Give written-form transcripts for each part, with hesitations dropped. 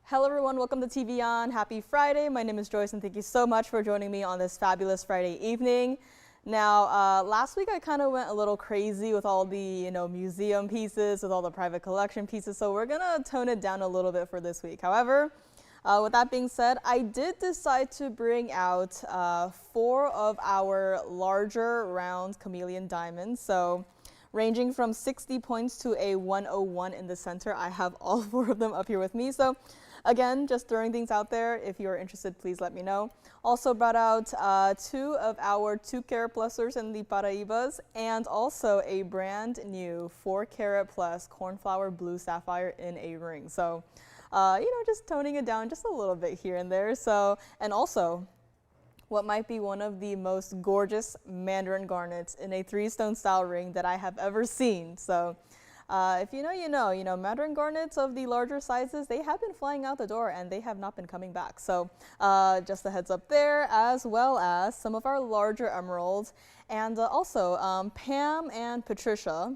Hello everyone, welcome to TVON. Happy Friday. My name is Joyce and thank you so much for joining me on this fabulous Friday evening. Now, last week I kind of went a little crazy with all the, museum pieces, with all the private collection pieces, so we're gonna tone it down a little bit for this week. However, with that being said, I did decide to bring out 4 of our larger round chameleon diamonds. So ranging from 60 points to a 101 in the center. I have all 4 of them up here with me. So again, just throwing things out there. If you're interested, please let me know. Also brought out 2 of our 2-carat plusers in the paraibas, and also a brand new 4-carat plus cornflower blue sapphire in a ring. So, just toning it down just a little bit here and there. So, and also what might be one of the most gorgeous Mandarin garnets in a 3-stone style ring that I have ever seen. So if you know, you know, Mandarin garnets of the larger sizes, they have been flying out the door and they have not been coming back. So just a heads up there, as well as some of our larger emeralds. And also Pam and Patricia,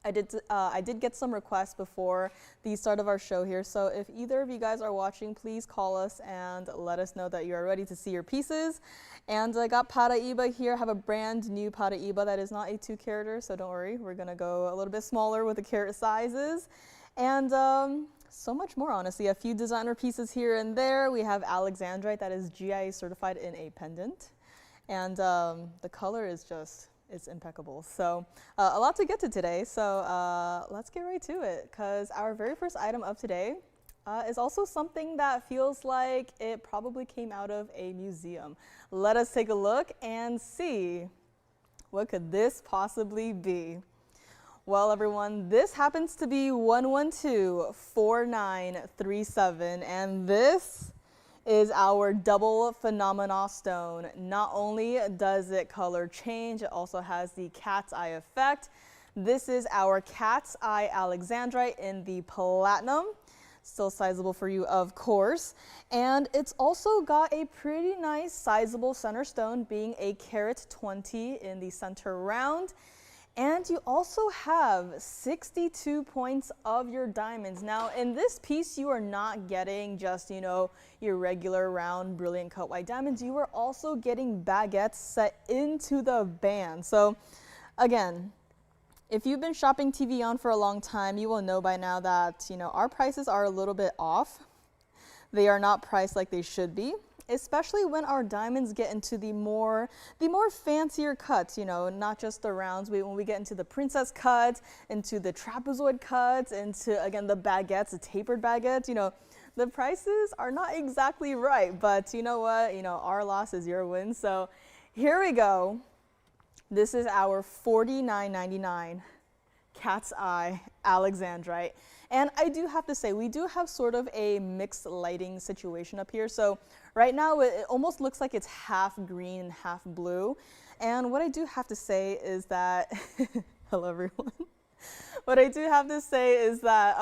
I did get some requests before the start of our show here, so if either of you guys are watching, please call us and let us know that you are ready to see your pieces. And I got paraiba here. I have a brand new paraiba that is not a 2-carater, so don't worry, we're gonna go a little bit smaller with the carat sizes. And so much more, honestly. A few designer pieces here and there. We have alexandrite that is GIA certified in a pendant, and the color is just, it's impeccable. So a lot to get to today, so let's get right to it, because our very first item of today is also something that feels like it probably came out of a museum. Let us take a look and see what could this possibly be. Well, everyone, this happens to be 1124937, and this is our double phenomena stone. Not only does it color change, it also has the cat's eye effect. This is our cat's eye alexandrite in the platinum. Still sizable for you, of course. And it's also got a pretty nice sizable center stone, being a carat 20 in the center round. And you also have 62 points of your diamonds. Now, in this piece, you are not getting just, your regular round brilliant cut white diamonds. You are also getting baguettes set into the band. So again, if you've been shopping TVON for a long time, you will know by now that, our prices are a little bit off. They are not priced like they should be, especially when our diamonds get into the more fancier cuts, not just the rounds. When we get into the princess cuts, into the trapezoid cuts, into, again, the baguettes, the tapered baguettes, the prices are not exactly right. But you know what? Our loss is your win. So here we go. This is our $49.99 cat's eye alexandrite. And I do have to say, we do have sort of a mixed lighting situation up here. So right now, it almost looks like it's half green and half blue. And what I do have to say is that, hello everyone. What I do have to say is that,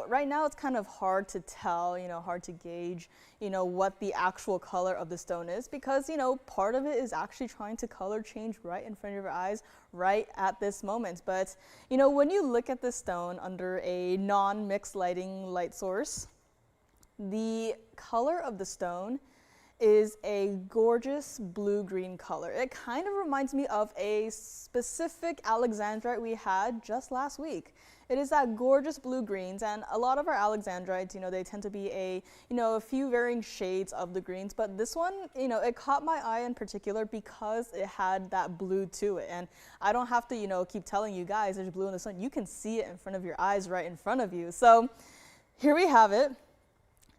right now it's kind of hard to tell, hard to gauge, what the actual color of the stone is, because, part of it is actually trying to color change right in front of your eyes right at this moment. But, when you look at this stone under a non-mixed light source, the color of the stone is a gorgeous blue-green color. It kind of reminds me of a specific alexandrite we had just last week. It is that gorgeous blue-greens, and a lot of our alexandrites, they tend to be a few varying shades of the greens, but this one, it caught my eye in particular because it had that blue to it. And I don't have to, keep telling you guys there's blue in the stone. You can see it in front of your eyes right in front of you. So here we have it.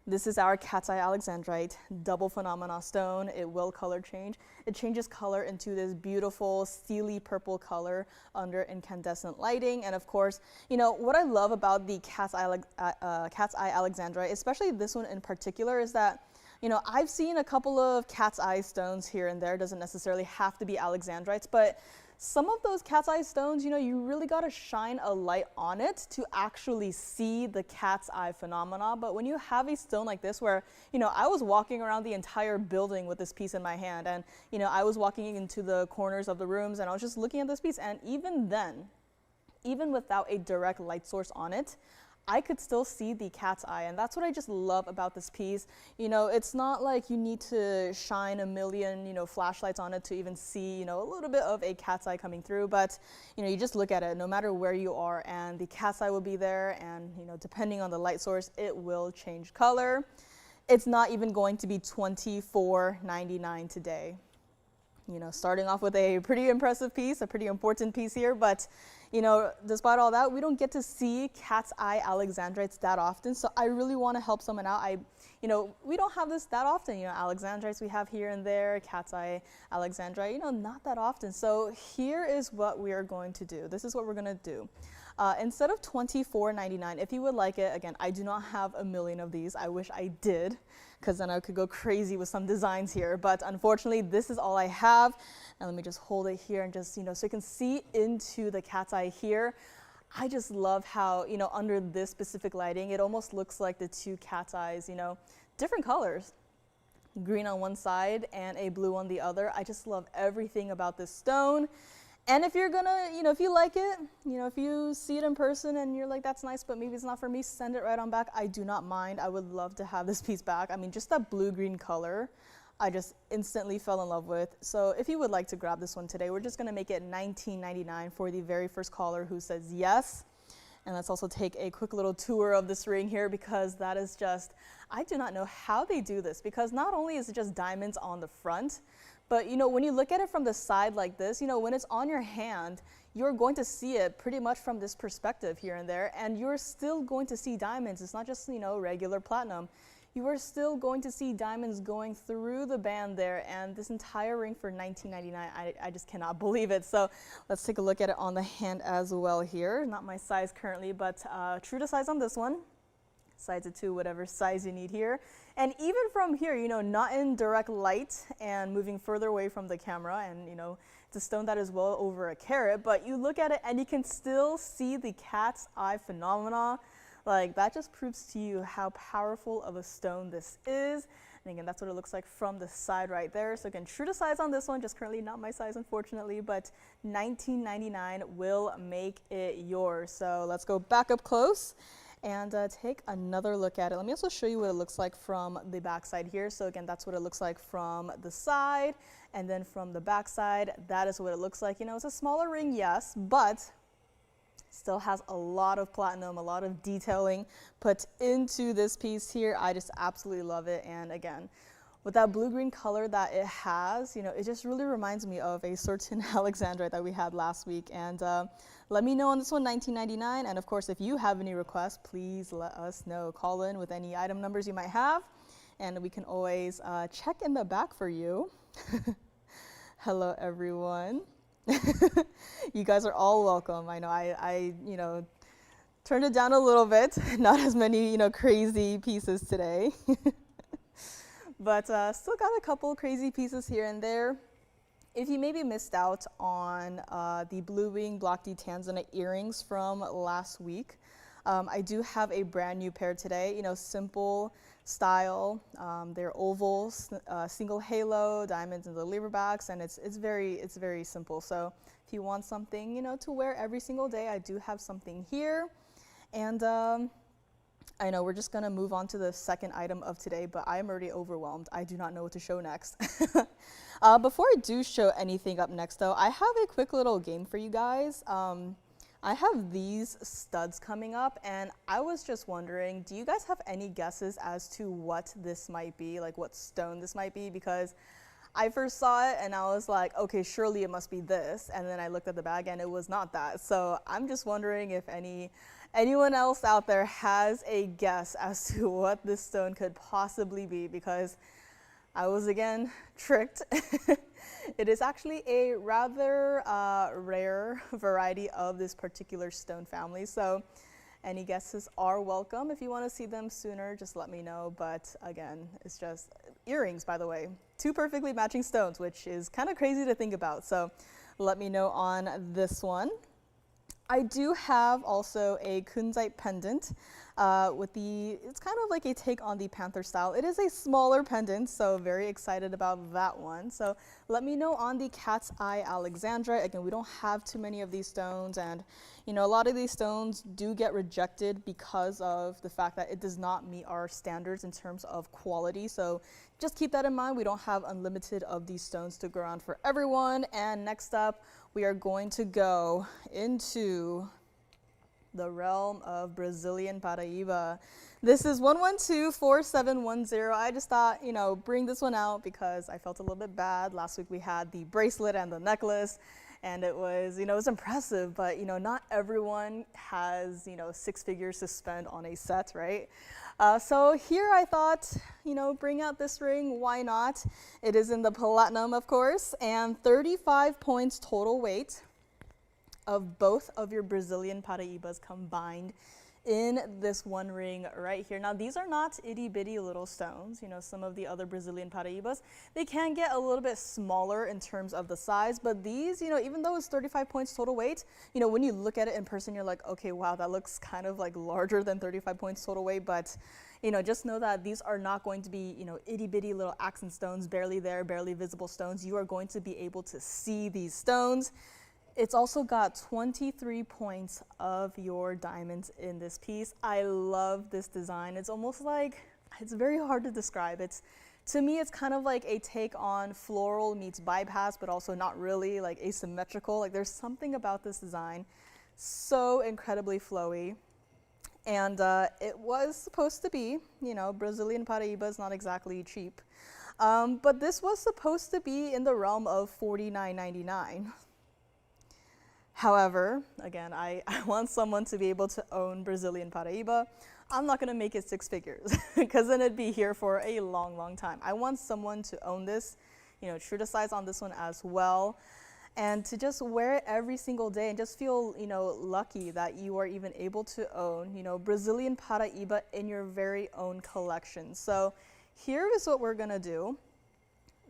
This is our cat's eye alexandrite double phenomena stone. It will color change. It changes color into this beautiful steely purple color under incandescent lighting. And of course, what I love about the cat's eye alexandrite, especially this one in particular, is that I've seen a couple of cat's eye stones here and there. It doesn't necessarily have to be alexandrites, but some of those cat's eye stones, you really got to shine a light on it to actually see the cat's eye phenomena. But when you have a stone like this where, I was walking around the entire building with this piece in my hand, and, I was walking into the corners of the rooms and I was just looking at this piece, and even then, even without a direct light source on it, I could still see the cat's eye, and that's what I just love about this piece. You know, it's not like you need to shine a million, you know, flashlights on it to even see, you know, a little bit of a cat's eye coming through, but, you know, you just look at it no matter where you are, and the cat's eye will be there, and, you know, depending on the light source, it will change color. It's not even going to be $24.99 today. You know, starting off with a pretty impressive piece, a pretty important piece here, but, you know, despite all that, we don't get to see cat's eye alexandrites that often, so I really want to help someone out. You know, we don't have this that often, you know, alexandrites we have here and there, cat's eye alexandrite, you know, not that often. So here is what we are going to do. This is what we're going to do. Instead of $24.99, if you would like it, again, I do not have a million of these. I wish I did, because then I could go crazy with some designs here. But unfortunately, this is all I have. And let me just hold it here and just, you know, so you can see into the cat's eye here. I just love how, you know, under this specific lighting, it almost looks like the two cat's eyes, you know, different colors. Green on one side and a blue on the other. I just love everything about this stone. And if you're gonna, you know, if you like it, you know, if you see it in person and you're like, that's nice, but maybe it's not for me, send it right on back. I do not mind. I would love to have this piece back. I mean, just that blue-green color, I just instantly fell in love with. So if you would like to grab this one today, we're just gonna make it $19.99 for the very first caller who says yes. And let's also take a quick little tour of this ring here, because that is just, I do not know how they do this, because not only is it just diamonds on the front, but, you know, when you look at it from the side like this, you know, when it's on your hand, you're going to see it pretty much from this perspective here and there, and you're still going to see diamonds. It's not just, you know, regular platinum. You are still going to see diamonds going through the band there, and this entire ring for $19.99, I just cannot believe it. So let's take a look at it on the hand as well here. Not my size currently, but true to size on this one. Size it to whatever size you need here. And even from here, you know, not in direct light and moving further away from the camera, and, you know, it's a stone that is well over a carat, but you look at it and you can still see the cat's eye phenomena. Like, that just proves to you how powerful of a stone this is. And again, that's what it looks like from the side right there. So again, true to size on this one, just currently not my size, unfortunately, but $19.99 will make it yours. So let's go back up close and take another look at it. Let me also show you what it looks like from the back side here. So again, that's what it looks like from the side, and then from the back side, that is what it looks like. You know, it's a smaller ring, yes, but still has a lot of platinum, a lot of detailing put into this piece here. I just absolutely love it. And again, with that blue-green color that it has, you know, it just really reminds me of a certain alexandrite that we had last week. And let me know on this one, $19.99. And of course, if you have any requests, please let us know. Call in with any item numbers you might have, and we can always check in the back for you. Hello, everyone. You guys are all welcome. I know I you know, turned it down a little bit. Not as many, you know, crazy pieces today. But still got a couple crazy pieces here and there. If you maybe missed out on the Blue Wing Block D Tanzanite earrings from last week, I do have a brand new pair today. You know, simple style. They're ovals, single halo, diamonds in the lever backs, and it's very simple. So if you want something, you know, to wear every single day, I do have something here. And I know we're just gonna move on to the second item of today, but I'm already overwhelmed. I do not know what to show next. Before I do show anything up next though, I have a quick little game for you guys. I have these studs coming up, and I was just wondering, do you guys have any guesses as to what this might be, like what stone this might be? Because I first saw it and I was like, okay, surely it must be this. And then I looked at the bag and it was not that. So I'm just wondering if anyone else out there has a guess as to what this stone could possibly be, because I was again tricked. It is actually a rather rare variety of this particular stone family. So any guesses are welcome. If you want to see them sooner, just let me know. But again, it's just earrings, by the way. Two perfectly matching stones, which is kind of crazy to think about. So let me know on this one. I do have also a Kunzite pendant with it's kind of like a take on the panther style. It is a smaller pendant, so very excited about that one. So let me know on the cat's eye alexandrite. Again, we don't have too many of these stones, and you know, a lot of these stones do get rejected because of the fact that it does not meet our standards in terms of quality. So just keep that in mind. We don't have unlimited of these stones to go around for everyone. And next up, we are going to go into the realm of Brazilian paraiba. This is 1124710. I just thought, you know, bring this one out because I felt a little bit bad. Last week we had the bracelet and the necklace, and it was, you know, it was impressive, but, you know, not everyone has, you know, 6 figures to spend on a set, right? So here I thought, you know, bring out this ring, why not? It is in the platinum, of course, and 35 points total weight of both of your Brazilian paraibas combined in this one ring right here. Now, these are not itty bitty little stones. You know, some of the other Brazilian paraibas, they can get a little bit smaller in terms of the size, but these, you know, even though it's 35 points total weight, you know, when you look at it in person, you're like, okay, wow, that looks kind of like larger than 35 points total weight, but you know, just know that these are not going to be, you know, itty bitty little accent stones, barely there, barely visible stones. You are going to be able to see these stones. It's also got 23 points of your diamonds in this piece. I love this design. It's almost like, it's very hard to describe. To me, it's kind of like a take on floral meets bypass, but also not really, like asymmetrical. Like there's something about this design so incredibly flowy. And it was supposed to be, you know, Brazilian paraiba is not exactly cheap. But this was supposed to be in the realm of $49.99. However, again, I want someone to be able to own Brazilian paraiba. I'm not going to make it 6 figures because then it'd be here for a long, long time. I want someone to own this, you know, true to size on this one as well, and to just wear it every single day and just feel, you know, lucky that you are even able to own, you know, Brazilian paraiba in your very own collection. So here is what we're going to do.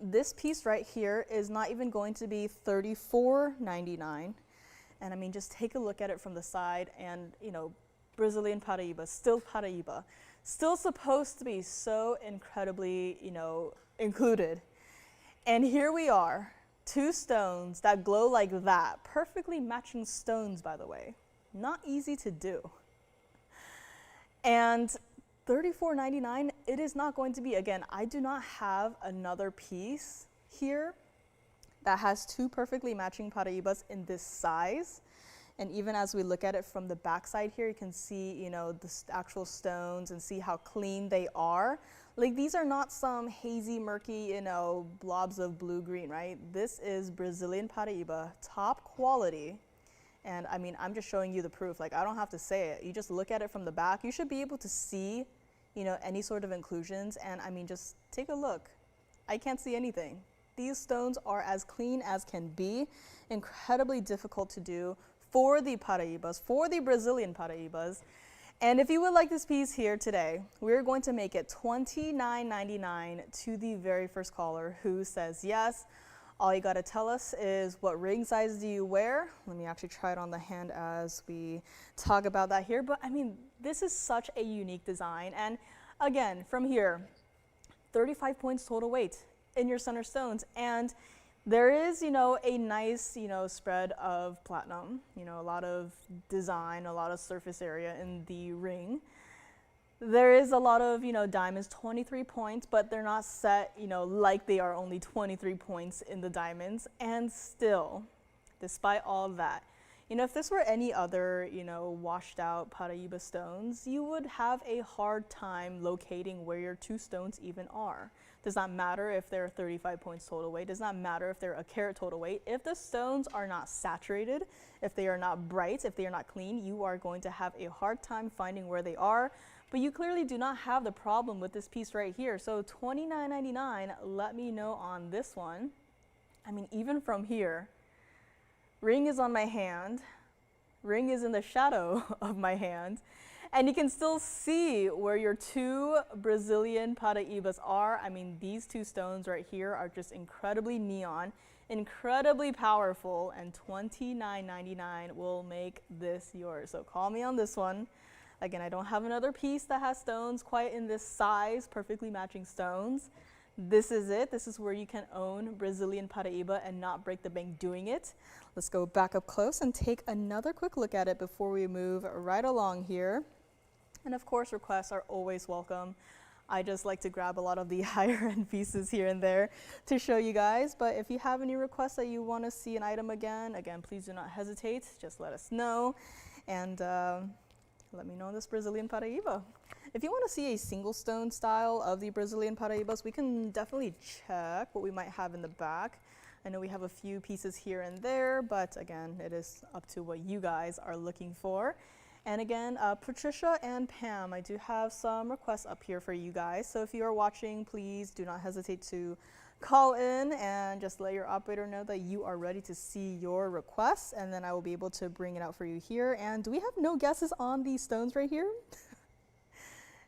This piece right here is not even going to be $34.99. And I mean, just take a look at it from the side and, you know, Brazilian paraiba, still supposed to be so incredibly, you know, included. And here we are, 2 stones that glow like that, perfectly matching stones, by the way. Not easy to do. And $34.99, it is not going to be, again, I do not have another piece here that has 2 perfectly matching paraibas in this size. And even as we look at it from the back side here, you can see, you know, the actual stones and see how clean they are. Like these are not some hazy, murky, you know, blobs of blue-green, right? This is Brazilian paraiba, top quality. And I mean, I'm just showing you the proof. Like I don't have to say it. You just look at it from the back. You should be able to see, you know, any sort of inclusions. And I mean, just take a look. I can't see anything. These stones are as clean as can be, incredibly difficult to do for the paraibas, for the Brazilian paraibas. And if you would like this piece here today, we're going to make it $29.99 to the very first caller who says yes. All you gotta tell us is what ring size do you wear? Let me actually try it on the hand as we talk about that here. But I mean, this is such a unique design. And again, from here, 35 points total weight in your center stones, and there is, you know, a nice, you know, spread of platinum, you know, a lot of design, a lot of surface area in the ring. There is a lot of, you know, diamonds, 23 points, but they're not set, you know, like they are only 23 points in the diamonds. And still, despite all that, you know, if this were any other, you know, washed out paraiba stones, you would have a hard time locating where your 2 stones even are. Does not matter if they're 35 points total weight, does not matter if they're a carat total weight. If the stones are not saturated, if they are not bright, if they are not clean, you are going to have a hard time finding where they are. But you clearly do not have the problem with this piece right here. So $29.99, let me know on this one. I mean, even from here, ring is on my hand, ring is in the shadow of my hand, and you can still see where your 2 Brazilian paraibas are. I mean, these 2 stones right here are just incredibly neon, incredibly powerful, and $29.99 will make this yours. So call me on this one. Again, I don't have another piece that has stones quite in this size, perfectly matching stones. This is it. This is where you can own Brazilian paraiba and not break the bank doing it. Let's go back up close and take another quick look at it before we move right along here. And of course, requests are always welcome. I just like to grab a lot of the higher end pieces here and there to show you guys. But if you have any requests that you want to see an item again, please do not hesitate. Just let us know. And let me know this Brazilian paraiba. If you want to see a single stone style of the Brazilian paraibas, we can definitely check what we might have in the back. I know we have a few pieces here and there, but again, it is up to what you guys are looking for. And again, Patricia and Pam, I do have some requests up here for you guys. So if you are watching, please do not hesitate to call in and just let your operator know that you are ready to see your requests, and then I will be able to bring it out for you here. And do we have no guesses on these stones right here?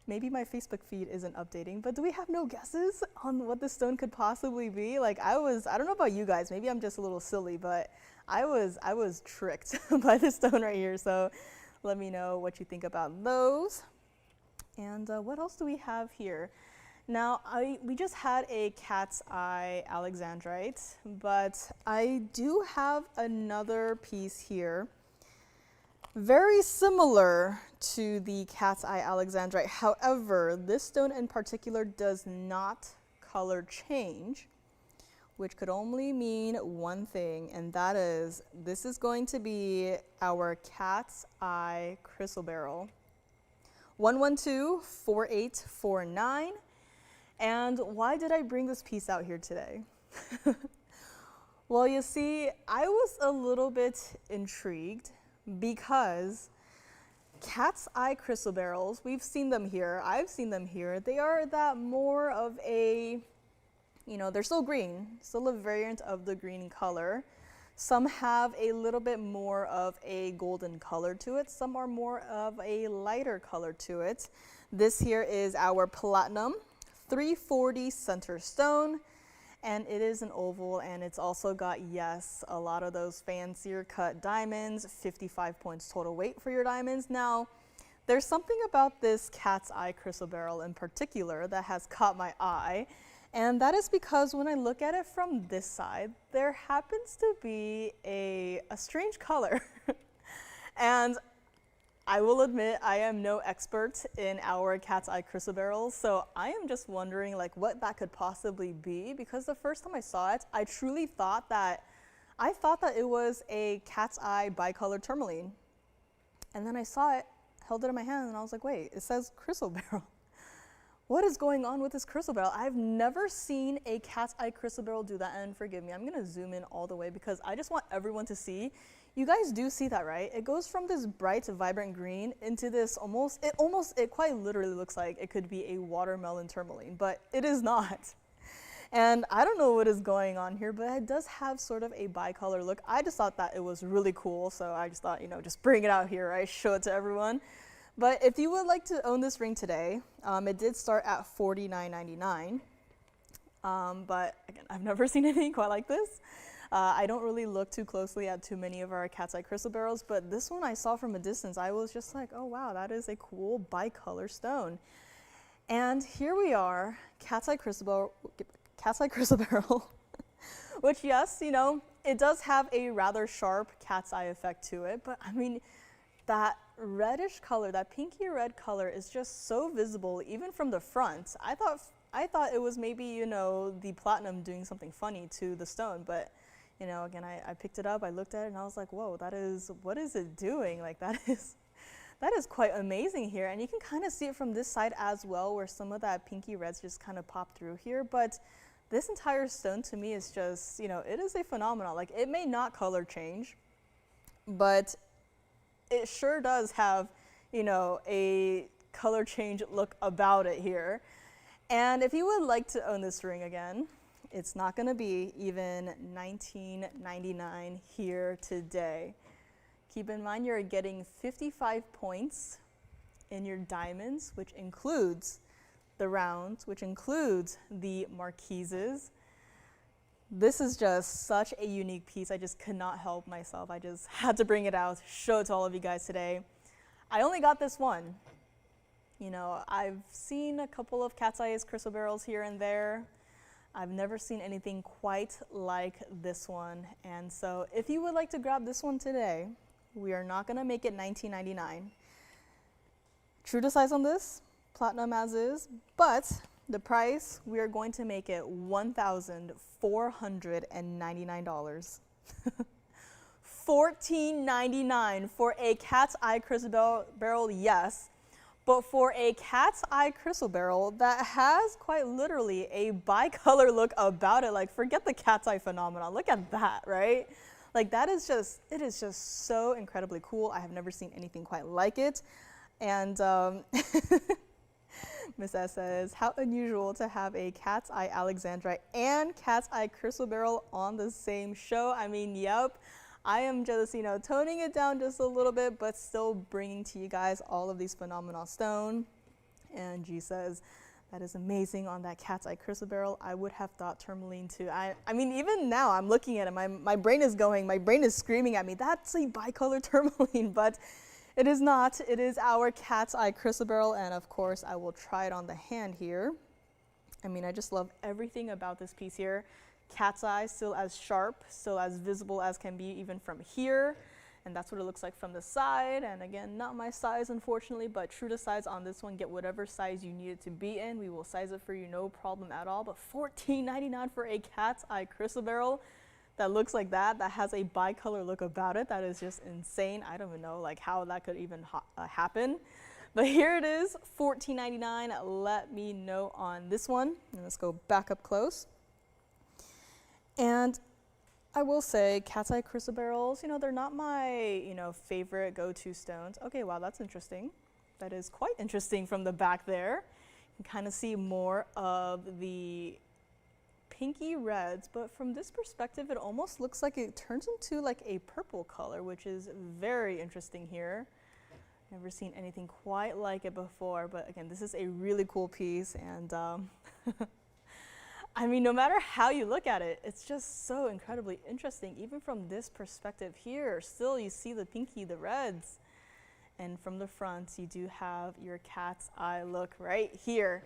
Maybe my Facebook feed isn't updating, but do we have no guesses on what this stone could possibly be? Like I don't know about you guys, maybe I'm just a little silly, but I was tricked by this stone right here. So let me know what you think about those. And what else do we have here? Now, we just had a cat's eye alexandrite, but I do have another piece here, very similar to the cat's eye alexandrite. However, this stone in particular does not color change, which could only mean one thing, and that is this is going to be our cat's eye chrysoberyl. 112-4849. And why did I bring this piece out here today? Well, you see, I was a little bit intrigued because cat's eye chrysoberyls, we've seen them here, I've seen them here, they are that more of a, they're still green, still a variant of the green color. Some have a little bit more of a golden color to it, some are more of a lighter color to it. This here is our platinum 340 center stone, and it is an oval, and it's also got, yes, a lot of those fancier cut diamonds, 55 points total weight for your diamonds. Now, there's something about this cat's eye chrysoberyl in particular that has caught my eye, and that is because when I look at it from this side, there happens to be a strange color. And I will admit I am no expert in our cat's eye chrysoberyls, so I am just wondering what that could possibly be, because the first time I saw it, I truly thought that it was a cat's eye bicolor tourmaline. And then I saw it, held it in my hand, and I was like, wait, it says chrysoberyl. What is going on with this chrysoberyl? I've never seen a cat's eye chrysoberyl do that, and forgive me, I'm gonna zoom in all the way because I just want everyone to see. You guys do see that, right? It goes from this bright, vibrant green into this it quite literally looks like it could be a watermelon tourmaline, but it is not. And I don't know what is going on here, but it does have sort of a bicolor look. I just thought that it was really cool, so I just thought, just bring it out here, right? Show it to everyone. But if you would like to own this ring today, it did start at $49.99. But again, I've never seen anything quite like this. I don't really look too closely at too many of our cat's eye chrysoberyls, but this one I saw from a distance. I was just like, oh wow, that is a cool bicolor stone. And here we are, cat's eye chrysoberyl, which, yes, it does have a rather sharp cat's eye effect to it, but I mean, that reddish color, that pinky red color is just so visible even from the front. I thought it was maybe, the platinum doing something funny to the stone, but again, I picked it up, I looked at it, and I was like, whoa, what is it doing? That is quite amazing here. And you can kind of see it from this side as well, where some of that pinky reds just kind of pop through here. But this entire stone to me is just, it is a phenomenon. It may not color change, but it sure does have, a color change look about it here. And if you would like to own this ring again, it's not going to be even $19.99 here today. Keep in mind you're getting 55 points in your diamonds, which includes the rounds, which includes the marquises. This is just such a unique piece. I just could not help myself. I just had to bring it out, show it to all of you guys today. I only got this one. You know, I've seen a couple of cat's eyes chrysoberyls here and there. I've never seen anything quite like this one. And so if you would like to grab this one today, we are not gonna make it $19.99. True to size on this, platinum as is, but the price, we are going to make it $1,499. $14.99 for a cat's eye chrysoberyl, yes, but for a cat's eye chrysoberyl that has quite literally a bicolor look about it. Like, forget the cat's eye phenomenon. Look at that, right? Like, that is just, it is just so incredibly cool. I have never seen anything quite like it. And Miss S says, how unusual to have a cat's eye alexandrite and cat's eye chrysoberyl on the same show. I mean, yep. I am just, you know, toning it down just a little bit, but still bringing to you guys all of these phenomenal stone. And G says, that is amazing on that cat's eye chrysoberyl. I would have thought tourmaline too. I mean, even now I'm looking at it, my brain is going, my brain is screaming at me, that's a bicolor tourmaline, but it is not. It is our cat's eye chrysoberyl, and of course I will try it on the hand here. I mean, I just love everything about this piece here. Cat's eye, still as sharp, still as visible as can be even from here. And that's what it looks like from the side. And again, not my size, unfortunately, but true to size on this one, get whatever size you need it to be in. We will size it for you, no problem at all. But $14.99 for a cat's eye chrysoberyl that looks like that has a bicolor look about it. That is just insane. I don't even know like how that could even happen. But here it is, $14.99. Let me know on this one. And let's go back up close. And I will say cat's eye chrysoberyls, you know, they're not my, you know, favorite go-to stones. Okay, wow, that's interesting. That is quite interesting from the back there. You can kind of see more of the pinky reds, but from this perspective, it almost looks like it turns into like a purple color, which is very interesting here. Never seen anything quite like it before, but again, this is a really cool piece, and I mean, no matter how you look at it, it's just so incredibly interesting. Even from this perspective here, still you see the pinky, the reds. And from the front, you do have your cat's eye look right here.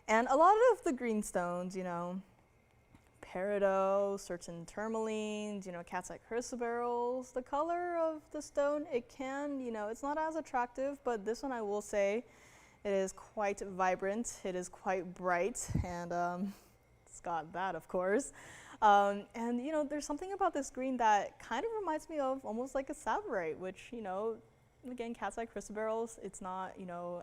And a lot of the green stones, you know, peridot, certain tourmalines, you know, cat's eye chrysoberyls, the color of the stone, it can, you know, it's not as attractive, but this one I will say, it is quite vibrant, it is quite bright, and it's got that, of course. And, you know, there's something about this green that kind of reminds me of almost like a sapphire, which, you know, again, cat's eye chrysoberyls, it's not, you know,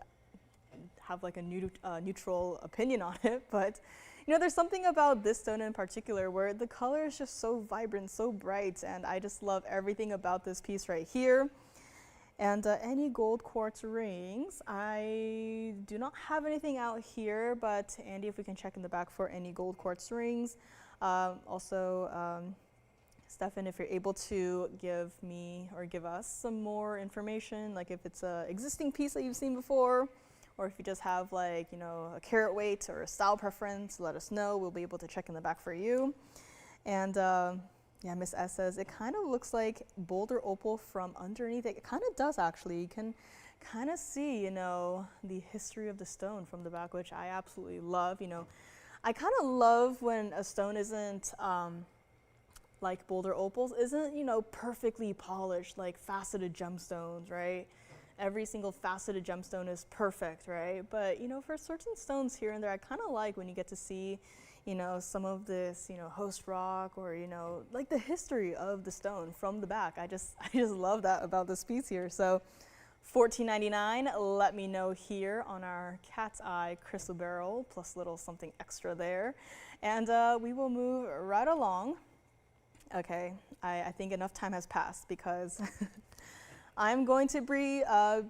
have like a neutral opinion on it, but, you know, there's something about this stone in particular where the color is just so vibrant, so bright, and I just love everything about this piece right here. And any gold quartz rings, I do not have anything out here, but Andy, if we can check in the back for any gold quartz rings. Also, Stefan, if you're able to give me or give us some more information, like if it's an existing piece that you've seen before, or if you just have like, you know, a carat weight or a style preference, let us know. We'll be able to check in the back for you. And yeah, Miss S says, it kind of looks like boulder opal from underneath. It kind of does, actually. You can kind of see, you know, the history of the stone from the back, which I absolutely love. You know, I kind of love when a stone isn't, like boulder opals, isn't, you know, perfectly polished, like faceted gemstones, right? Every single faceted gemstone is perfect, right? But, you know, for certain stones here and there, I kind of like when you get to see, you know, some of this, you know, host rock, or, you know, like the history of the stone from the back. I just love that about this piece here. So $14.99, let me know here on our cat's eye chrysoberyl, plus a little something extra there. And we will move right along. Okay, I think enough time has passed because I'm going to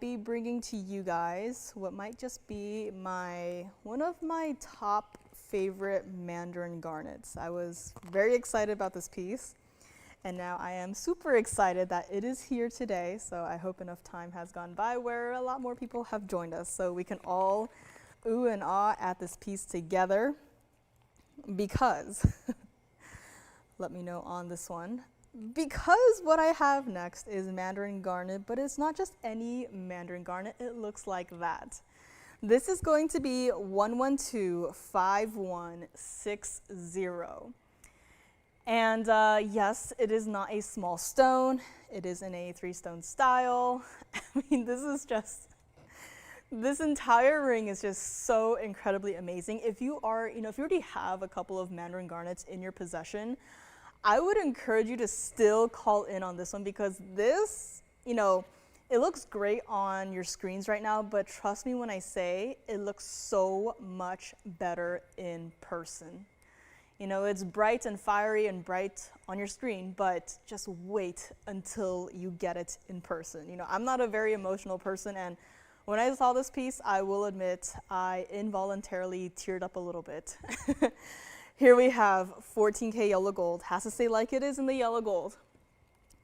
be bringing to you guys what might just be one of my top favorite Mandarin garnets. I was very excited about this piece, and now I am super excited that it is here today. So I hope enough time has gone by where a lot more people have joined us so we can all ooh and ah at this piece together, because let me know on this one. Because what I have next is Mandarin garnet, but it's not just any Mandarin garnet, it looks like that. This is going to be 1125160. And yes, it is not a small stone. It is in a 3-stone style. I mean, this entire ring is just so incredibly amazing. If you are, if you already have a couple of Mandarin garnets in your possession, I would encourage you to still call in on this one, because this, it looks great on your screens right now, but trust me when I say it looks so much better in person. It's bright and fiery and bright on your screen, but just wait until you get it in person. I'm not a very emotional person, and when I saw this piece, I will admit I involuntarily teared up a little bit. Here we have 14K yellow gold. Has to stay like it is in the yellow gold.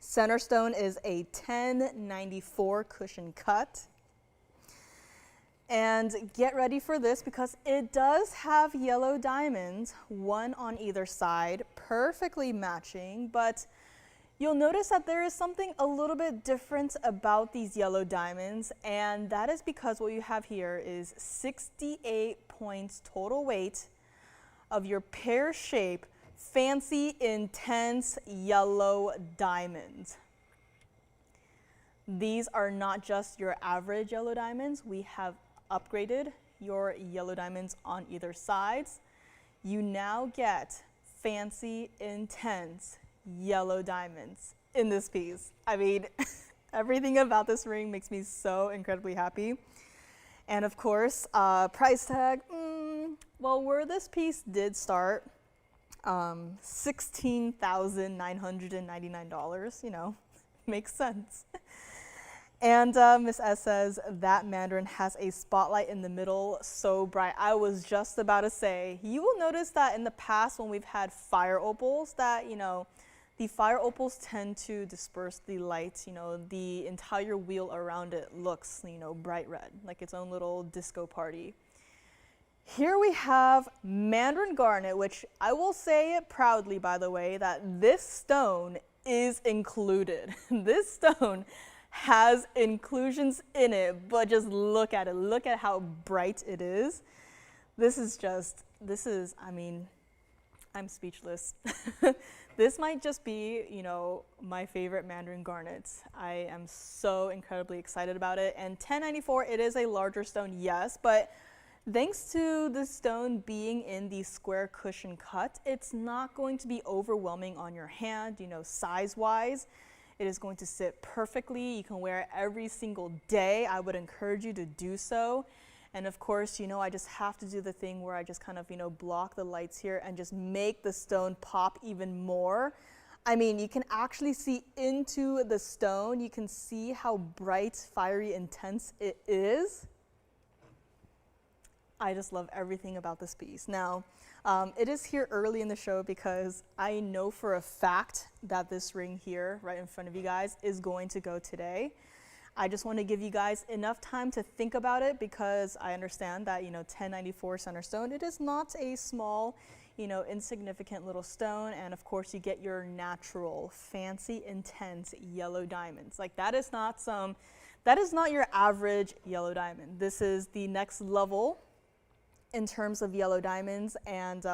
Center stone is a 1094 cushion cut. And get ready for this, because it does have yellow diamonds, one on either side, perfectly matching, but you'll notice that there is something a little bit different about these yellow diamonds, and that is because what you have here is 68 points total weight of your pear shape, fancy, intense yellow diamonds. These are not just your average yellow diamonds. We have upgraded your yellow diamonds on either sides. You now get fancy, intense yellow diamonds in this piece. I mean, everything about this ring makes me so incredibly happy. And of course, price tag, well, where this piece did start, $16,999, makes sense. And Miss S says that Mandarin has a spotlight in the middle, so bright. I was just about to say, you will notice that in the past when we've had fire opals, that, the fire opals tend to disperse the light. The entire wheel around it looks, bright red, like its own little disco party. Here we have Mandarin garnet, which I will say it proudly, by the way, that this stone is included. This stone has inclusions in it, but just look at it. Look at how bright it is. I mean, I'm speechless. This might just be, my favorite Mandarin garnets. I am so incredibly excited about it. And 1094, it is a larger stone, yes, but thanks to the stone being in the square cushion cut, it's not going to be overwhelming on your hand, size-wise. It is going to sit perfectly. You can wear it every single day. I would encourage you to do so. And of course, I just have to do the thing where I just kind of, block the lights here and just make the stone pop even more. I mean, you can actually see into the stone. You can see how bright, fiery, intense it is. I just love everything about this piece. Now, it is here early in the show because I know for a fact that this ring here, right in front of you guys, is going to go today. I just want to give you guys enough time to think about it, because I understand that, 1094 center stone, it is not a small, insignificant little stone. And of course, you get your natural, fancy, intense yellow diamonds. Like that is not your average yellow diamond. This is the next level in terms of yellow diamonds, and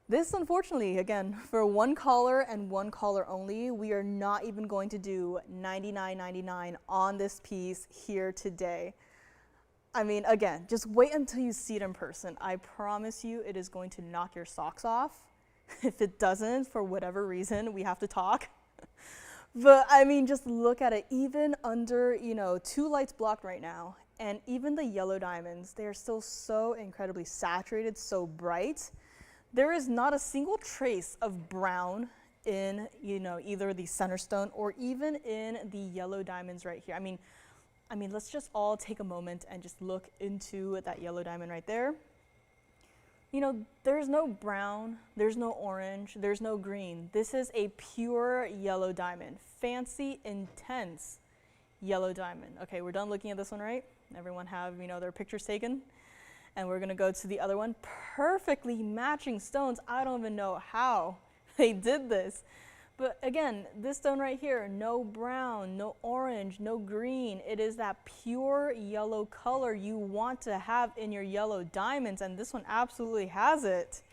this, unfortunately, again, for one caller and one caller only, we are not even going to do $99.99 on this piece here today. I mean, again, just wait until you see it in person. I promise you it is going to knock your socks off. If it doesn't, for whatever reason, we have to talk. But I mean, just look at it, even under, 2 lights blocked right now. And even the yellow diamonds, they are still so incredibly saturated, so bright. There is not a single trace of brown in, either the center stone or even in the yellow diamonds right here. I mean, let's just all take a moment and just look into that yellow diamond right there. There's no brown, there's no orange, there's no green. This is a pure yellow diamond, fancy, intense yellow diamond. Okay, we're done looking at this one, right? Everyone have, their pictures taken? And we're gonna go to the other one. Perfectly matching stones. I don't even know how They did this. But again, this stone right here, no brown, no orange, no green. It is that pure yellow color you want to have in your yellow diamonds, and this one absolutely has it.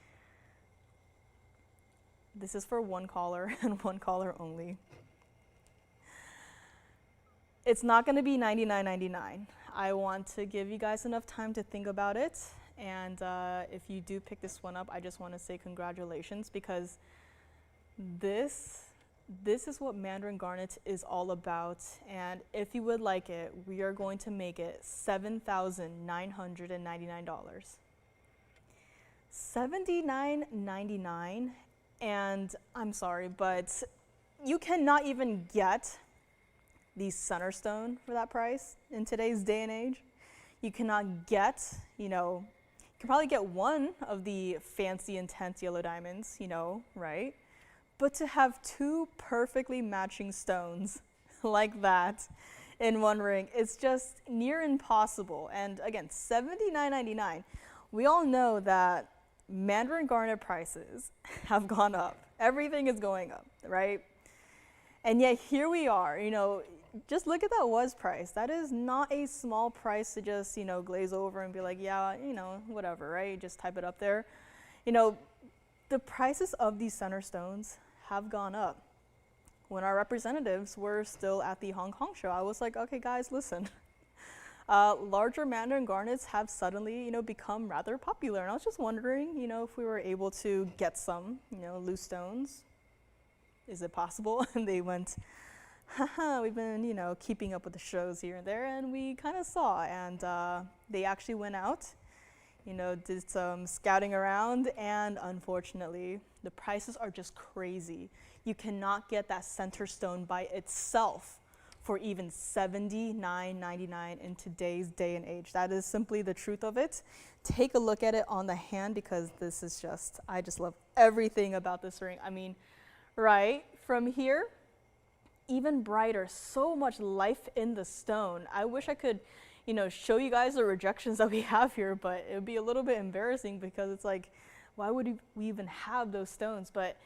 This is for one caller and one caller only. It's not going to be $99.99. I want to give you guys enough time to think about it, and if you do pick this one up, I just want to say congratulations, because this is what Mandarin garnet is all about. And if you would like it, we are going to make it $7,999. $79.99, and I'm sorry, but you cannot even get the center stone for that price in today's day and age. You cannot get, you can probably get one of the fancy intense yellow diamonds, right? But to have two perfectly matching stones like that in one ring, it's just near impossible. And again, $79.99. We all know that Mandarin garnet prices have gone up. Everything is going up, right? And yet here we are, just look at that was price. That is not a small price to just, glaze over and be like, yeah, whatever, right? Just type it up there. The prices of these center stones have gone up. When our representatives were still at the Hong Kong show, I was like, okay, guys, listen. Larger Mandarin garnets have suddenly, become rather popular. And I was just wondering, if we were able to get some, loose stones. Is it possible? And they went, haha, we've been, keeping up with the shows here and there, and we kind of saw. And they actually went out, did some scouting around, and unfortunately, the prices are just crazy. You cannot get that center stone by itself for even $79.99 in today's day and age. That is simply the truth of it. Take a look at it on the hand, because this is just, I just love everything about this ring. I mean, right from here, even brighter, so much life in the stone. I wish I could, show you guys the rejections that we have here, but it would be a little bit embarrassing, because it's like, why would we even have those stones? But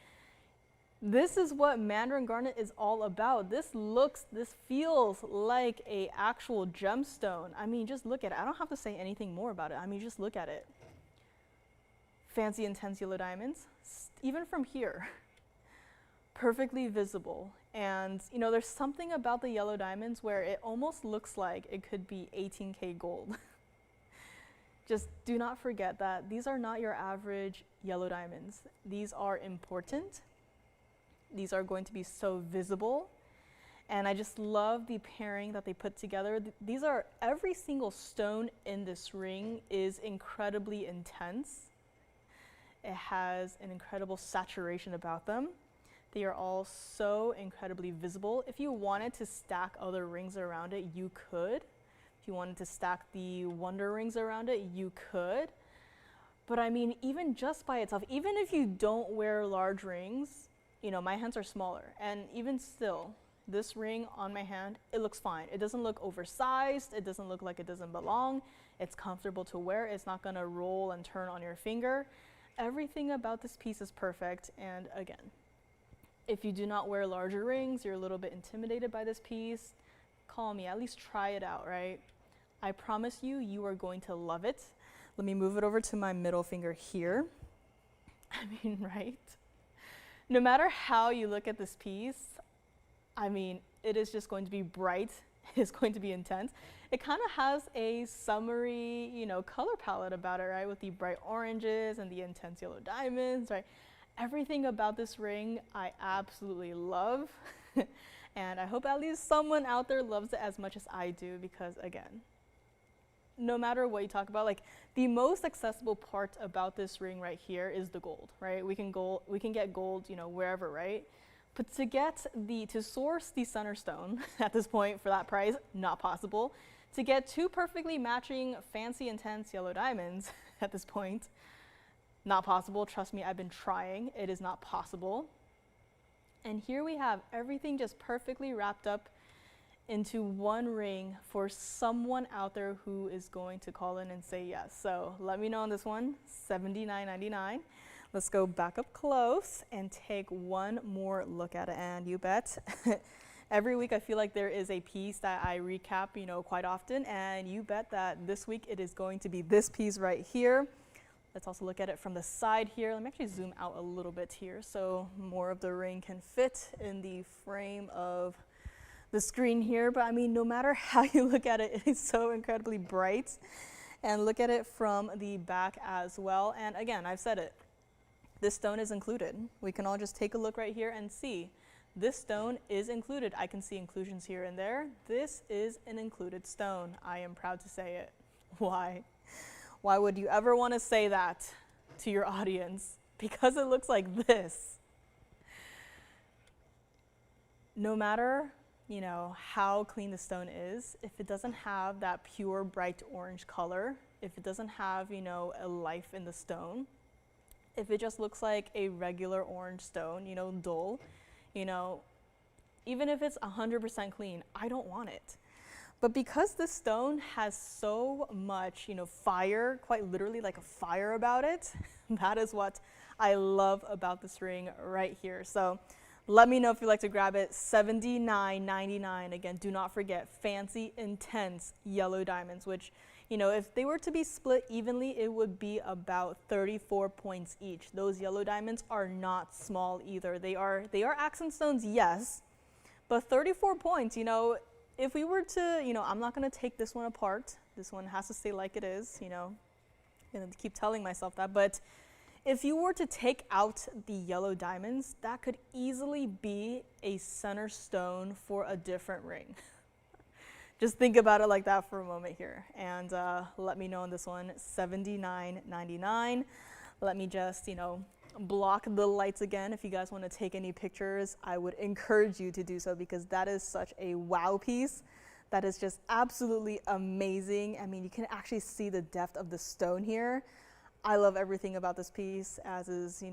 this is what Mandarin garnet is all about. This feels like a actual gemstone. I mean, just look at it. I don't have to say anything more about it. I mean, just look at it. Fancy intense yellow diamonds, even from here, perfectly visible. And there's something about the yellow diamonds where it almost looks like it could be 18K gold. Just do not forget that these are not your average yellow diamonds. These are important. These are going to be so visible. And I just love the pairing that they put together. Every single stone in this ring is incredibly intense. It has an incredible saturation about them. They are all so incredibly visible. If you wanted to stack other rings around it, you could. If you wanted to stack the wonder rings around it, you could. But I mean, even just by itself, even if you don't wear large rings, my hands are smaller. And even still, this ring on my hand, it looks fine. It doesn't look oversized. It doesn't look like it doesn't belong. It's comfortable to wear. It's not gonna roll and turn on your finger. Everything about this piece is perfect. And again, if you do not wear larger rings, you're a little bit intimidated by this piece, call me, at least try it out, right? I promise you, you are going to love it. Let me move it over to my middle finger here. I mean, right? No matter how you look at this piece, I mean, it is just going to be bright. It's going to be intense. It kind of has a summery, color palette about it, right? With the bright oranges and the intense yellow diamonds, right? Everything about this ring I absolutely love. And I hope at least someone out there loves it as much as I do, because again, no matter what you talk about, like the most accessible part about this ring right here is the gold, right? We can get gold, wherever, right? But to source the center stone at this point for that price, not possible. To get two perfectly matching fancy intense yellow diamonds at this point, not possible. Trust me, I've been trying. It is not possible. And here we have everything just perfectly wrapped up into one ring for someone out there who is going to call in and say yes. So let me know on this one, $79.99. Let's go back up close and take one more look at it. And you bet, every week I feel like there is a piece that I recap, quite often. And you bet that this week it is going to be this piece right here. Let's also look at it from the side here. Let me actually zoom out a little bit here so more of the ring can fit in the frame of the screen here. But I mean, no matter how you look at it, it is so incredibly bright. And look at it from the back as well. And again, I've said it, this stone is included. We can all just take a look right here and see this stone is included. I can see inclusions here and there. This is an included stone. I am proud to say it. Why? Why would you ever want to say that to your audience? Because it looks like this. No matter, how clean the stone is, if it doesn't have that pure bright orange color, if it doesn't have, a life in the stone, if it just looks like a regular orange stone, dull, even if it's 100% clean, I don't want it. But because this stone has so much, fire, quite literally like a fire about it, that is what I love about this ring right here. So let me know if you'd like to grab it. $79.99. Again, do not forget, fancy, intense yellow diamonds, which, if they were to be split evenly, it would be about 34 points each. Those yellow diamonds are not small either. They are accent stones, yes, but 34 points, if we were to, I'm not going to take this one apart. This one has to stay like it is, and keep telling myself that. But if you were to take out the yellow diamonds, that could easily be a center stone for a different ring. Just think about it like that for a moment here. And let me know on this one, $79.99. Let me just, block the lights again. If you guys want to take any pictures, I would encourage you to do so because that is such a wow piece. That is just absolutely amazing. I mean, you can actually see the depth of the stone here. I love everything about this piece, as is,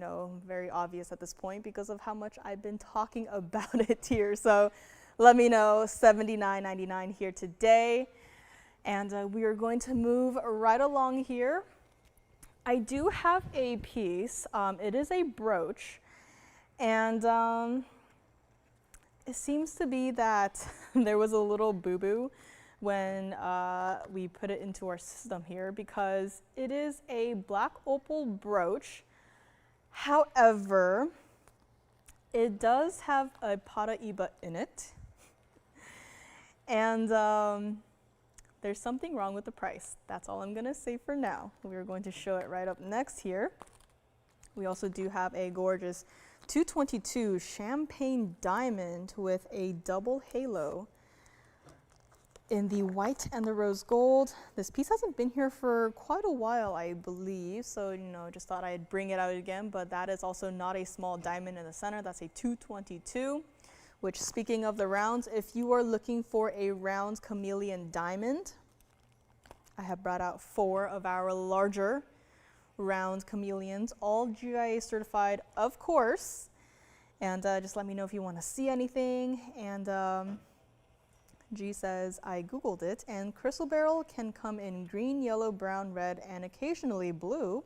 very obvious at this point because of how much I've been talking about it here. So let me know, $79.99 here today. And we are going to move right along here. I do have a piece. It is a brooch, and it seems to be that there was a little boo-boo when we put it into our system here because it is a black opal brooch. However, it does have a paraiba in it, and there's something wrong with the price. That's all I'm going to say for now. We're going to show it right up next here. We also do have a gorgeous 222 champagne diamond with a double halo in the white and the rose gold. This piece hasn't been here for quite a while, I believe, so just thought I'd bring it out again, but that is also not a small diamond in the center. That's a 222, which, speaking of the rounds, if you are looking for a round chameleon diamond, I have brought out 4 of our larger round chameleons, all GIA certified, of course. And just let me know if you want to see anything. And G says, I Googled it, and chrysoberyl can come in green, yellow, brown, red, and occasionally blue.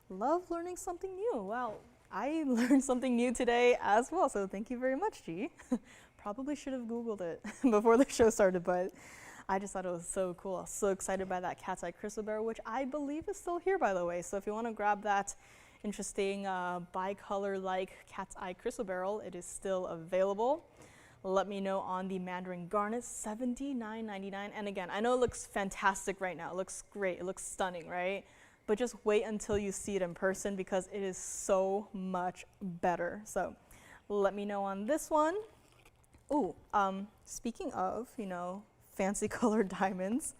Love learning something new. Wow, I learned something new today as well, so thank you very much, G. Probably should have Googled it before the show started, but I just thought it was so cool. I was so excited by that cat's eye chrysoberyl, which I believe is still here, by the way. So if you want to grab that interesting bicolor-like cat's eye chrysoberyl, it is still available. Let me know on the Mandarin garnet, $79.99. And again, I know it looks fantastic right now. It looks great. It looks stunning, right? But just wait until you see it in person because it is so much better. So let me know on this one. Ooh, speaking of, fancy colored diamonds,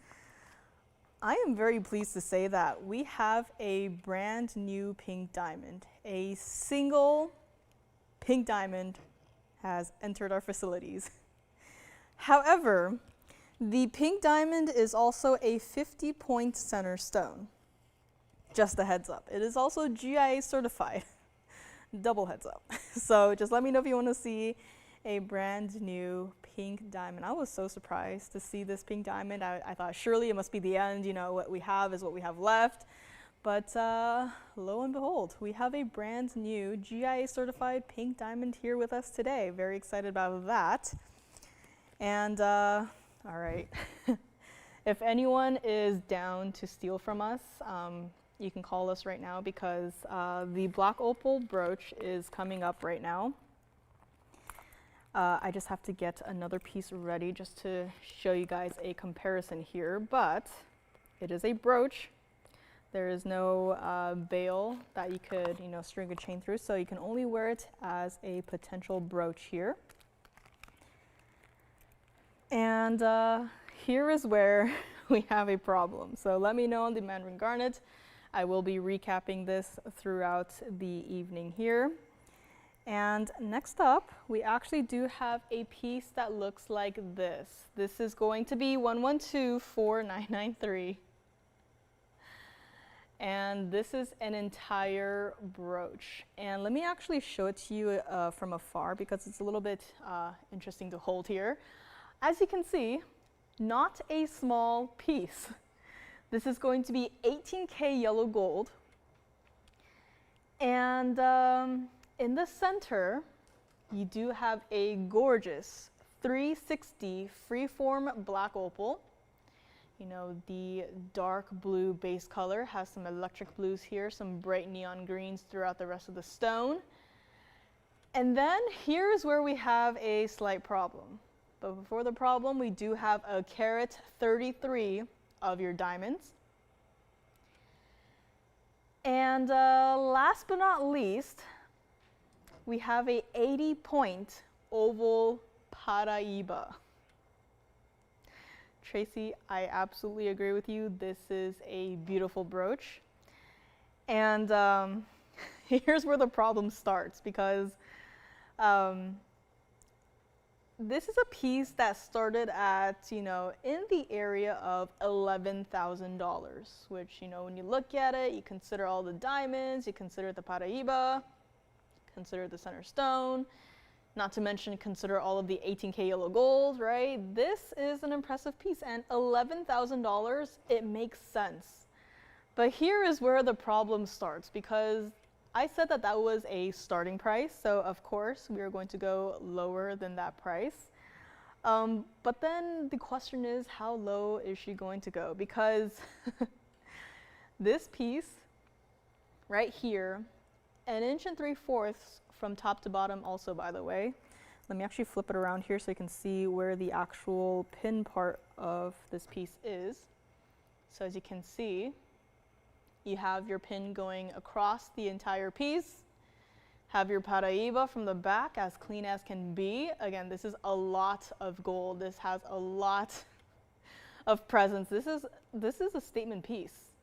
I am very pleased to say that we have a brand new pink diamond. A single pink diamond has entered our facilities. However, the pink diamond is also a 50-point center stone. Just a heads up. It is also GIA certified. Double heads up. So just let me know if you want to see a brand new pink diamond. I was so surprised to see this pink diamond. I thought surely it must be the end. What we have is what we have left. But lo and behold, we have a brand new GIA certified pink diamond here with us today. Very excited about that. And all right, if anyone is down to steal from us, you can call us right now because the black opal brooch is coming up right now. I just have to get another piece ready just to show you guys a comparison here, but it is a brooch. There is no veil that you could, string a chain through, so you can only wear it as a potential brooch here. And here is where we have a problem. So let me know on the Mandarin garnet. I will be recapping this throughout the evening here. And next up, we actually do have a piece that looks like this. This is going to be 1124993. And this is an entire brooch. And let me actually show it to you from afar because it's a little bit interesting to hold here. As you can see, not a small piece. This is going to be 18K yellow gold. And in the center, you do have a gorgeous 360 freeform black opal. The dark blue base color has some electric blues here, some bright neon greens throughout the rest of the stone. And then here's where we have a slight problem. But before the problem, we do have a carat 33 of your diamonds. And last but not least, we have a 80-point oval paraiba. Tracy, I absolutely agree with you. This is a beautiful brooch. And here's where the problem starts because this is a piece that started at, in the area of $11,000, which, when you look at it, you consider all the diamonds, you consider the paraiba, consider the center stone, not to mention consider all of the 18K yellow gold, right? This is an impressive piece, and $11,000, it makes sense. But here is where the problem starts, because I said that that was a starting price, so of course we are going to go lower than that price. But then the question is, how low is she going to go? Because this piece right here, 1 3/4 from top to bottom also, by the way. Let me actually flip it around here so you can see where the actual pin part of this piece is. So as you can see, you have your pin going across the entire piece, have your paraiba from the back as clean as can be. Again, this is a lot of gold. This has a lot of presence. This is a statement piece.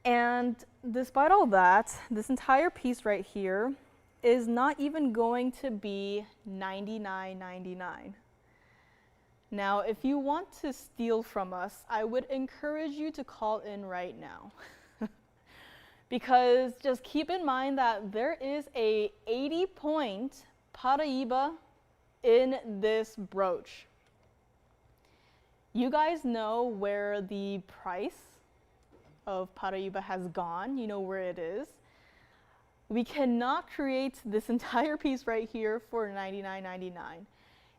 And despite all that, this entire piece right here is not even going to be $99.99. Now, if you want to steal from us, I would encourage you to call in right now. Because just keep in mind that there is a 80-point paraiba in this brooch. You guys know where the price of paraiba has gone. You know where it is. We cannot create this entire piece right here for $99.99.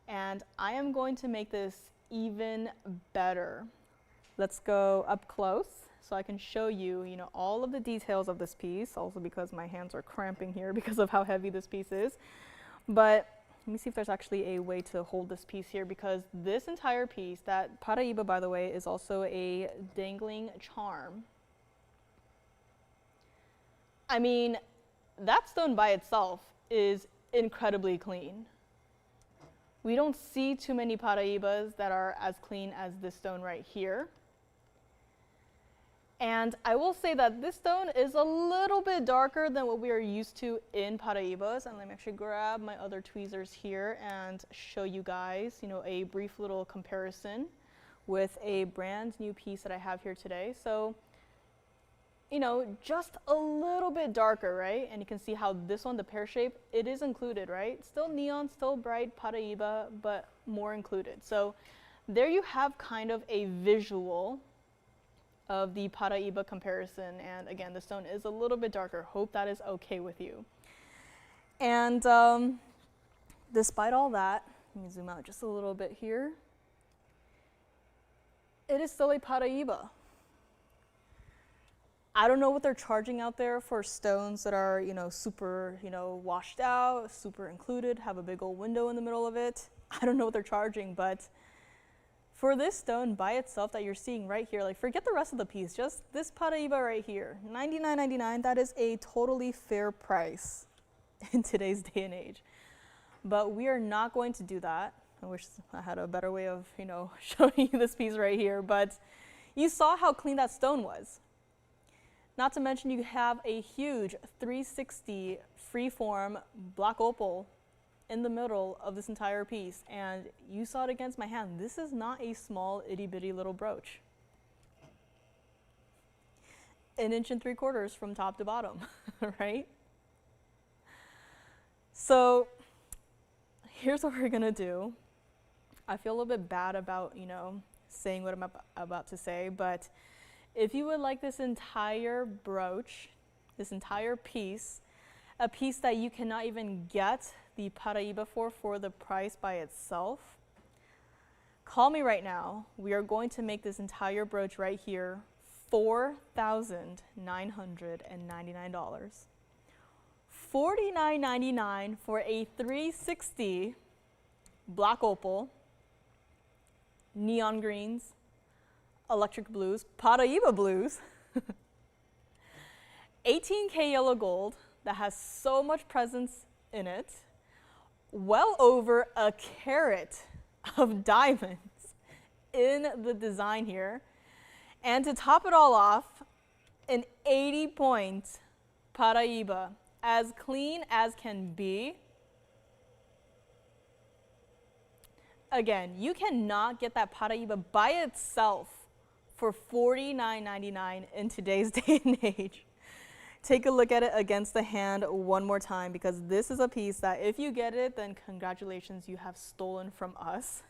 And I am going to make this even better. Let's go up close so I can show you, all of the details of this piece, also because my hands are cramping here because of how heavy this piece is. But let me see if there's actually a way to hold this piece here, because this entire piece, that paraiba, by the way, is also a dangling charm. I mean, that stone by itself is incredibly clean. We don't see too many paraibas that are as clean as this stone right here. And I will say that this stone is a little bit darker than what we are used to in paraibas. And let me actually grab my other tweezers here and show you guys, a brief little comparison with a brand new piece that I have here today. So, just a little bit darker, right? And you can see how this one, the pear shape, it is included, right? Still neon, still bright paraiba, but more included. So there you have kind of a visual of the paraiba comparison. And again, the stone is a little bit darker. Hope that is okay with you. And despite all that, let me zoom out just a little bit here. It is still a paraiba. I don't know what they're charging out there for stones that are, super, washed out, super included, have a big old window in the middle of it. I don't know what they're charging, but for this stone by itself that you're seeing right here, like forget the rest of the piece, just this paraiba right here, $99.99, that is a totally fair price in today's day and age. But we are not going to do that. I wish I had a better way of, showing you this piece right here, but you saw how clean that stone was. Not to mention you have a huge 360 freeform black opal in the middle of this entire piece, and you saw it against my hand. This is not a small itty bitty little brooch. 1 3/4 inches from top to bottom, right? So here's what we're gonna do. I feel a little bit bad about, saying what I'm about to say, but if you would like this entire brooch, this entire piece, a piece that you cannot even get the paraiba for the price by itself, call me right now. We are going to make this entire brooch right here $4,999. $49.99 for a 360 black opal, neon greens, electric blues, paraiba blues, 18K yellow gold that has so much presence in it, well over a carat of diamonds in the design here, and to top it all off, an 80-point paraiba, as clean as can be. Again, you cannot get that paraiba by itself for $49.99 in today's day and age. Take a look at it against the hand one more time, because this is a piece that if you get it, then congratulations, you have stolen from us.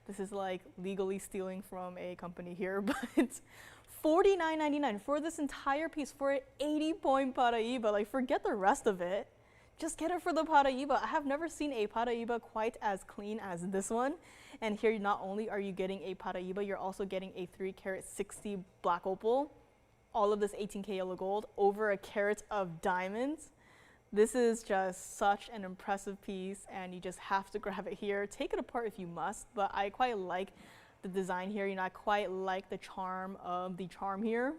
This is like legally stealing from a company here, but $49.99 for this entire piece for an 80-point paraiba. Like, forget the rest of it. Just get it for the paraiba. I have never seen a paraiba quite as clean as this one. And here, not only are you getting a paraiba, you're also getting a 3-carat 60 black opal, all of this 18K yellow gold, over a carat of diamonds. This is just such an impressive piece, and you just have to grab it here. Take it apart if you must, but I quite like the design here. I quite like the charm of the charm here.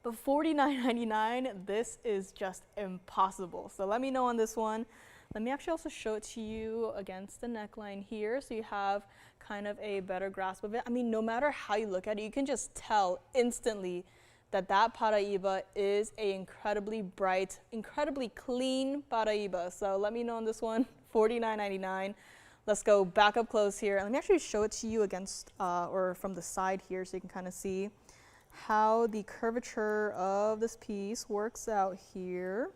But $49.99, this is just impossible. So let me know on this one. Let me actually also show it to you against the neckline here, so you have kind of a better grasp of it. I mean, no matter how you look at it, you can just tell instantly that that paraiba is a incredibly bright, incredibly clean paraiba. So let me know on this one, $49.99. Let's go back up close here. Let me actually show it to you against, or from the side here, so you can kind of see how the curvature of this piece works out here.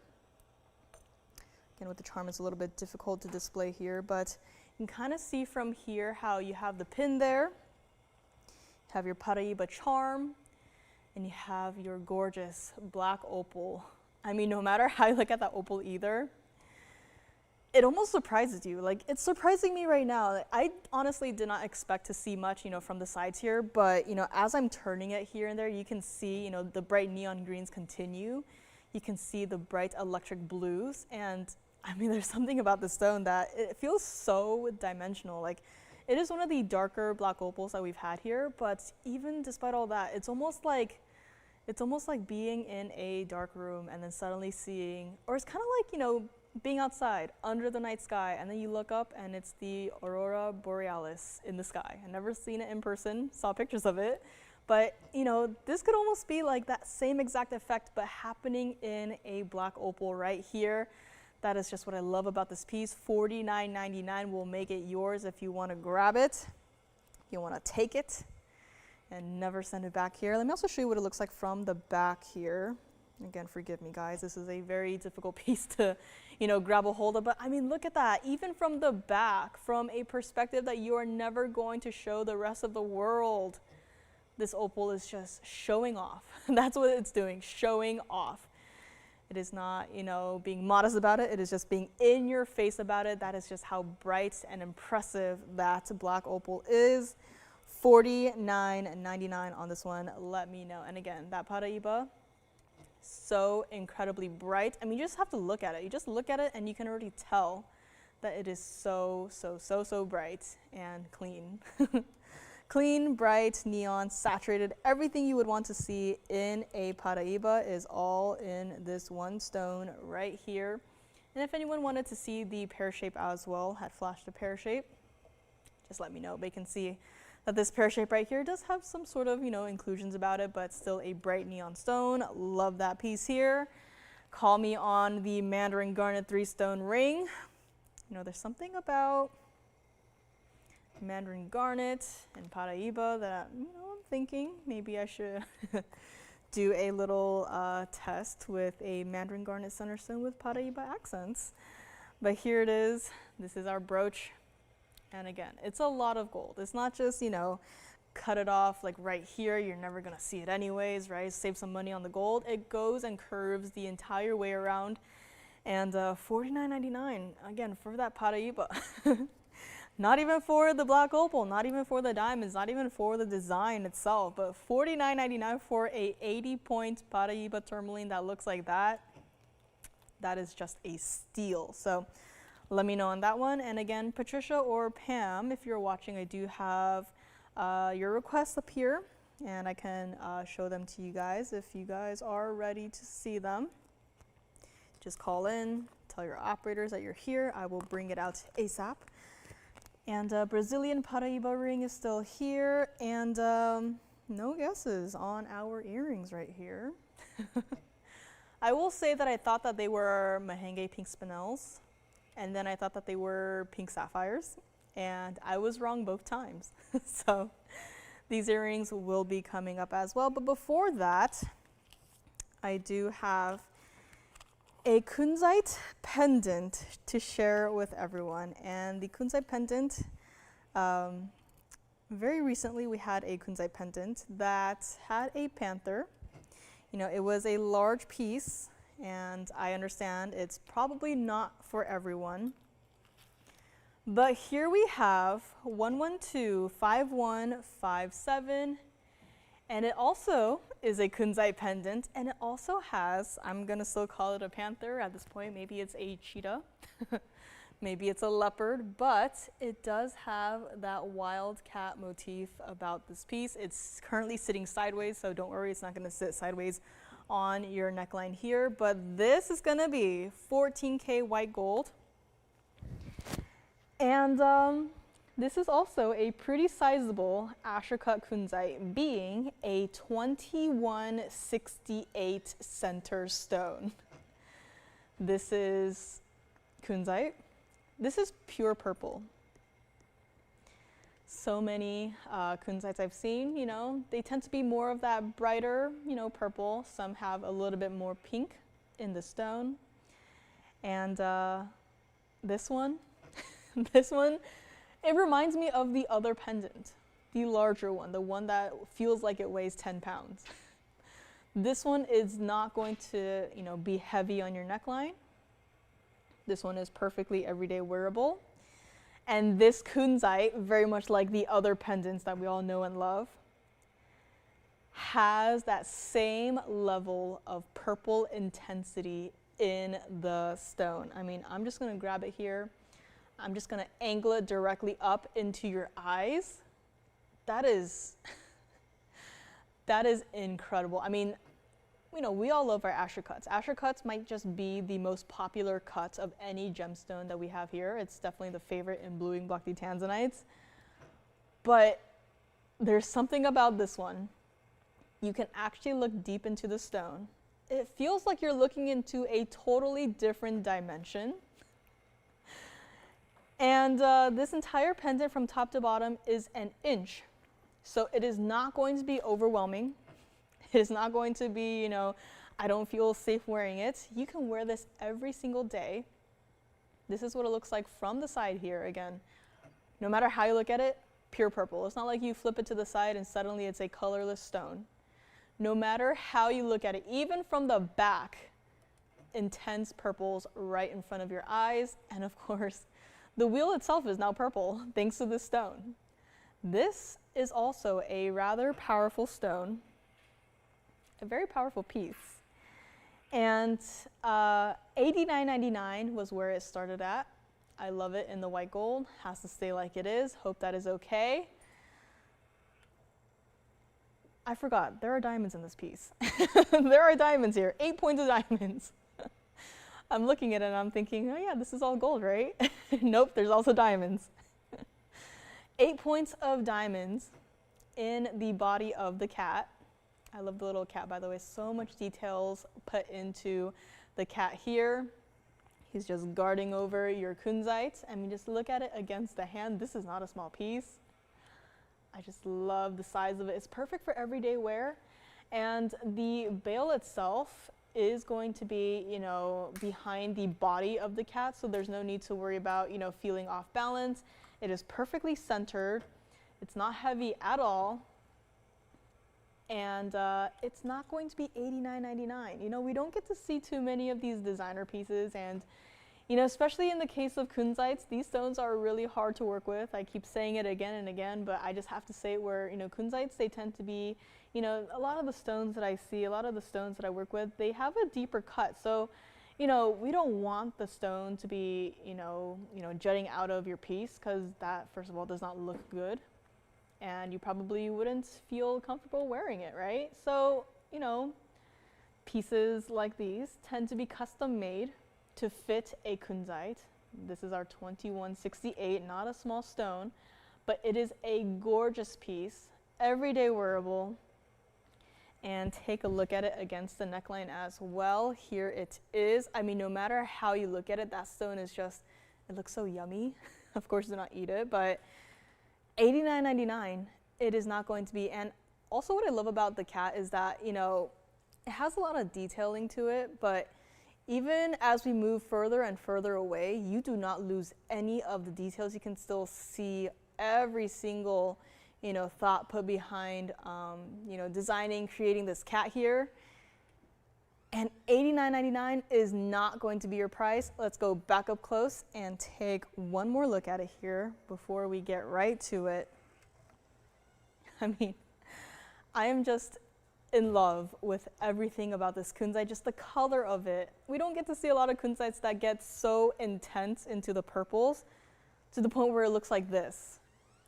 Again, with the charm, it's a little bit difficult to display here, but you can kind of see from here how you have the pin there, you have your paraiba charm, and you have your gorgeous black opal. I mean, no matter how you look at that opal either, it almost surprises you. Like, it's surprising me right now. I honestly did not expect to see much, from the sides here, but, as I'm turning it here and there, you can see, the bright neon greens continue. You can see the bright electric blues, and I mean, there's something about the stone that it feels so dimensional. Like, it is one of the darker black opals that we've had here, but even despite all that, it's almost like being in a dark room and then suddenly seeing, or it's kind of like, being outside under the night sky, and then you look up and it's the aurora borealis in the sky. I've never seen it in person, saw pictures of it, but this could almost be like that same exact effect, but happening in a black opal right here. That is just what I love about this piece. $49.99 will make it yours if you want to grab it, you want to take it, and never send it back here. Let me also show you what it looks like from the back here. Again, forgive me, guys. This is a very difficult piece to, grab a hold of. But I mean, look at that. Even from the back, from a perspective that you are never going to show the rest of the world, This opal is just showing off. That's what it's doing, showing off. It is not, you know, being modest about it. It is just being in your face about it. That is just how bright and impressive that black opal is. $49.99 on this one. Let me know. And again, that paraiba, so incredibly bright. I mean, you just have to look at it. You just look at it and you can already tell that it is so bright and clean. Clean, bright, neon, saturated, everything you would want to see in a paraiba is all in this one stone right here. And if anyone wanted to see the pear shape as well, had flashed the pear shape, just let me know. But you can see that this pear shape right here does have some sort of, you know, inclusions about it, but still a bright neon stone. Love that piece here. Call me on the Mandarin garnet 3-stone ring. You know, there's something about Mandarin garnet and paraiba that, you know, I'm thinking maybe I should do a little test with a Mandarin garnet center stone with paraiba accents. But here it is. This is our brooch. And again, it's a lot of gold. It's not just, you know, cut it off like right here. You're never going to see it anyways, right? Save some money on the gold. It goes and curves the entire way around. And $49.99, again, for that paraiba. Not even for the black opal, not even for the diamonds, not even for the design itself, but $49.99 for a 80-point paraiba tourmaline that looks like that. That is just a steal. So let me know on that one. And again, Patricia or Pam, if you're watching, I do have your requests up here, and I can show them to you guys if you guys are ready to see them. Just call in, tell your operators that you're here. I will bring it out ASAP. And Brazilian paraiba ring is still here, and no guesses on our earrings right here. I will say that I thought that they were Mahenge pink spinels, and then I thought that they were pink sapphires, and I was wrong both times. So these earrings will be coming up as well. But before that, I do have a Kunzite pendant to share with everyone. And the Kunzite pendant, very recently we had a Kunzite pendant that had a panther. You know, it was a large piece, and I understand it's probably not for everyone. But here we have 112-5157, and it also is a Kunzite pendant, and it also has, I'm gonna still call it a panther at this point, maybe it's a cheetah, maybe it's a leopard, but it does have that wildcat motif about this piece. It's currently sitting sideways, so don't worry, it's not gonna sit sideways on your neckline here, but this is gonna be 14K white gold. And this is also a pretty sizable Asher-cut Kunzite, being a 2168 center stone. This is Kunzite. This is pure purple. So many Kunzites I've seen, you know, they tend to be more of that brighter, you know, purple. Some have a little bit more pink in the stone. And this one, this one, it reminds me of the other pendant, the larger one, the one that feels like it weighs 10 pounds. This one is not going to, you know, be heavy on your neckline. This one is perfectly everyday wearable. And this Kunzite, very much like the other pendants that we all know and love, has that same level of purple intensity in the stone. I mean, I'm just gonna grab it here. I'm just gonna angle it directly up into your eyes. That is, that is incredible. I mean, you know, we all love our Asher cuts. Asher cuts might just be the most popular cut of any gemstone that we have here. It's definitely the favorite in bluing block D Tanzanites. But there's something about this one. You can actually look deep into the stone. It feels like you're looking into a totally different dimension. And this entire pendant from top to bottom is an inch. So it is not going to be overwhelming. It is not going to be, you know, I don't feel safe wearing it. You can wear this every single day. This is what it looks like from the side here. Again, no matter how you look at it, pure purple. It's not like you flip it to the side and suddenly it's a colorless stone. No matter how you look at it, even from the back, intense purples right in front of your eyes. And of course, the wheel itself is now purple thanks to this stone. This is also a rather powerful stone, a very powerful piece. And $89.99 was where it started at. I love it in the white gold. Has to stay like it is. Hope that is okay. I forgot, there are diamonds in this piece. There are diamonds here, 8 points of diamonds. I'm looking at it and I'm thinking, oh yeah, this is all gold, right? Nope, there's also diamonds. 8 points of diamonds in the body of the cat. I love the little cat, by the way. So much details put into the cat here. He's just guarding over your kunzite. I mean, just look at it against the hand. This is not a small piece. I just love the size of it. It's perfect for everyday wear. And the bail itself is going to be, you know, behind the body of the cat, so there's no need to worry about, you know, feeling off balance. It is perfectly centered. It's not heavy at all. And it's not going to be $89.99. You know, we don't get to see too many of these designer pieces, and you know, especially in the case of kunzites, these stones are really hard to work with. I keep saying it again and again, but I just have to say it where, you know, kunzites, they tend to be, you know, a lot of the stones that I see, a lot of the stones that I work with, they have a deeper cut. So, you know, we don't want the stone to be, you know, jutting out of your piece, because that, first of all, does not look good. And you probably wouldn't feel comfortable wearing it, right? So, you know, pieces like these tend to be custom made to fit a kunzite. This is our 2168, not a small stone, but it is a gorgeous piece, everyday wearable. And take a look at it against the neckline as well. Here it is. I mean, no matter how you look at it, that stone is just, it looks so yummy. Of course, do not eat it, but $89.99, it is not going to be. And also what I love about the cat is that, you know, it has a lot of detailing to it, but even as we move further and further away, you do not lose any of the details. You can still see every single, you know, thought put behind, you know, designing, creating this cat here. And $89.99 is not going to be your price. Let's go back up close and take one more look at it here before we get right to it. I mean, I am just in love with everything about this kunzite, just the color of it. We don't get to see a lot of kunzites that get so intense into the purples to the point where it looks like this.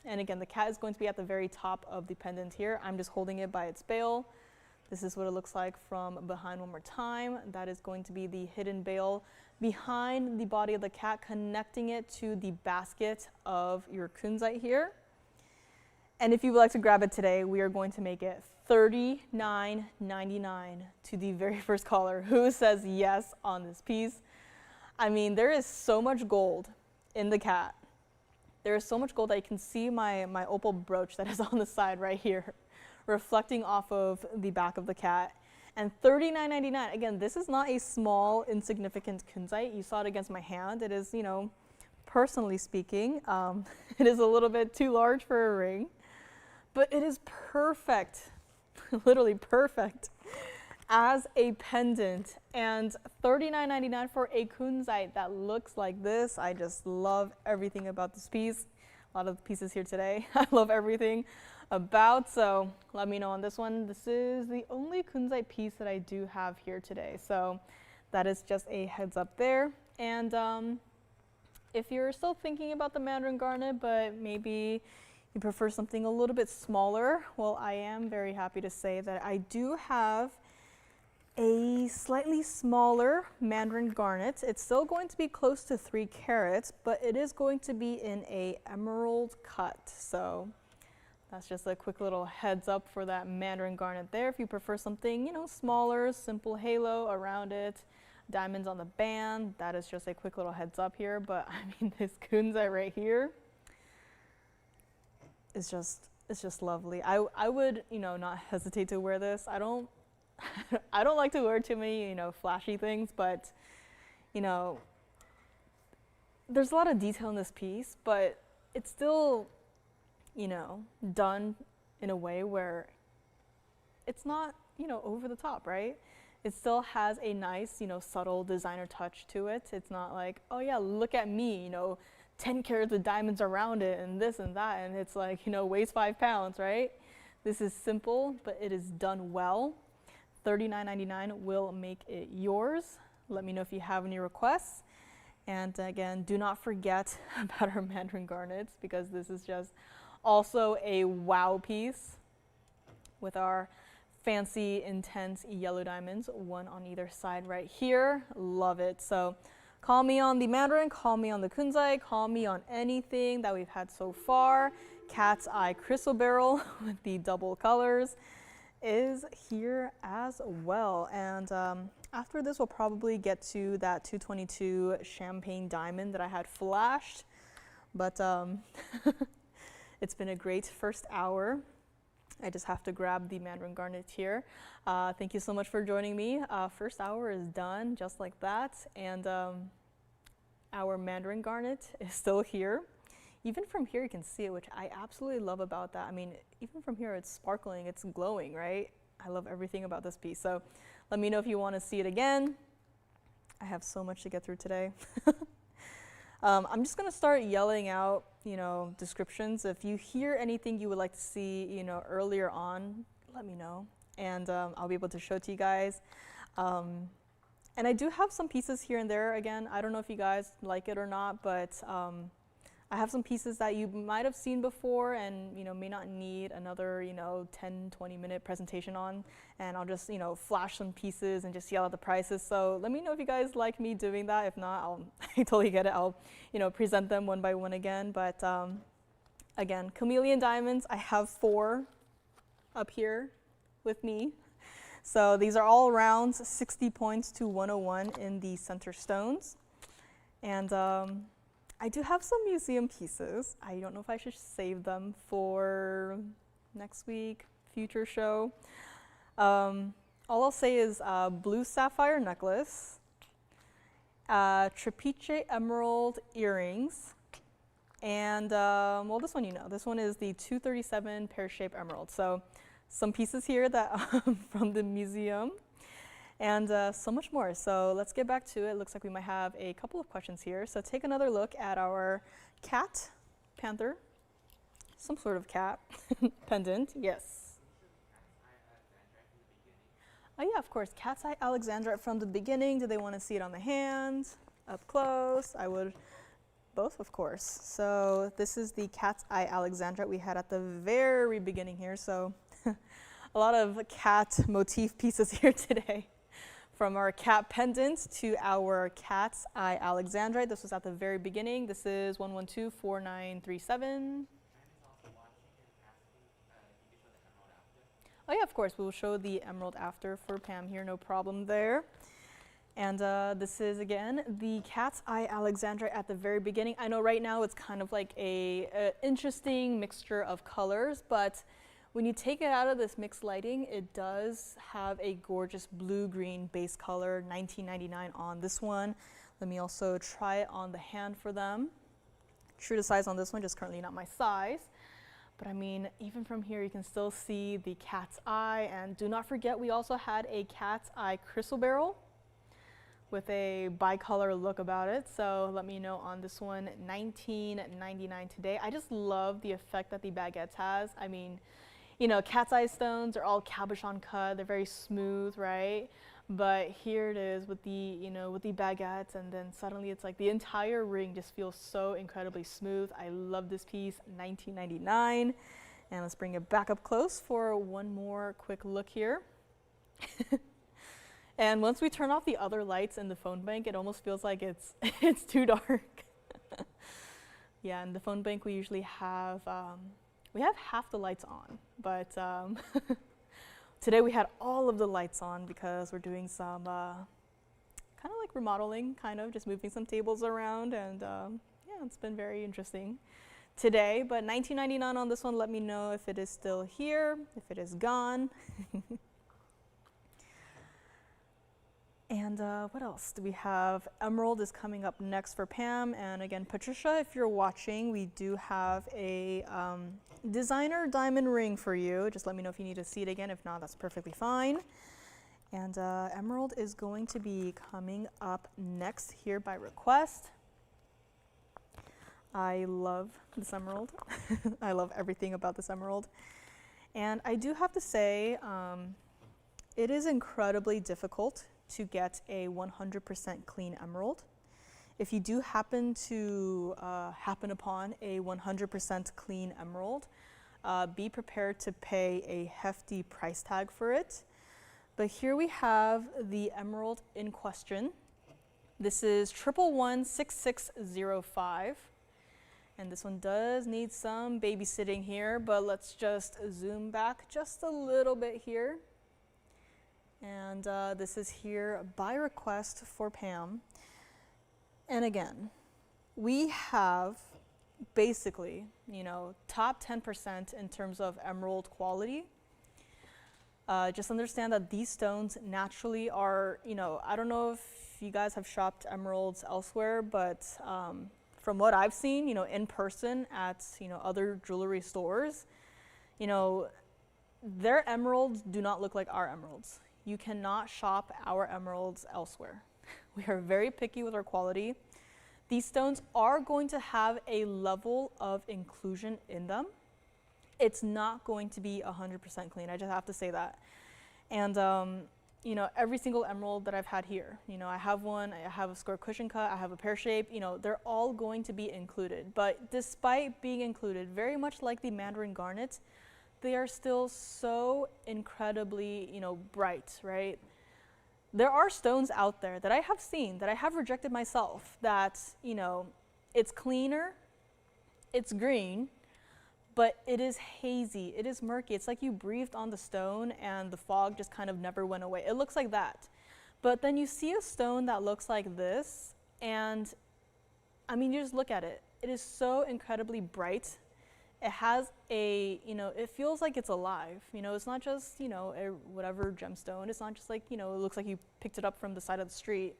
And again, the cat is going to be at the very top of the pendant here. I'm just holding it by its bail. This is what it looks like from behind one more time. That is going to be the hidden bail behind the body of the cat, connecting it to the basket of your kunzite here. And if you would like to grab it today, we are going to make it $39.99 to the very first caller who says yes on this piece. I mean, there is so much gold in the cat. There is so much gold that you can see my opal brooch that is on the side right here, reflecting off of the back of the cat. And $39.99, again, this is not a small, insignificant kunzite. You saw it against my hand. It is, you know, personally speaking, it is a little bit too large for a ring, but it is perfect, literally perfect, as a pendant. And $39.99 for a kunzite that looks like this. I just love everything about this piece. A lot of the pieces here today, I love everything about, so let me know on this one. This is the only kunzite piece that I do have here today, so that is just a heads up there. And if you're still thinking about the Mandarin garnet, but maybe you prefer something a little bit smaller, well, I am very happy to say that I do have a slightly smaller Mandarin garnet. It's still going to be close to 3 carats, but it is going to be in a emerald cut. So that's just a quick little heads up for that Mandarin garnet there. If you prefer something, you know, smaller, simple halo around it, diamonds on the band, that is just a quick little heads up here. But I mean, this kunzite right here is just, it's just lovely. I would, you know, not hesitate to wear this. I don't like to wear too many, you know, flashy things, but, you know, there's a lot of detail in this piece, but it's still you know, done in a way where it's not, you know, over the top, right? It still has a nice, you know, subtle designer touch to it. It's not like, oh yeah, look at me, you know, 10 carats of diamonds around it and this and that, and it's like, you know, weighs 5 pounds, right? This is simple, but it is done well. $39.99 will make it yours. Let me know if you have any requests. And again, do not forget about our Mandarin garnets, because this is just also a wow piece with our fancy, intense yellow diamonds, one on either side right here. Love it. So call me on the Mandarin, call me on the Kunzite, call me on anything that we've had so far. Cat's Eye chrysoberyl with the double colors is here as well. And after this, we'll probably get to that 222 champagne diamond that I had flashed. But it's been a great first hour. I just have to grab the Mandarin garnet here. Thank you so much for joining me. First hour is done just like that. And our Mandarin garnet is still here. Even from here you can see it, which I absolutely love about that. I mean, even from here it's sparkling, it's glowing, right? I love everything about this piece. So let me know if you want to see it again. I have so much to get through today. I'm just going to start yelling out, you know, descriptions. If you hear anything you would like to see, you know, earlier on, let me know, and I'll be able to show it to you guys. And I do have some pieces here and there. Again, I don't know if you guys like it or not, but I have some pieces that you might have seen before and, you know, may not need another, you know, 10, 20-minute presentation on. And I'll just, you know, flash some pieces and just yell out the prices. So let me know if you guys like me doing that. If not, I totally get it. I'll, you know, present them one by one again. But again, Chameleon diamonds, I have 4 up here with me. So these are all rounds, 60 points to 101 in the center stones. And I do have some museum pieces. I don't know if I should save them for next week, future show. All I'll say is blue sapphire necklace, trapeche emerald earrings, and well, this one you know. This one is the 237 pear-shaped emerald. So some pieces here that from the museum, and so much more. So let's get back to it. Looks like we might have a couple of questions here. So take another look at our cat, panther, some sort of cat, pendant, yes. Oh yeah, of course, cat's eye alexandrite from the beginning. Do they want to see it on the hand, up close? I would, both of course. So this is the cat's eye alexandrite we had at the very beginning here. So a lot of cat motif pieces here today. From our cat pendant to our cat's eye alexandrite. This was at the very beginning. This is 1124937. Oh yeah, of course, we will show the emerald after for Pam here, no problem there. And this is, again, the cat's eye alexandrite at the very beginning. I know right now it's kind of like a interesting mixture of colors, but when you take it out of this mixed lighting, it does have a gorgeous blue-green base color, $19.99 on this one. Let me also try it on the hand for them. True to size on this one, just currently not my size. But I mean, even from here, you can still see the cat's eye. And do not forget, we also had a cat's eye chrysoberyl with a bicolor look about it. So let me know on this one, $19.99 today. I just love the effect that the baguettes has. I mean, you know, cat's eye stones are all cabochon cut. They're very smooth, right? But here it is with the, you know, with the baguettes, and then suddenly it's like the entire ring just feels so incredibly smooth. I love this piece, $19.99. And let's bring it back up close for one more quick look here. And once we turn off the other lights in the phone bank, it almost feels like it's too dark. Yeah, in the phone bank we usually have we have half the lights on, but today we had all of the lights on because we're doing some kind of like remodeling, kind of just moving some tables around, and yeah, it's been very interesting today. But $19.99 on this one. Let me know if it is still here, if it is gone. And And what else do we have? Emerald is coming up next for Pam. And again, Patricia, if you're watching, we do have a designer diamond ring for you. Just let me know if you need to see it again. If not, that's perfectly fine. And emerald is going to be coming up next here by request. I love this emerald. I love everything about this emerald. And I do have to say, it is incredibly difficult to get a 100% clean emerald. If you do happen to happen upon a 100% clean emerald, be prepared to pay a hefty price tag for it. But here we have the emerald in question. This is 1116605. And this one does need some babysitting here, but let's just zoom back just a little bit here. And this is here by request for Pam. And again, we have basically, top 10% in terms of emerald quality. Just understand that these stones naturally are, I don't know if you guys have shopped emeralds elsewhere, but from what I've seen, in person at, other jewelry stores, their emeralds do not look like our emeralds. You cannot shop our emeralds elsewhere. We are very picky with our quality. These stones are going to have a level of inclusion in them. It's not going to be 100% clean. I just have to say that. And, every single emerald that I've had here, I have one, I have a square cushion cut, I have a pear shape, they're all going to be included. But despite being included, very much like the Mandarin garnet, they are still so incredibly, bright, right? There are stones out there that I have seen, that I have rejected myself, that, it's cleaner, it's green, but it is hazy, it is murky. It's like you breathed on the stone and the fog just kind of never went away. It looks like that. But then you see a stone that looks like this, and you just look at it. It is so incredibly bright. It has it feels like it's alive. It's not just, a whatever gemstone. It's not just like, it looks like you picked it up from the side of the street.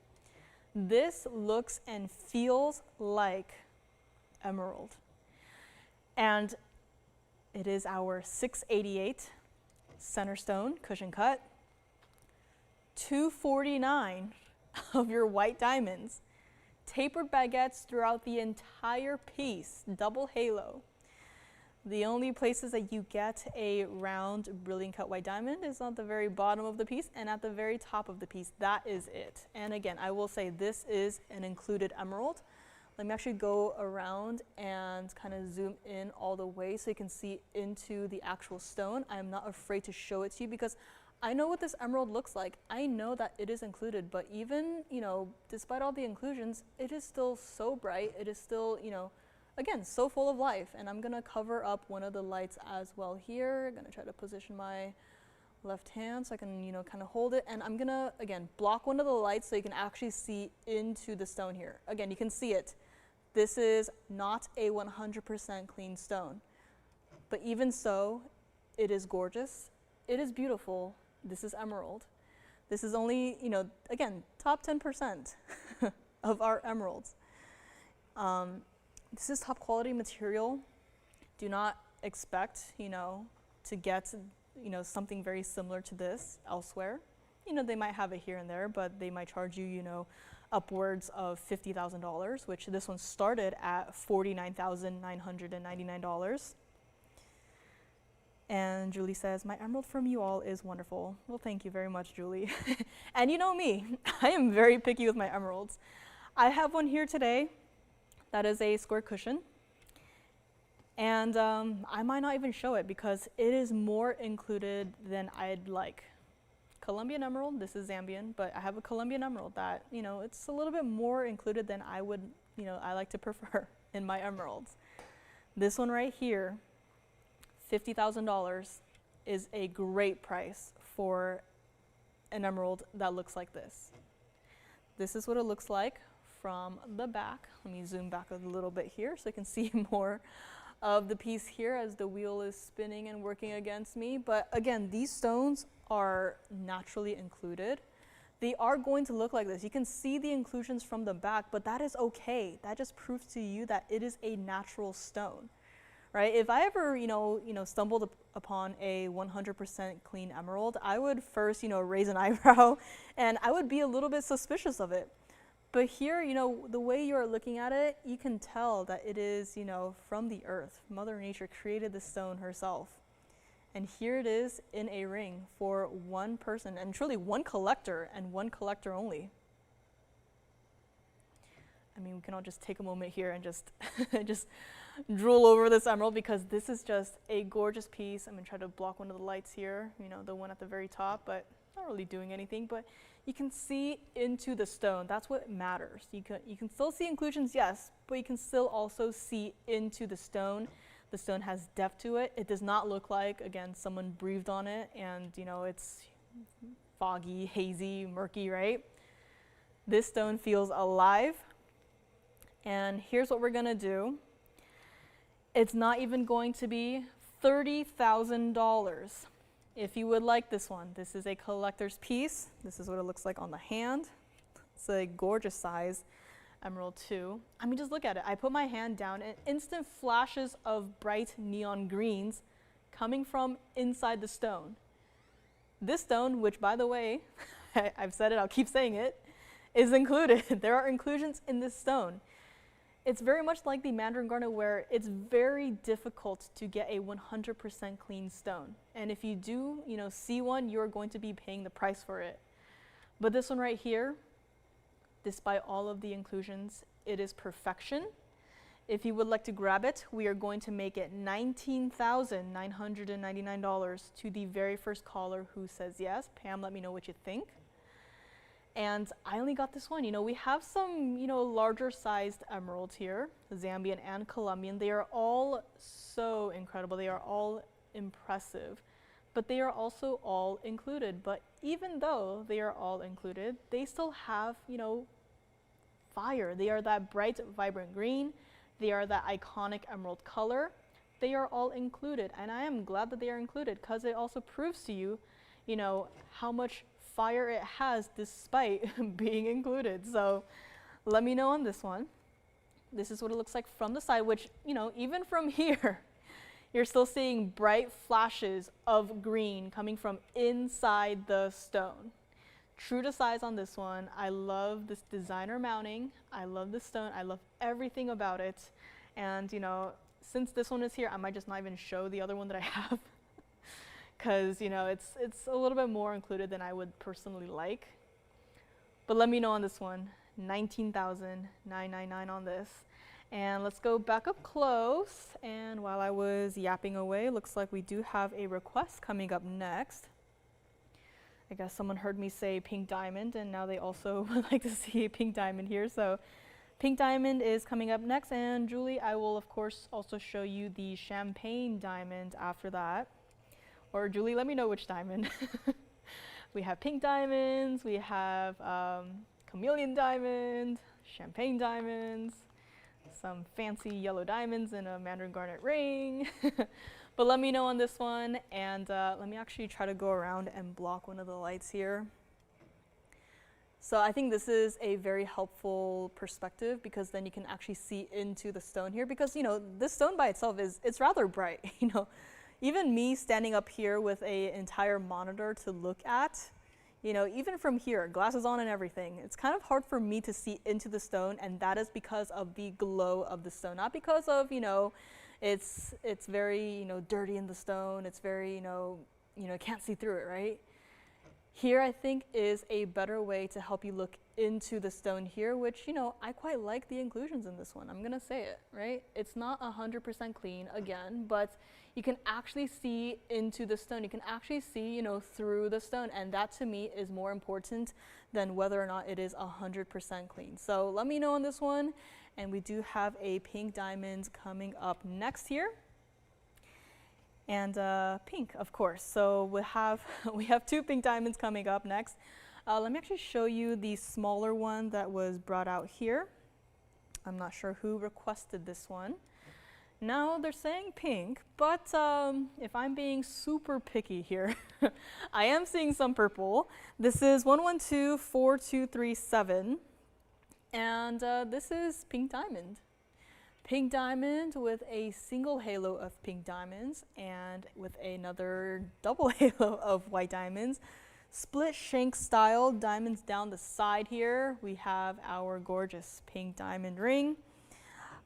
This looks and feels like emerald. And it is our 688 center stone cushion cut, 249 of your white diamonds, tapered baguettes throughout the entire piece, double halo. The only places that you get a round brilliant cut white diamond is on the very bottom of the piece and at the very top of the piece. That is it. And again, I will say this is an included emerald. Let me actually go around and kind of zoom in all the way so you can see into the actual stone. I'm not afraid to show it to you because I know what this emerald looks like. I know that it is included, but even, despite all the inclusions, it is still so bright. It is still, again, so full of life. And I'm gonna cover up one of the lights as well here. I'm gonna try to position my left hand so I can, kind of hold it. And I'm gonna, again, block one of the lights so you can actually see into the stone here. Again, you can see it. This is not a 100% clean stone. But even so, it is gorgeous. It is beautiful. This is emerald. This is only, again, top 10% of our emeralds. This is top quality material. Do not expect, to get, something very similar to this elsewhere. They might have it here and there, but they might charge you, upwards of $50,000, which this one started at $49,999. And Julie says, my emerald from you all is wonderful. Well, thank you very much, Julie. And you know me, I am very picky with my emeralds. I have one here today that is a square cushion. And I might not even show it because it is more included than I'd like. Colombian emerald, this is Zambian, but I have a Colombian emerald that, it's a little bit more included than I would, I like to prefer in my emeralds. This one right here, $50,000 is a great price for an emerald that looks like this. This is what it looks like from the back. Let me zoom back a little bit here so you can see more of the piece here as the wheel is spinning and working against me. But again, these stones are naturally included. they are going to look like this. You can see the inclusions from the back, but that is okay. That just proves to you that it is a natural stone, right? If I ever, stumbled upon a 100% clean emerald, I would first, raise an eyebrow, and I would be a little bit suspicious of it. But here, the way you're looking at it, you can tell that it is, from the earth. Mother Nature created the stone herself. And here it is in a ring for one person, and truly one collector, and one collector only. I mean, we can all just take a moment here and just just drool over this emerald, because this is just a gorgeous piece. I'm gonna try to block one of the lights here, the one at the very top, but not really doing anything. But you can see into the stone. That's what matters. You can still see inclusions, yes, but you can still also see into the stone. The stone has depth to it. It does not look like, again, someone breathed on it and, it's foggy, hazy, murky, right? This stone feels alive. And here's what we're gonna do. It's not even going to be $30,000. If you would like this one, this is a collector's piece. This is what it looks like on the hand. It's a gorgeous size. Emerald 2. I mean, just look at it. I put my hand down and instant flashes of bright neon greens coming from inside the stone. This stone, which by the way, I've said it, I'll keep saying it, is included. There are inclusions in this stone. It's very much like the Mandarin garnet, where it's very difficult to get a 100% clean stone. And if you do, see one, you're going to be paying the price for it. But this one right here, despite all of the inclusions, it is perfection. If you would like to grab it, we are going to make it $19,999 to the very first caller who says yes. Pam, let me know what you think. And I only got this one. We have some, larger sized emeralds here, Zambian and Colombian. They are all so incredible. They are all impressive, but they are also all included. But even though they are all included, they still have, fire. They are that bright, vibrant green. They are that iconic emerald color. They are all included, and I am glad that they are included, because it also proves to you, how much fire it has despite being included. So let me know on this one. This is what it looks like from the side, which, even from here, you're still seeing bright flashes of green coming from inside the stone. True to size on this one. I love this designer mounting. I love the stone. I love everything about it. And, since this one is here, I might just not even show the other one that I have, because, it's a little bit more included than I would personally like. But let me know on this one. $19,999 on this. And let's go back up close. And while I was yapping away, looks like we do have a request coming up next. I guess someone heard me say pink diamond, and now they also would like to see a pink diamond here. So pink diamond is coming up next, and Julie, I will of course also show you the champagne diamond after that. Or Julie, let me know which diamond. We have pink diamonds, we have chameleon diamond, champagne diamonds, some fancy yellow diamonds in a Mandarin garnet ring. But let me know on this one, and let me actually try to go around and block one of the lights here. So I think this is a very helpful perspective, because then you can actually see into the stone here, because this stone by itself it's rather bright. Even me standing up here with an entire monitor to look at, even from here, glasses on and everything, it's kind of hard for me to see into the stone, and that is because of the glow of the stone, not because of it's very, dirty in the stone. It's very, can't see through it, right? Here, I think, is a better way to help you look into the stone here, which, I quite like the inclusions in this one. I'm gonna say it, right? It's not 100% clean, again, but you can actually see into the stone. You can actually see, through the stone, and that to me is more important than whether or not it is 100% clean. So let me know on this one. And we do have a pink diamond coming up next here. And pink, of course. So we have two pink diamonds coming up next. Let me actually show you the smaller one that was brought out here. I'm not sure who requested this one. Now they're saying pink, but if I'm being super picky here, I am seeing some purple. This is 1124237, and this is pink diamond. Pink diamond with a single halo of pink diamonds and with another double halo of white diamonds. Split shank style diamonds down the side here. We have our gorgeous pink diamond ring.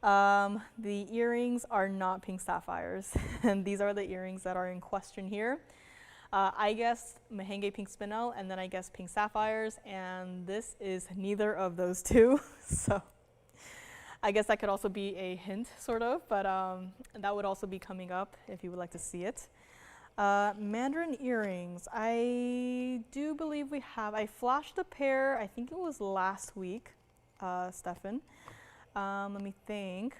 The earrings are not pink sapphires, and these are the earrings that are in question here. I guessed Mahenge pink spinel, and then I guessed pink sapphires, and this is neither of those two. So I guess that could also be a hint, sort of, but that would also be coming up if you would like to see it. Mandarin earrings, I do believe we have. I flashed a pair, I think it was last week, Stefan. Let me think.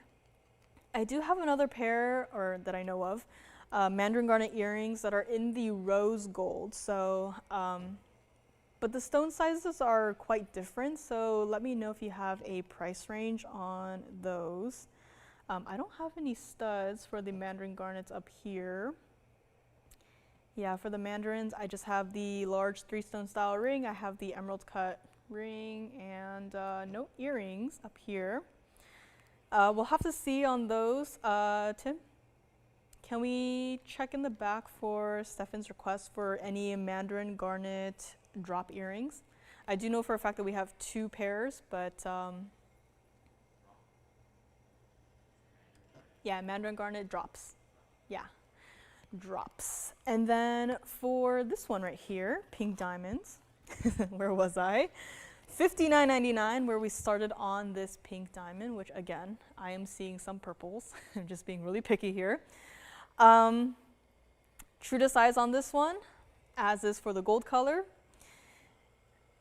I do have another pair, or that I know of, Mandarin garnet earrings that are in the rose gold. So, but the stone sizes are quite different. So let me know if you have a price range on those. I don't have any studs for the Mandarin garnets up here. Yeah, for the Mandarins, I just have the large 3-stone style ring. I have the emerald cut ring and no earrings up here. We'll have to see on those. Tim, can we check in the back for Stefan's request for any Mandarin garnet drop earrings? I do know for a fact that we have 2 pairs, but yeah, Mandarin garnet drops. Yeah, drops. And then for this one right here, pink diamonds. Where was I? $59.99, where we started on this pink diamond, which again, I am seeing some purples. I'm just being really picky here. True to size on this one, as is for the gold color.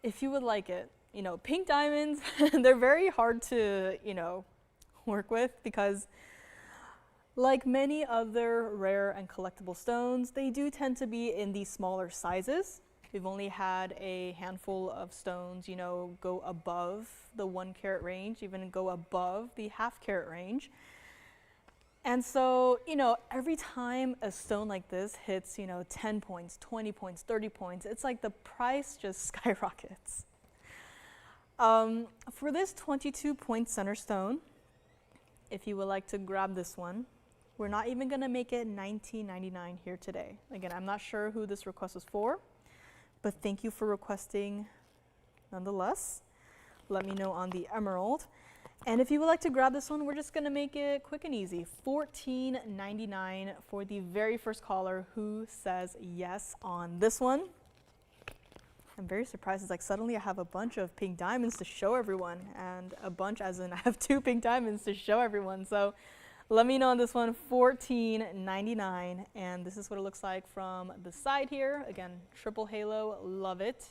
If you would like it, you know, pink diamonds, they're very hard to, you know, work with because like many other rare and collectible stones, they do tend to be in the smaller sizes. We've only had a handful of stones, you know, go above the 1 carat range, even go above the ½ carat range. And so, you know, every time a stone like this hits, you know, 10 points, 20 points, 30 points, it's like the price just skyrockets. For this 22-point center stone, if you would like to grab this one, we're not even gonna make it $19.99 here today. Again, I'm not sure who this request was for, but thank you for requesting nonetheless. Let me know on the emerald. And if you would like to grab this one, we're just gonna make it quick and easy. $14.99 for the very first caller who says yes on this one. I'm very surprised. It's like suddenly I have a bunch of pink diamonds to show everyone, and a bunch as in I have 2 pink diamonds to show everyone. So let me know on this one, $14.99, and this is what it looks like from the side here. Again, triple halo, love it.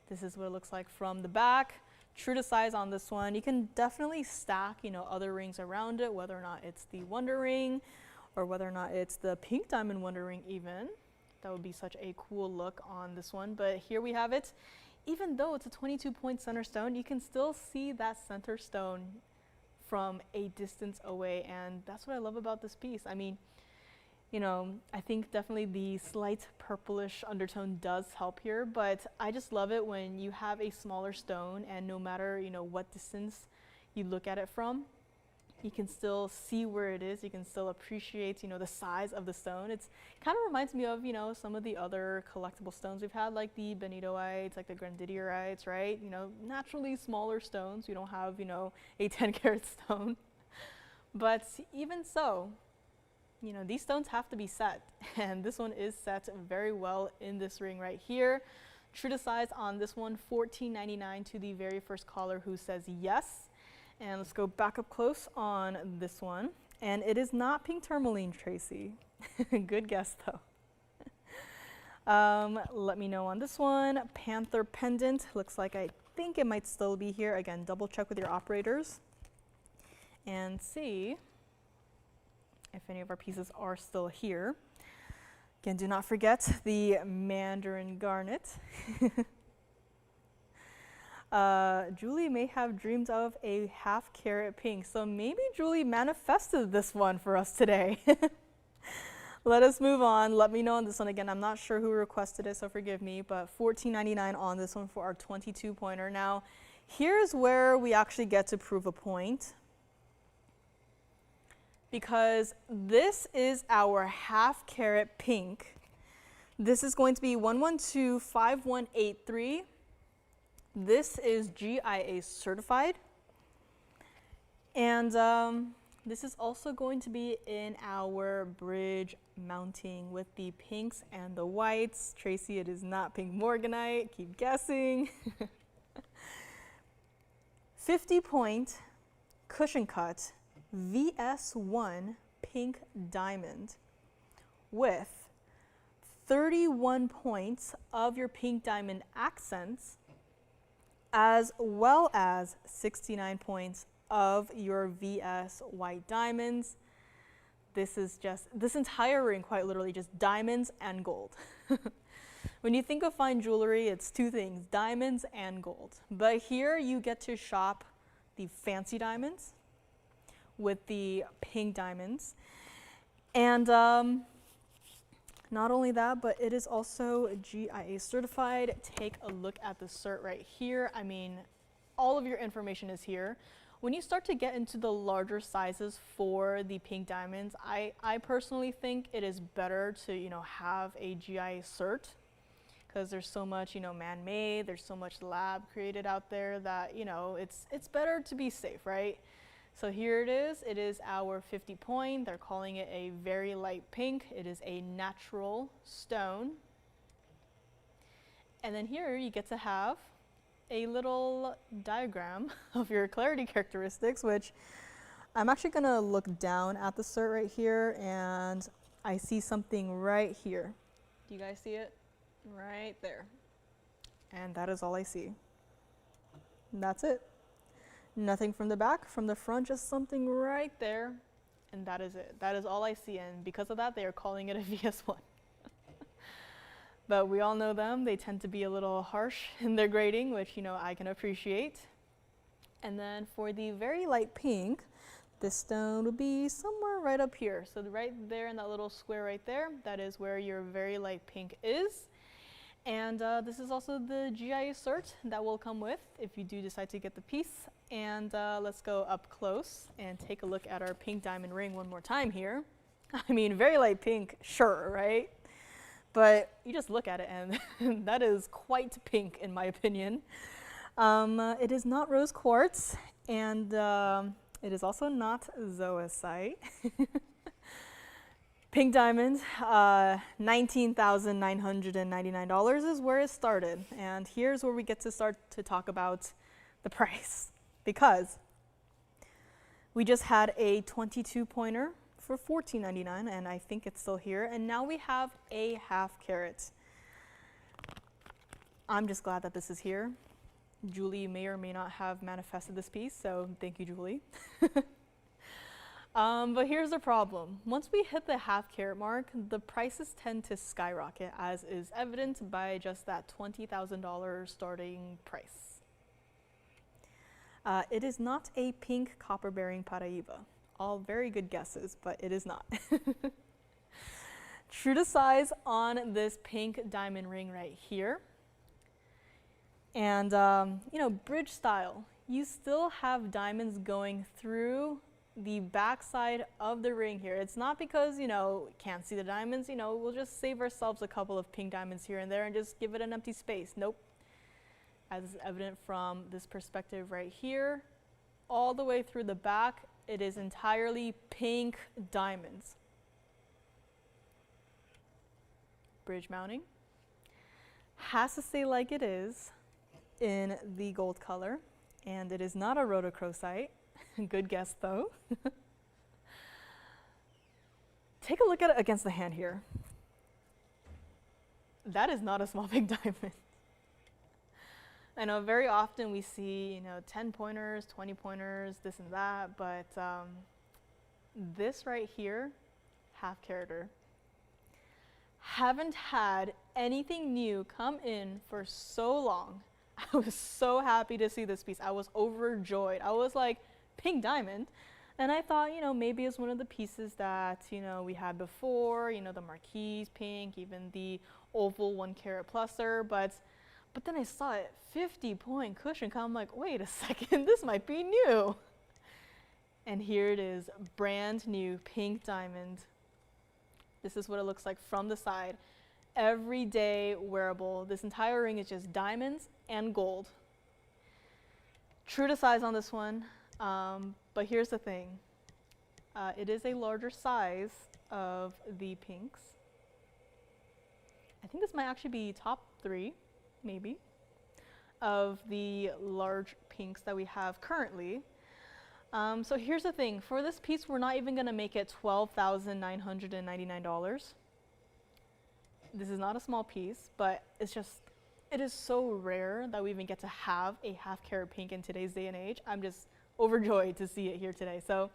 This is what it looks like from the back. True to size on this one. You can definitely stack, you know, other rings around it, whether or not it's the Wonder Ring or whether or not it's the pink diamond Wonder Ring even. That would be such a cool look on this one, but here we have it. Even though it's a 22-point center stone, you can still see that center stone from a distance away, and that's what I love about this piece. I mean, you know, I think definitely the slight purplish undertone does help here, but I just love it when you have a smaller stone and no matter, you know, what distance you look at it from, you can still see where it is. You can still appreciate, you know, the size of the stone. It's kind of reminds me of, you know, some of the other collectible stones we've had, like the benitoites, like the grandidierite, right? You know, naturally smaller stones. You don't have, you know, a 10-carat stone. But even so, you know, these stones have to be set, and this one is set very well in this ring right here. True to size on this one, $14.99 to the very first caller who says yes. And let's go back up close on this one. And it is not pink tourmaline, Tracy. Good guess, though. Let me know on this one. Panther pendant. Looks like I think it might still be here. Again, double check with your operators and see if any of our pieces are still here. Again, do not forget the Mandarin garnet. Julie may have dreamed of a half carat pink. So maybe Julie manifested this one for us today. Let us move on. Let me know on this one. Again, I'm not sure who requested it, so forgive me, but $14.99 on this one for our 22 pointer. Now, here's where we actually get to prove a point, because this is our half carat pink. This is going to be 1125183. This is GIA certified. And this is also going to be in our bridge mounting with the pinks and the whites. Tracy, it is not pink morganite. Keep guessing. 50-point cushion cut VS1 pink diamond with 31 points of your pink diamond accents, as well as 69 points of your VS white diamonds. This is just, this entire ring quite literally just diamonds and gold. When you think of fine jewelry, it's two things, diamonds and gold. But here you get to shop the fancy diamonds with the pink diamonds. And not only that, but it is also GIA certified. Take a look at the cert right here. I mean, all of your information is here. When you start to get into the larger sizes for the pink diamonds, I personally think it is better to, have a GIA cert, because there's so much, man-made, there's so much lab created out there that, it's better to be safe, right? So here it is our 50 point. They're calling it a very light pink. It is a natural stone. And then here you get to have a little diagram of your clarity characteristics, which I'm actually gonna look down at the cert right here, and I see something right here. Do you guys see it? Right there. And that is all I see. And that's it. Nothing from the back, from the front, just something right there, and that is it. That is all I see, and because of that, they are calling it a VS1. But we all know them. They tend to be a little harsh in their grading, which, I can appreciate. And then for the very light pink, this stone would be somewhere right up here. So right there in that little square right there, that is where your very light pink is. And this is also the GIA cert that will come with if you do decide to get the piece. And let's go up close and take a look at our pink diamond ring one more time here. I mean, very light pink, sure, right? But you just look at it and that is quite pink in my opinion. It is not rose quartz, and it is also not zoisite. Pink diamond, $19,999 is where it started. And here's where we get to start to talk about the price, because we just had a 22 pointer for $14.99, and I think it's still here. And now we have a half carat. I'm just glad that this is here. Julie may or may not have manifested this piece, so thank you, Julie. But here's the problem. Once we hit the half carat mark, the prices tend to skyrocket, as is evident by just that $20,000 starting price. It is not a pink copper-bearing paraiba. All very good guesses, but it is not. True to size on this pink diamond ring right here. And, bridge style, you still have diamonds going through the backside of the ring here. It's not because, can't see the diamonds, we'll just save ourselves a couple of pink diamonds here and there and just give it an empty space. Nope. As is evident from this perspective right here, all the way through the back, it is entirely pink diamonds. Bridge mounting. Has to stay like it is in the gold color, and it is not a rhodochrosite. Good guess though. Take a look at it against the hand here. That is not a small pink diamond. I know very often we see, 10 pointers, 20 pointers, this and that, but this right here, half carater. Haven't had anything new come in for so long. I was so happy to see this piece. I was overjoyed. I was like, pink diamond. And I thought, you know, maybe it's one of the pieces that, you know, we had before, you know, the marquise pink, even the oval 1 carat pluser. But then I saw it 50-point cushion. I'm like, wait a second, this might be new. And here it is, brand new pink diamond. This is what it looks like from the side. Everyday wearable. This entire ring is just diamonds and gold. True to size on this one, but here's the thing. It is a larger size of the pinks. I think this might actually be top 3, maybe, of the large pinks that we have currently. So here's the thing. For this piece, we're not even going to make it $12,999. This is not a small piece, but it is so rare that we even get to have a half-carat pink in today's day and age. I'm just overjoyed to see it here today. So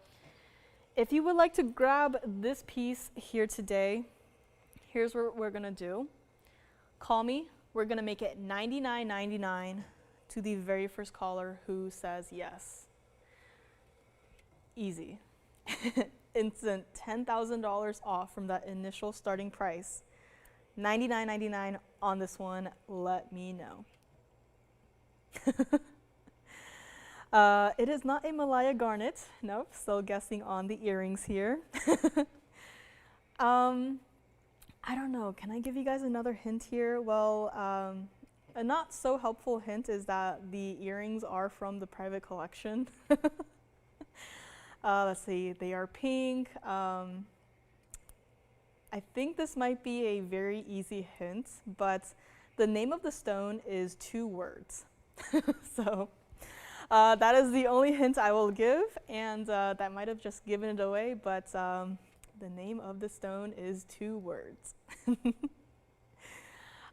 if you would like to grab this piece here today, here's what we're going to do. Call me. We're going to make it $99.99 to the very first caller who says yes. Easy. Instant $10,000 off from that initial starting price. $99.99 on this one. Let me know. It is not a Malaya garnet. Nope, still guessing on the earrings here. I don't know. Can I give you guys another hint here? Well, a not so helpful hint is that the earrings are from the private collection. Let's see, they are pink. I think this might be a very easy hint, but the name of the stone is 2 words. So that is the only hint I will give, and that might have just given it away, but the name of the stone is 2 words.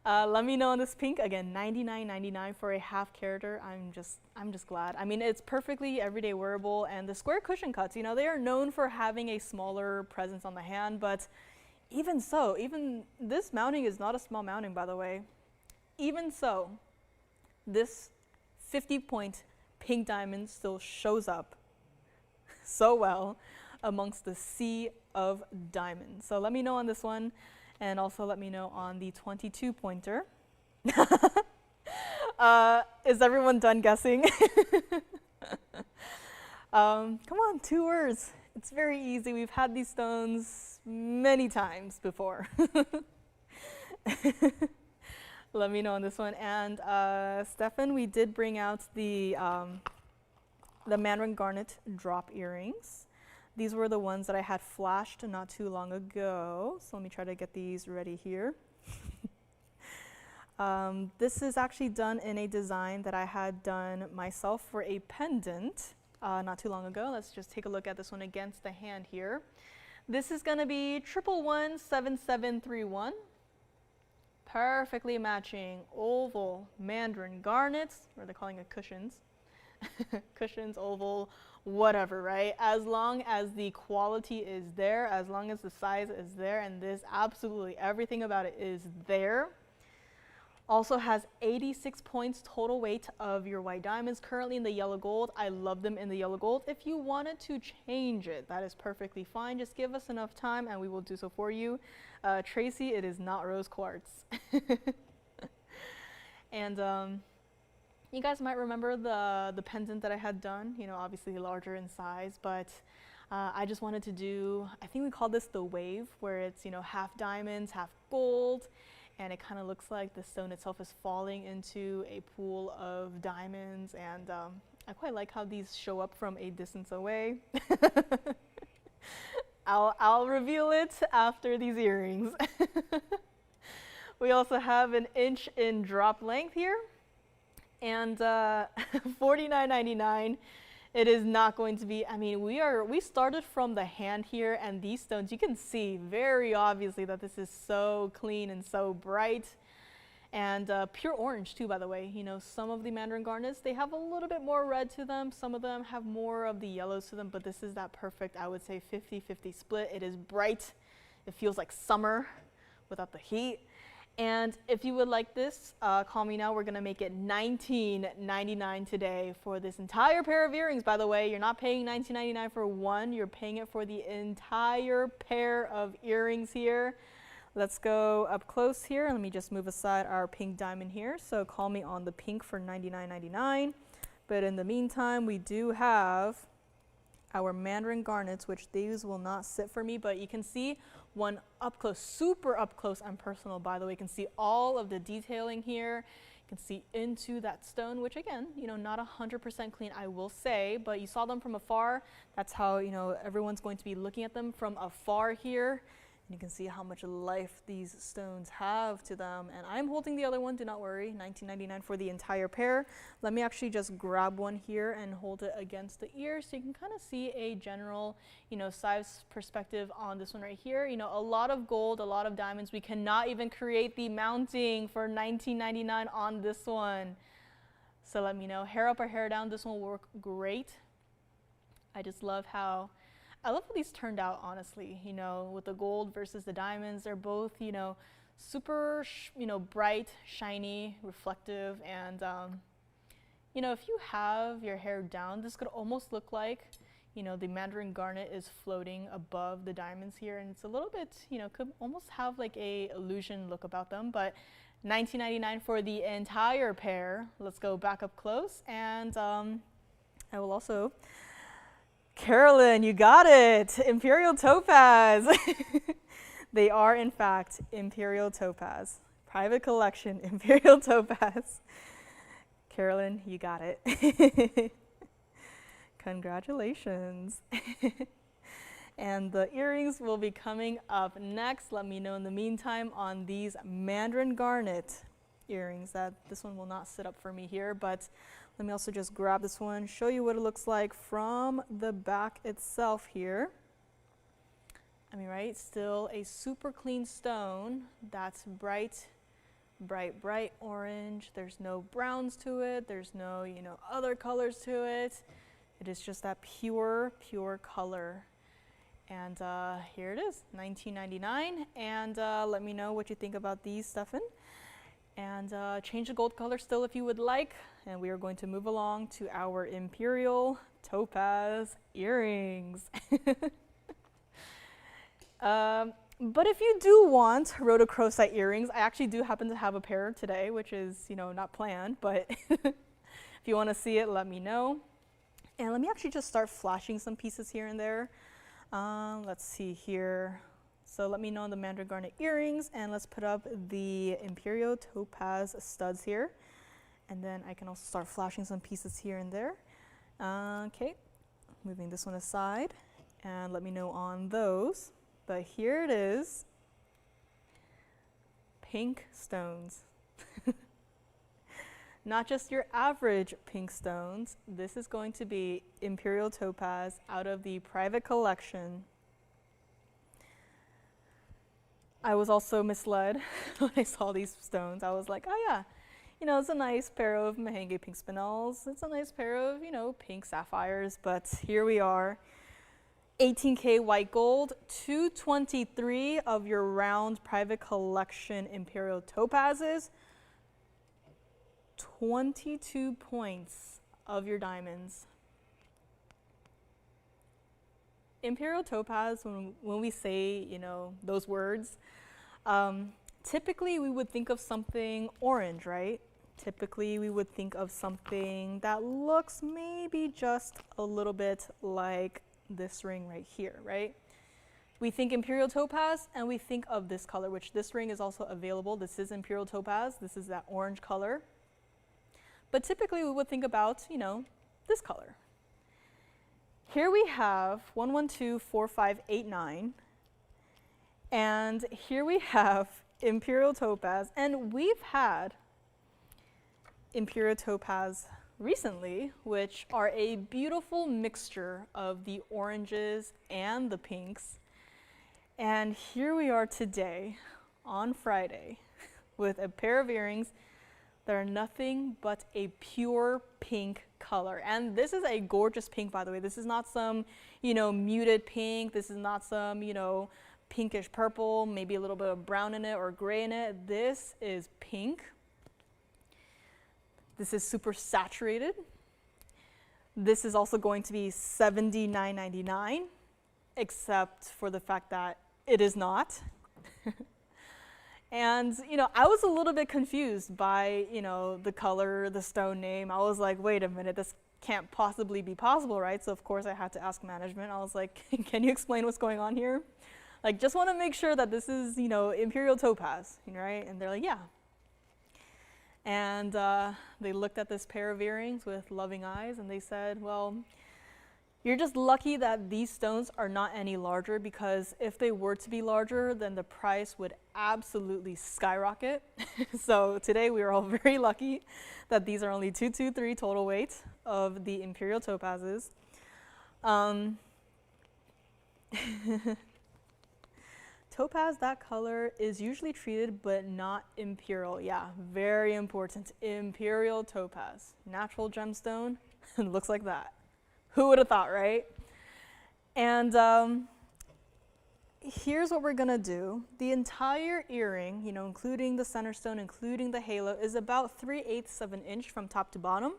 Let me know on this pink. Again, $99.99 for a half carat. I'm just glad. I mean, it's perfectly everyday wearable, and the square cushion cuts, you know, they are known for having a smaller presence on the hand, but even so, even this mounting is not a small mounting, by the way. Even so, this 50-point pink diamond still shows up so well amongst the sea of diamonds. So let me know on this one, and also let me know on the 22-pointer. Is everyone done guessing? Come on, 2 words. It's very easy. We've had these stones many times before. Let me know on this one. And Stefan, we did bring out the Mandarin garnet drop earrings. These were the ones that I had flashed not too long ago. So let me try to get these ready here. This is actually done in a design that I had done myself for a pendant not too long ago. Let's just take a look at this one against the hand here. This is going to be 1117731. Perfectly matching oval Mandarin garnets, or they're calling it cushions. Cushions, oval, whatever, right? As long as the quality is there, as long as the size is there, and this absolutely everything about it is there. Also has 86 points total weight of your white diamonds, currently in the yellow gold. I love them in the yellow gold. If you wanted to change it, that is perfectly fine. Just give us enough time and we will do so for you. Tracy, it is not rose quartz. And you guys might remember the pendant that I had done, you know, obviously larger in size, but I just wanted to do, I think we call this the wave, where it's, you know, half diamonds, half gold. And it kind of looks like the stone itself is falling into a pool of diamonds. And I quite like how these show up from a distance away. I'll reveal it after these earrings. We also have an inch in drop length here. And $49.99. It is not going to be, I mean, we started from the hand here, and these stones, you can see very obviously that this is so clean and so bright. And pure orange too, by the way. You know, some of the Mandarin garnets, they have a little bit more red to them. Some of them have more of the yellows to them, but this is that perfect, I would say 50-50 split. It is bright. It feels like summer without the heat. And if you would like this, call me now. We're gonna make it $19.99 today for this entire pair of earrings. By the way, you're not paying $19.99 for one, you're paying it for the entire pair of earrings here. Let's go up close here. Let me just move aside our pink diamond here. So call me on the pink for $99.99. But in the meantime, we do have our Mandarin garnets, which these will not sit for me, but you can see one up close, super up close and personal, by the way. You can see all of the detailing here. You can see into that stone, which again, you know, not 100% clean, I will say, but you saw them from afar. That's how, you know, everyone's going to be looking at them from afar here. And you can see how much life these stones have to them. And I'm holding the other one, do not worry, $19.99 for the entire pair. Let me actually just grab one here and hold it against the ear so you can kind of see a general, you know, size perspective on this one right here. You know, a lot of gold, a lot of diamonds. We cannot even create the mounting for $19.99 on this one. So let me know, hair up or hair down, this one will work great. I just love how these turned out, honestly, you know, with the gold versus the diamonds. They're both, you know, super, you know, bright, shiny, reflective. And, you know, if you have your hair down, this could almost look like, you know, the Mandarin garnet is floating above the diamonds here. And it's a little bit, you know, could almost have like a illusion look about them. But $19.99 for the entire pair. Let's go back up close. And I will also... Carolyn, you got it. Imperial topaz. They are, in fact, Imperial topaz. Private collection, Imperial topaz. Carolyn, you got it. Congratulations. And the earrings will be coming up next. Let me know in the meantime on these Mandarin garnet earrings. This one will not sit up for me here, but let me also just grab this one, show you what it looks like from the back itself here. I mean, right, still a super clean stone that's bright, bright, bright orange. There's no browns to it. There's no, you know, other colors to it. It is just that pure, pure color. And here it is, $19.99. And let me know what you think about these, Stefan. And change the gold color still if you would like. And we are going to move along to our Imperial topaz earrings. But if you do want rhodochrosite earrings, I actually do happen to have a pair today, which is, you know, not planned, but if you want to see it, let me know. And let me actually just start flashing some pieces here and there. Let's see here. So let me know on the Mandarin garnet earrings, and let's put up the Imperial topaz studs here. And then I can also start flashing some pieces here and there. Okay, moving this one aside, and let me know on those. But here it is, pink stones. Not just your average pink stones. This is going to be Imperial topaz out of the private collection. I was also misled when I saw these stones. I was like, oh yeah, you know, it's a nice pair of Mahenge pink spinels. It's a nice pair of, you know, pink sapphires. But here we are, 18K white gold, 223 of your round private collection Imperial topazes, 22 points of your diamonds. Imperial topaz, when we say, you know, those words, typically we would think of something orange, right? Typically we would think of something that looks maybe just a little bit like this ring right here, right? We think Imperial topaz and we think of this color, which this ring is also available. This is Imperial topaz. This is that orange color. But typically we would think about, you know, this color. Here we have 1, 1, 2, 4, 5, 8, 9. And here we have Imperial topaz. And we've had Imperial topaz recently, which are a beautiful mixture of the oranges and the pinks. And here we are today on Friday with a pair of earrings that are nothing but a pure pink color. And this is a gorgeous pink, by the way. This is not some, you know, muted pink. This is not some, you know, pinkish purple, maybe a little bit of brown in it or gray in it. This is pink. This is super saturated. This is also going to be $79.99, except for the fact that it is not. And, you know, I was a little bit confused by, you know, the color, the stone name. I was like, wait a minute, this can't possibly be possible, right? So of course I had to ask management. I was like, can you explain what's going on here? Like, just want to make sure that this is, you know, Imperial topaz, right? And they're like, yeah. And they looked at this pair of earrings with loving eyes and they said, well, you're just lucky that these stones are not any larger, because if they were to be larger, then the price would absolutely skyrocket. So today we are all very lucky that these are only 223 total weight of the Imperial topazes. Topaz, that color, is usually treated but not Imperial. Yeah, very important. Imperial topaz, natural gemstone, looks like that. Who would have thought, right? And here's what we're gonna do. The entire earring, you know, including the center stone, including the halo, is about 3/8 of an inch from top to bottom.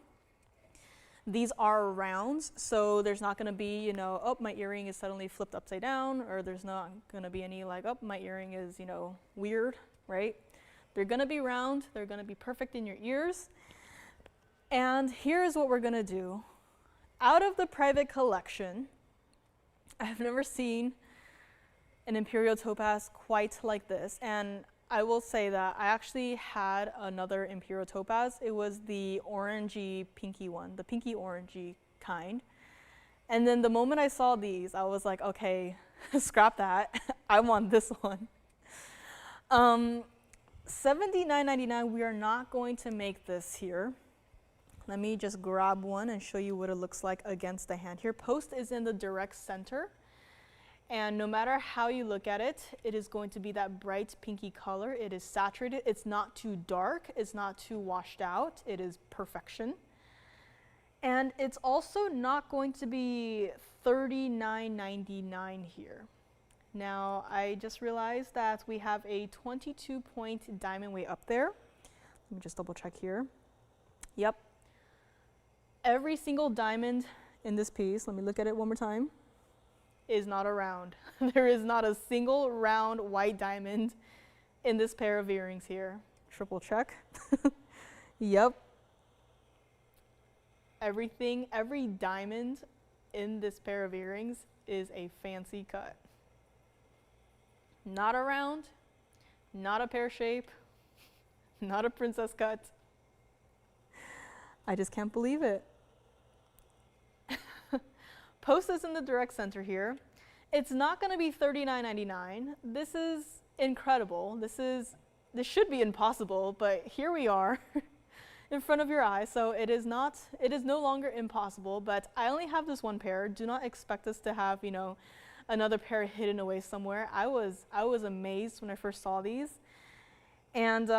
These are rounds, so there's not gonna be, you know, oh, my earring is suddenly flipped upside down, or there's not gonna be any like, oh, my earring is, you know, weird, right? They're gonna be round, they're gonna be perfect in your ears. And here's what we're gonna do. Out of the private collection, I've never seen an Imperial topaz quite like this. And I will say that I actually had another Imperial topaz. It was the orangey pinky one, the pinky orangey kind. And then the moment I saw these, I was like, okay, scrap that. I want this one. $79.99, we are not going to make this here. Let me just grab one and show you what it looks like against the hand here. Post is in the direct center. And no matter how you look at it, it is going to be that bright pinky color. It is saturated. It's not too dark. It's not too washed out. It is perfection. And it's also not going to be $39.99 here. Now, I just realized that we have a 22-point diamond weight up there. Let me just double check here. Yep. Every single diamond in this piece, let me look at it one more time, is not a round. There is not a single round white diamond in this pair of earrings here. Triple check. Yep. Everything, every diamond in this pair of earrings is a fancy cut. Not a round, not a pear shape, not a princess cut. I just can't believe it. Post is in the direct center here. It's not going to be $39.99. This is incredible. This should be impossible, but here we are in front of your eyes. So it is no longer impossible, but I only have this one pair. Do not expect us to have, you know, another pair hidden away somewhere. I was amazed when I first saw these. And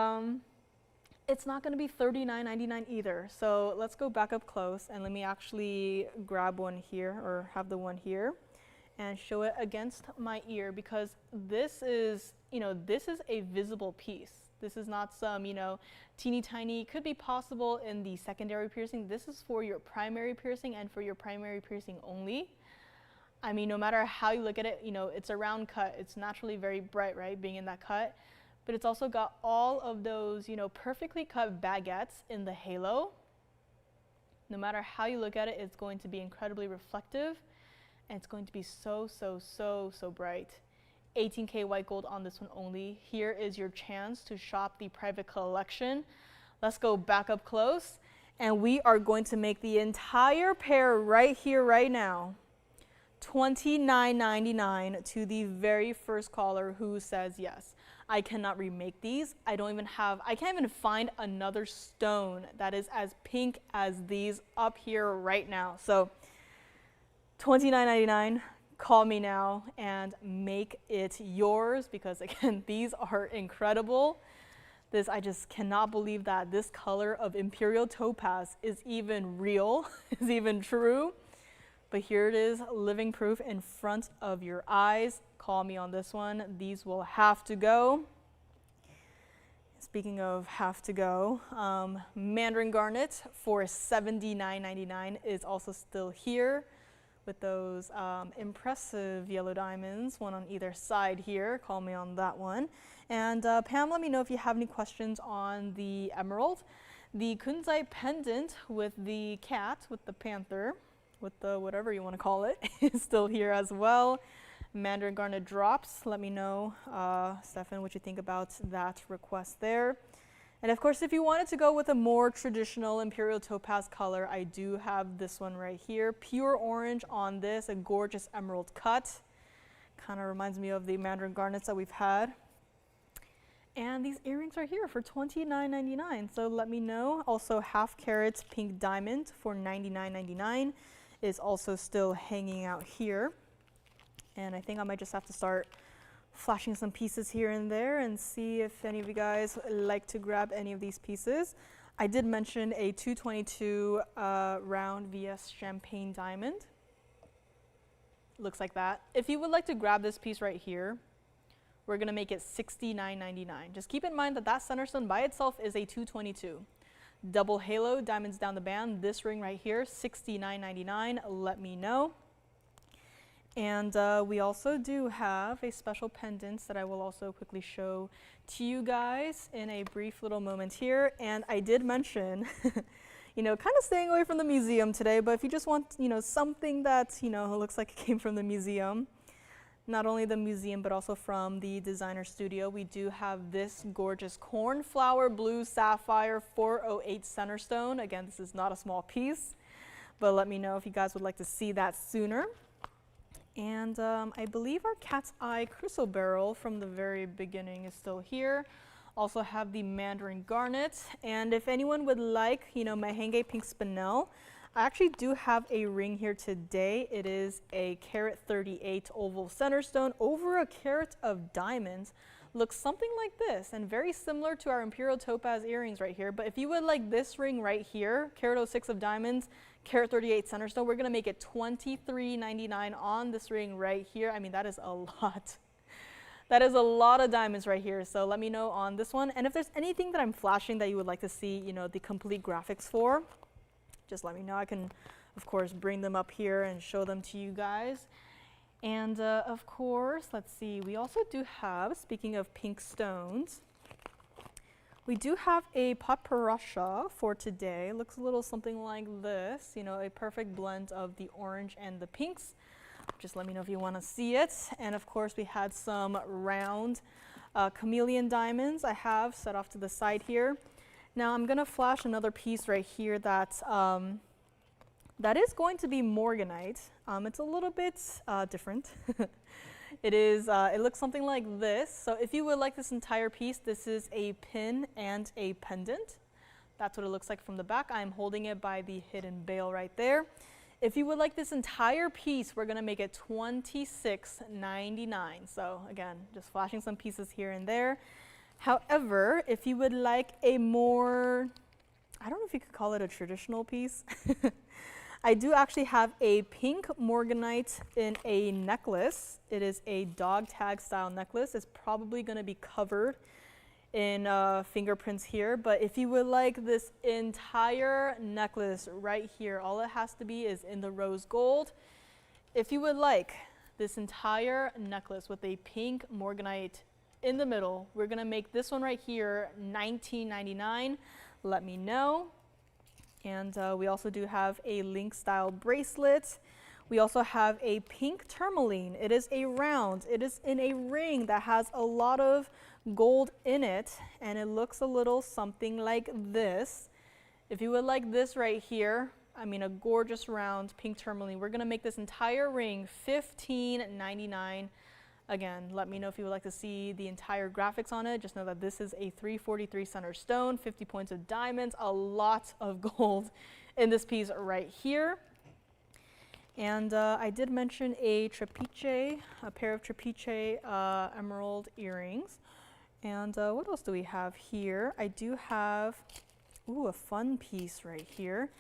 it's not going to be $39.99 either. So let's go back up close and let me actually grab one here, or have the one here, and show it against my ear, because this is, you know, this is a visible piece. This is not some, you know, teeny tiny, could be possible in the secondary piercing. This is for your primary piercing, and for your primary piercing only. I mean, no matter how you look at it, you know, it's a round cut. It's naturally very bright, right, being in that cut. But it's also got all of those, you know, perfectly cut baguettes in the halo. No matter how you look at it, it's going to be incredibly reflective, and it's going to be so, so, so, so bright. 18K white gold on this one only. Here is your chance to shop the private collection. Let's go back up close, and we are going to make the entire pair right here, right now, $29.99 to the very first caller who says yes. I cannot remake these. I can't even find another stone that is as pink as these up here right now. So $29.99, call me now and make it yours, because again, these are incredible. I just cannot believe that this color of Imperial topaz is even real, is even true. But here it is, living proof in front of your eyes. Call me on this one. These will have to go. Speaking of have to go, Mandarin garnet for $79.99 is also still here with those impressive yellow diamonds, one on either side here. Call me on that one. And Pam, let me know if you have any questions on the emerald. The Kunzite pendant with the cat, with the panther, with the whatever you want to call it, is still here as well. Mandarin garnet drops. Let me know, Stefan, what you think about that request there. And of course, if you wanted to go with a more traditional Imperial topaz color, I do have this one right here. Pure orange on this, a gorgeous emerald cut. Kind of reminds me of the Mandarin garnets that we've had. And these earrings are here for $29.99, so let me know. Also, half carat pink diamond for $99.99 is also still hanging out here. And I think I might just have to start flashing some pieces here and there and see if any of you guys like to grab any of these pieces. I did mention a 222 round VS champagne diamond. Looks like that. If you would like to grab this piece right here, we're going to make it $69.99. Just keep in mind that that center stone by itself is a 222. Double halo, diamonds down the band. This ring right here, $69.99. Let me know. And we also do have a special pendant that I will also quickly show to you guys in a brief little moment here. And I did mention, kind of staying away from the museum today, but if you just want, something that, looks like it came from the museum, not only the museum, but also from the designer studio, we do have this gorgeous Cornflower blue sapphire 408 center stone. Again, this is not a small piece, but let me know if you guys would like to see that sooner. And I believe our cat's eye chrysoberyl from the very beginning is still here. Also have the Mandarin garnet. And if anyone would like, my Henge pink spinel, I actually do have a ring here today. It is a carat 38 oval center stone over a carat of diamonds. Looks something like this and very similar to our Imperial topaz earrings right here. But if you would like this ring right here, carat 06 of diamonds, carat 38 center stone, we're going to make it $23.99 on this ring right here. I mean, that is a lot. That is a lot of diamonds right here. So let me know on this one. And if there's anything that I'm flashing that you would like to see, the complete graphics for, just let me know. I can, of course, bring them up here and show them to you guys. And of course, let's see, we also do have, speaking of pink stones, we do have a paparasha for today. Looks a little something like this, a perfect blend of the orange and the pinks. Just let me know if you want to see it. And of course, we had some round Chameleon diamonds I have set off to the side here. Now I'm going to flash another piece right here that is going to be morganite. It's a little bit different. It looks something like this. So if you would like this entire piece, this is a pin and a pendant. That's what it looks like from the back. I'm holding it by the hidden bail right there. If you would like this entire piece, we're going to make it $26.99. So again, just flashing some pieces here and there. However, if you would like a more, I don't know if you could call it a traditional piece. I do actually have a pink morganite in a necklace. It is a dog tag style necklace. It's probably going to be covered in fingerprints here. But if you would like this entire necklace right here, all it has to be is in the rose gold. If you would like this entire necklace with a pink morganite in the middle, we're going to make this one right here $19.99. Let me know. And we also do have a link style bracelet. We also have a pink tourmaline. It is a round. It is in a ring that has a lot of gold in it, and it looks a little something like this. If you would like this right here, I mean a gorgeous round pink tourmaline, we're going to make this entire ring $15.99. Again, let me know if you would like to see the entire graphics on it. Just know that this is a 343 center stone, 50 points of diamonds, a lot of gold in this piece right here. And I did mention a trapiche, a pair of trapiche emerald earrings. And what else do we have here? I do have, a fun piece right here.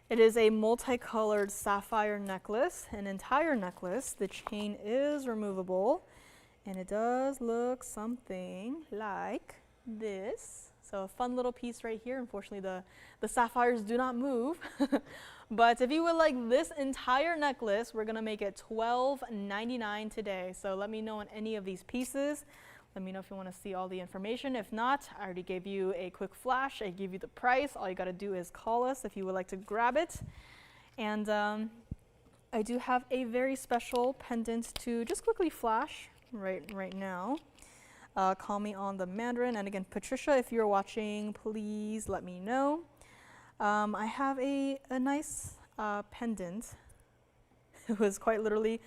It is a multicolored sapphire necklace, an entire necklace. The chain is removable, and it does look something like this. So a fun little piece right here. Unfortunately, the sapphires do not move. But if you would like this entire necklace, we're gonna make it $12.99 today. So let me know on any of these pieces. Let me know if you want to see all the information. If not, I already gave you a quick flash. I gave you the price. All you got to do is call us if you would like to grab it. And I do have a very special pendant to just quickly flash right now. Call me on the Mandarin. And again, Patricia, if you're watching, please let me know. I have a nice pendant. It was quite literally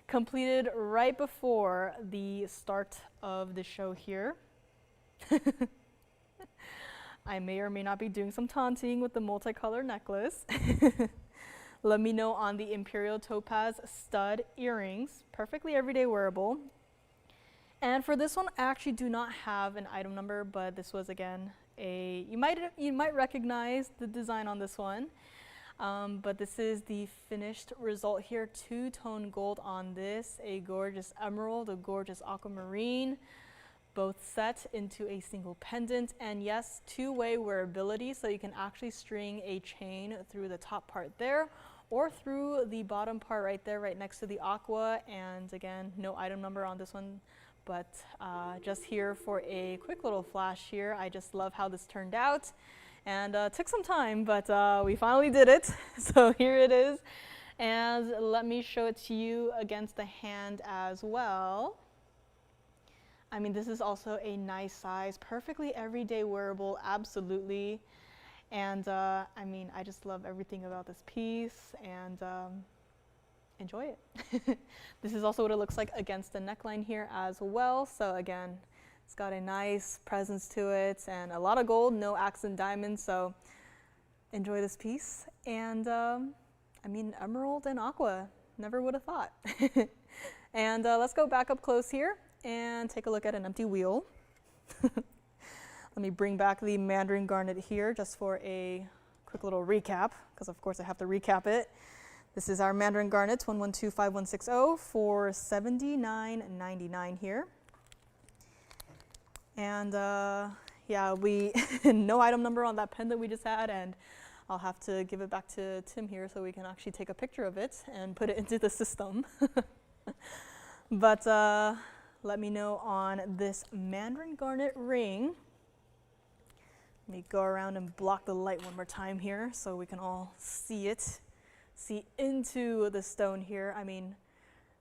completed right before the start of the show here. I may or may not be doing some taunting with the multicolored necklace. Let me know on the Imperial topaz stud earrings, perfectly everyday wearable. And for this one, I actually do not have an item number, but this was again you might recognize the design on this one. But this is the finished result here, two-tone gold on this, a gorgeous emerald, a gorgeous aquamarine, both set into a single pendant, and yes, two-way wearability, so you can actually string a chain through the top part there, or through the bottom part right there, right next to the aqua, and again, no item number on this one, but just here for a quick little flash here. I just love how this turned out. And took some time, but we finally did it. So here it is. And let me show it to you against the hand as well. I mean, this is also a nice size, perfectly everyday wearable, absolutely. And I mean, I just love everything about this piece, and enjoy it. This is also what it looks like against the neckline here as well. So again, it's got a nice presence to it and a lot of gold, no accent diamonds, so enjoy this piece. And I mean, emerald and aqua, never would have thought. And let's go back up close here and take a look at an empty wheel. Let me bring back the Mandarin garnet here just for a quick little recap, because of course I have to recap it. This is our Mandarin garnet 1125160 for $79.99 here. And yeah, no item number on that pendant we just had, and I'll have to give it back to Tim here so we can actually take a picture of it and put it into the system. But let me know on this Mandarin garnet ring. Let me go around and block the light one more time here so we can all see it, see into the stone here. I mean,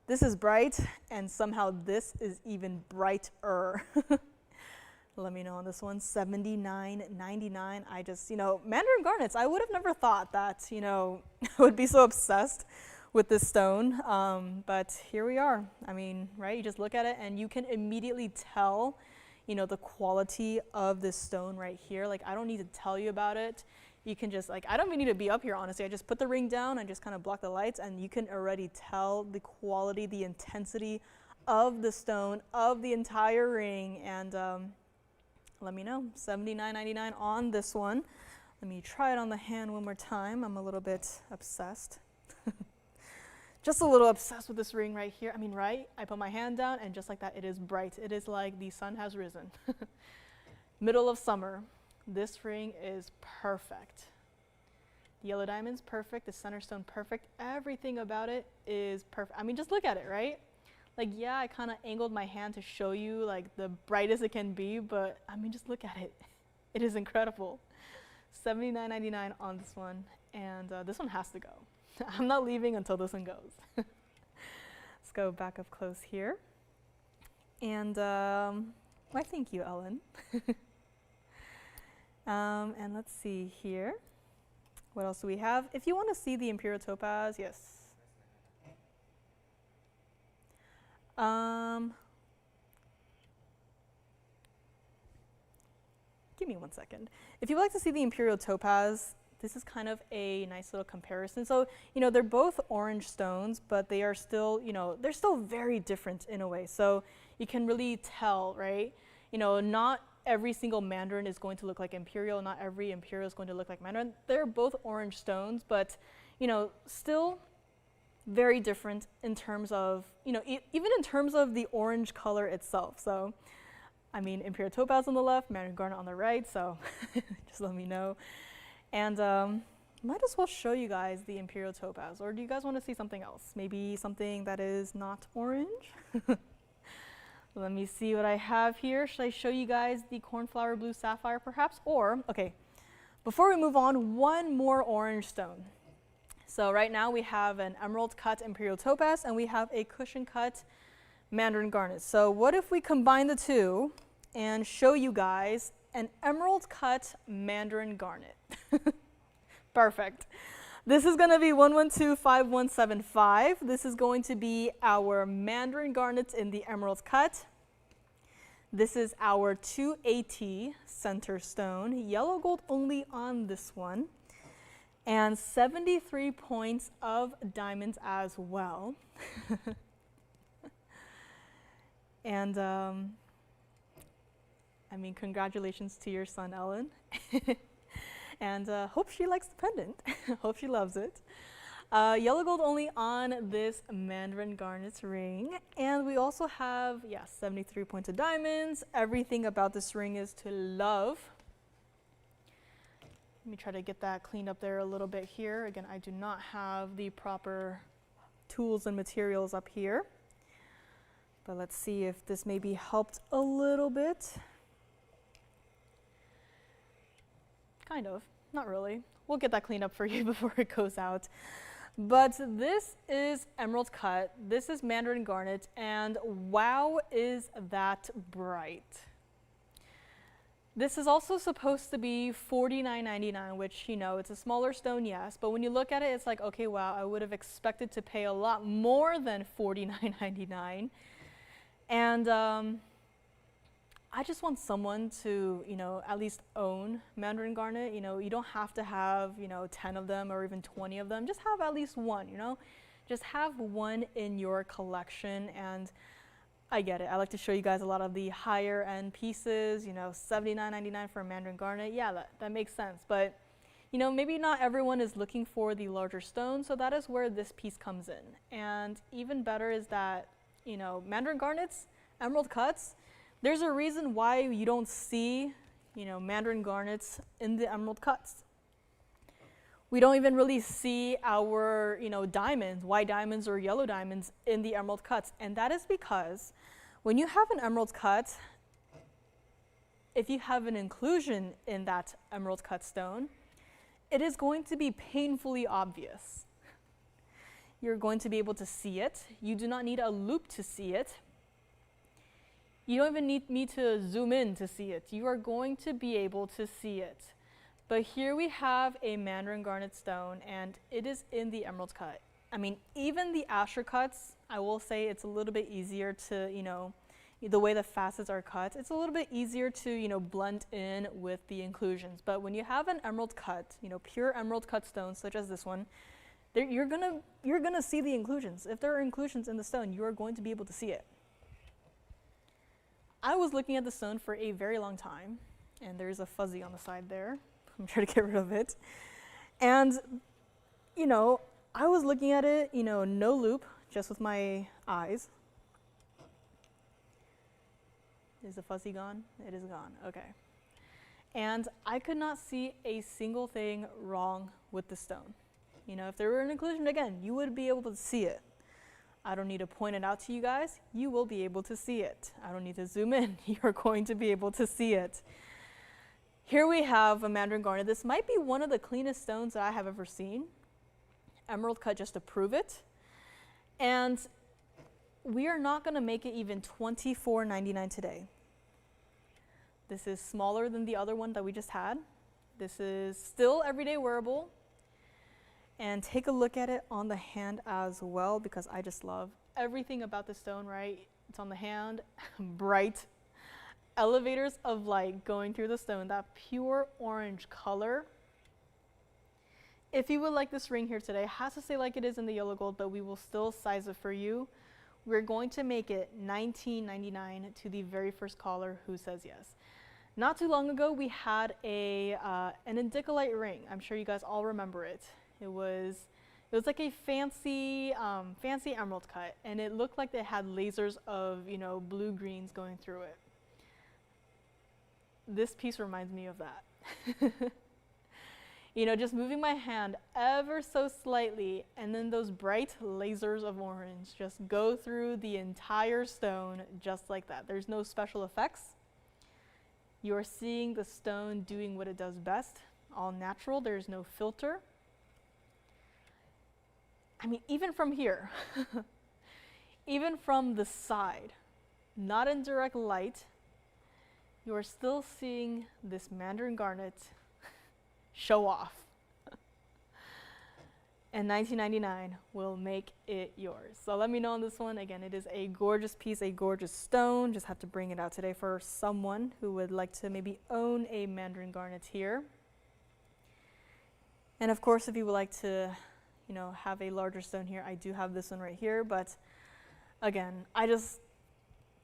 this is bright, and somehow this is even brighter. Let me know on this one, $79.99. I just, Mandarin garnets, I would have never thought that, I would be so obsessed with this stone. But here we are. I mean, right, you just look at it and you can immediately tell, the quality of this stone right here. Like, I don't need to tell you about it. You can just, I don't even need to be up here, honestly. I just put the ring down and just kind of block the lights, and you can already tell the quality, the intensity of the stone, of the entire ring. And let me know, $79.99 on this one. Let me try it on the hand one more time. I'm a little bit obsessed. Just a little obsessed with this ring right here. I mean, right? I put my hand down, and just like that, it is bright. It is like the sun has risen. Middle of summer. This ring is perfect. The yellow diamond's perfect. The center stone perfect. Everything about it is perfect. I mean, just look at it, right? Like, yeah, I kind of angled my hand to show you like the brightest it can be, but I mean, just look at it. It is incredible. $79.99 on this one, and this one has to go. I'm not leaving until this one goes. Let's go back up close here. And why, thank you, Ellen. And let's see here. What else do we have? If you want to see the Imperial topaz, yes. Give me 1 second. If you would like to see the Imperial topaz, this is kind of a nice little comparison. So, they're both orange stones, but they are still, they're still very different in a way. So you can really tell, right? Not every single Mandarin is going to look like Imperial. Not every Imperial is going to look like Mandarin. They're both orange stones, but, you know, still very different in terms of, you know, even in terms of the orange color itself. So, I mean, Imperial topaz on the left, Mandarin garnet on the right, so just let me know. And might as well show you guys the Imperial topaz, or do you guys want to see something else? Maybe something that is not orange? Let me see what I have here. Should I show you guys the Cornflower blue sapphire perhaps? Or, okay, before we move on, one more orange stone. So right now we have an emerald cut Imperial topaz and we have a cushion cut Mandarin garnet. So what if we combine the two and show you guys an emerald cut Mandarin garnet? Perfect. This is going to be 1125175. This is going to be our Mandarin garnets in the emerald cut. This is our 280 center stone, yellow gold only on this one, and 73 points of diamonds as well. And I mean, congratulations to your son, Ellen. And hope she likes the pendant. Hope she loves it. Yellow gold only on this Mandarin garnet ring. And we also have, 73 points of diamonds. Everything about this ring is to love. Let me try to get that cleaned up there a little bit here. Again, I do not have the proper tools and materials up here. But let's see if this maybe helped a little bit. Kind of, not really. We'll get that cleaned up for you before it goes out. But this is emerald cut, this is Mandarin garnet, and wow, is that bright. This is also supposed to be $49.99, which, you know, it's a smaller stone, yes, but when you look at it, it's like, okay, wow, I would have expected to pay a lot more than $49.99. And I just want someone to, you know, at least own Mandarin garnet. You know, you don't have to have, you know, 10 of them or even 20 of them. Just have at least one, you know. Just have one in your collection. And I get it. I like to show you guys a lot of the higher end pieces, you know, $79.99 for a Mandarin garnet. Yeah, that makes sense. But, you know, maybe not everyone is looking for the larger stone. So that is where this piece comes in. And even better is that, you know, Mandarin garnets, emerald cuts, there's a reason why you don't see, you know, Mandarin garnets in the emerald cuts. We don't even really see our, you know, diamonds, white diamonds or yellow diamonds in the emerald cuts. And that is because when you have an emerald cut, if you have an inclusion in that emerald cut stone, it is going to be painfully obvious. You're going to be able to see it. You do not need a loop to see it. You don't even need me to zoom in to see it. You are going to be able to see it. But here we have a Mandarin garnet stone, and it is in the emerald cut. I mean, even the Asher cuts, I will say it's a little bit easier to, you know, the way the facets are cut, it's a little bit easier to, you know, blend in with the inclusions. But when you have an emerald cut, you know, pure emerald cut stones such as this one, you're gonna see the inclusions. If there are inclusions in the stone, you are going to be able to see it. I was looking at the stone for a very long time, and there's a fuzzy on the side there. I'm trying to get rid of it. And, you know, I was looking at it, you know, no loop, just with my eyes. Is the fuzzy gone? It is gone, okay. And I could not see a single thing wrong with the stone. You know, if there were an inclusion, again, you would be able to see it. I don't need to point it out to you guys. You will be able to see it. I don't need to zoom in. You're going to be able to see it. Here we have a Mandarin garnet. This might be one of the cleanest stones that I have ever seen. Emerald cut just to prove it. And we are not going to make it even $24.99 today. This is smaller than the other one that we just had. This is still everyday wearable. And take a look at it on the hand as well, because I just love everything about the stone, right? It's on the hand, bright elevators of light going through the stone, that pure orange color. If you would like this ring here today, it has to stay like it is in the yellow gold, but we will still size it for you. We're going to make it $19.99 to the very first caller who says yes. Not too long ago, we had an indicolite ring. I'm sure you guys all remember it. It was like a fancy emerald cut, and it looked like it had lasers of, blue greens going through it. This piece reminds me of that. Just moving my hand ever so slightly, and then those bright lasers of orange just go through the entire stone just like that. There's no special effects. You're seeing the stone doing what it does best, all natural. There's no filter. I mean, even from here, even from the side, not in direct light, you're still seeing this Mandarin garnet show off. And $19.99 will make it yours. So let me know on this one. Again, it is a gorgeous piece, a gorgeous stone. Just have to bring it out today for someone who would like to maybe own a Mandarin garnet here. And of course, if you would like to, have a larger stone here, I do have this one right here. But again,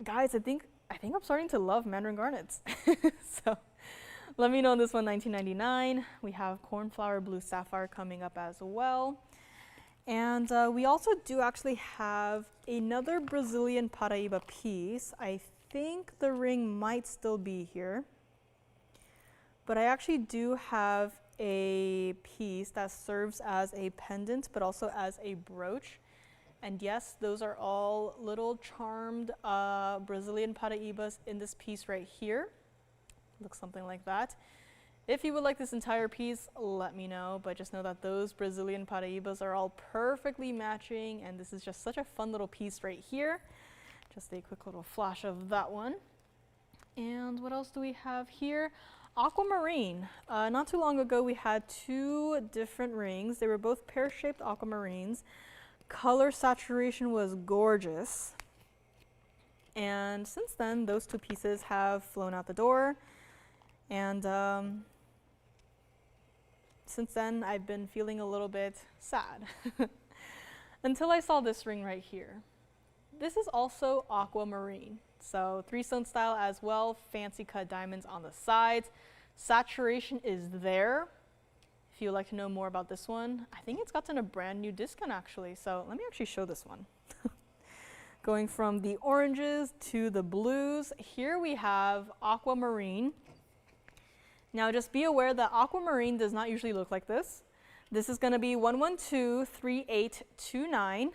guys, I think I'm starting to love Mandarin garnets. So let me know on this one, $19.99. We have Cornflower Blue Sapphire coming up as well. And we also do actually have another Brazilian paraiba piece. I think the ring might still be here. But I actually do have a piece that serves as a pendant, but also as a brooch. And yes, those are all little charmed Brazilian paraibas in this piece right here. Looks something like that. If you would like this entire piece, let me know, but just know that those Brazilian paraibas are all perfectly matching, and this is just such a fun little piece right here. Just a quick little flash of that one. And what else do we have here? Aquamarine. Not too long ago, we had two different rings. They were both pear-shaped aquamarines. Color saturation was gorgeous. And since then, those two pieces have flown out the door. And since then, I've been feeling a little bit sad until I saw this ring right here. This is also aquamarine, so 3-stone style as well, fancy cut diamonds on the sides. Saturation is there. If you would like to know more about this one, I think it's gotten a brand new discount actually, so let me actually show this one. Going from the oranges to the blues, here we have aquamarine. Now just be aware that aquamarine does not usually look like this. This is going to be 1123829.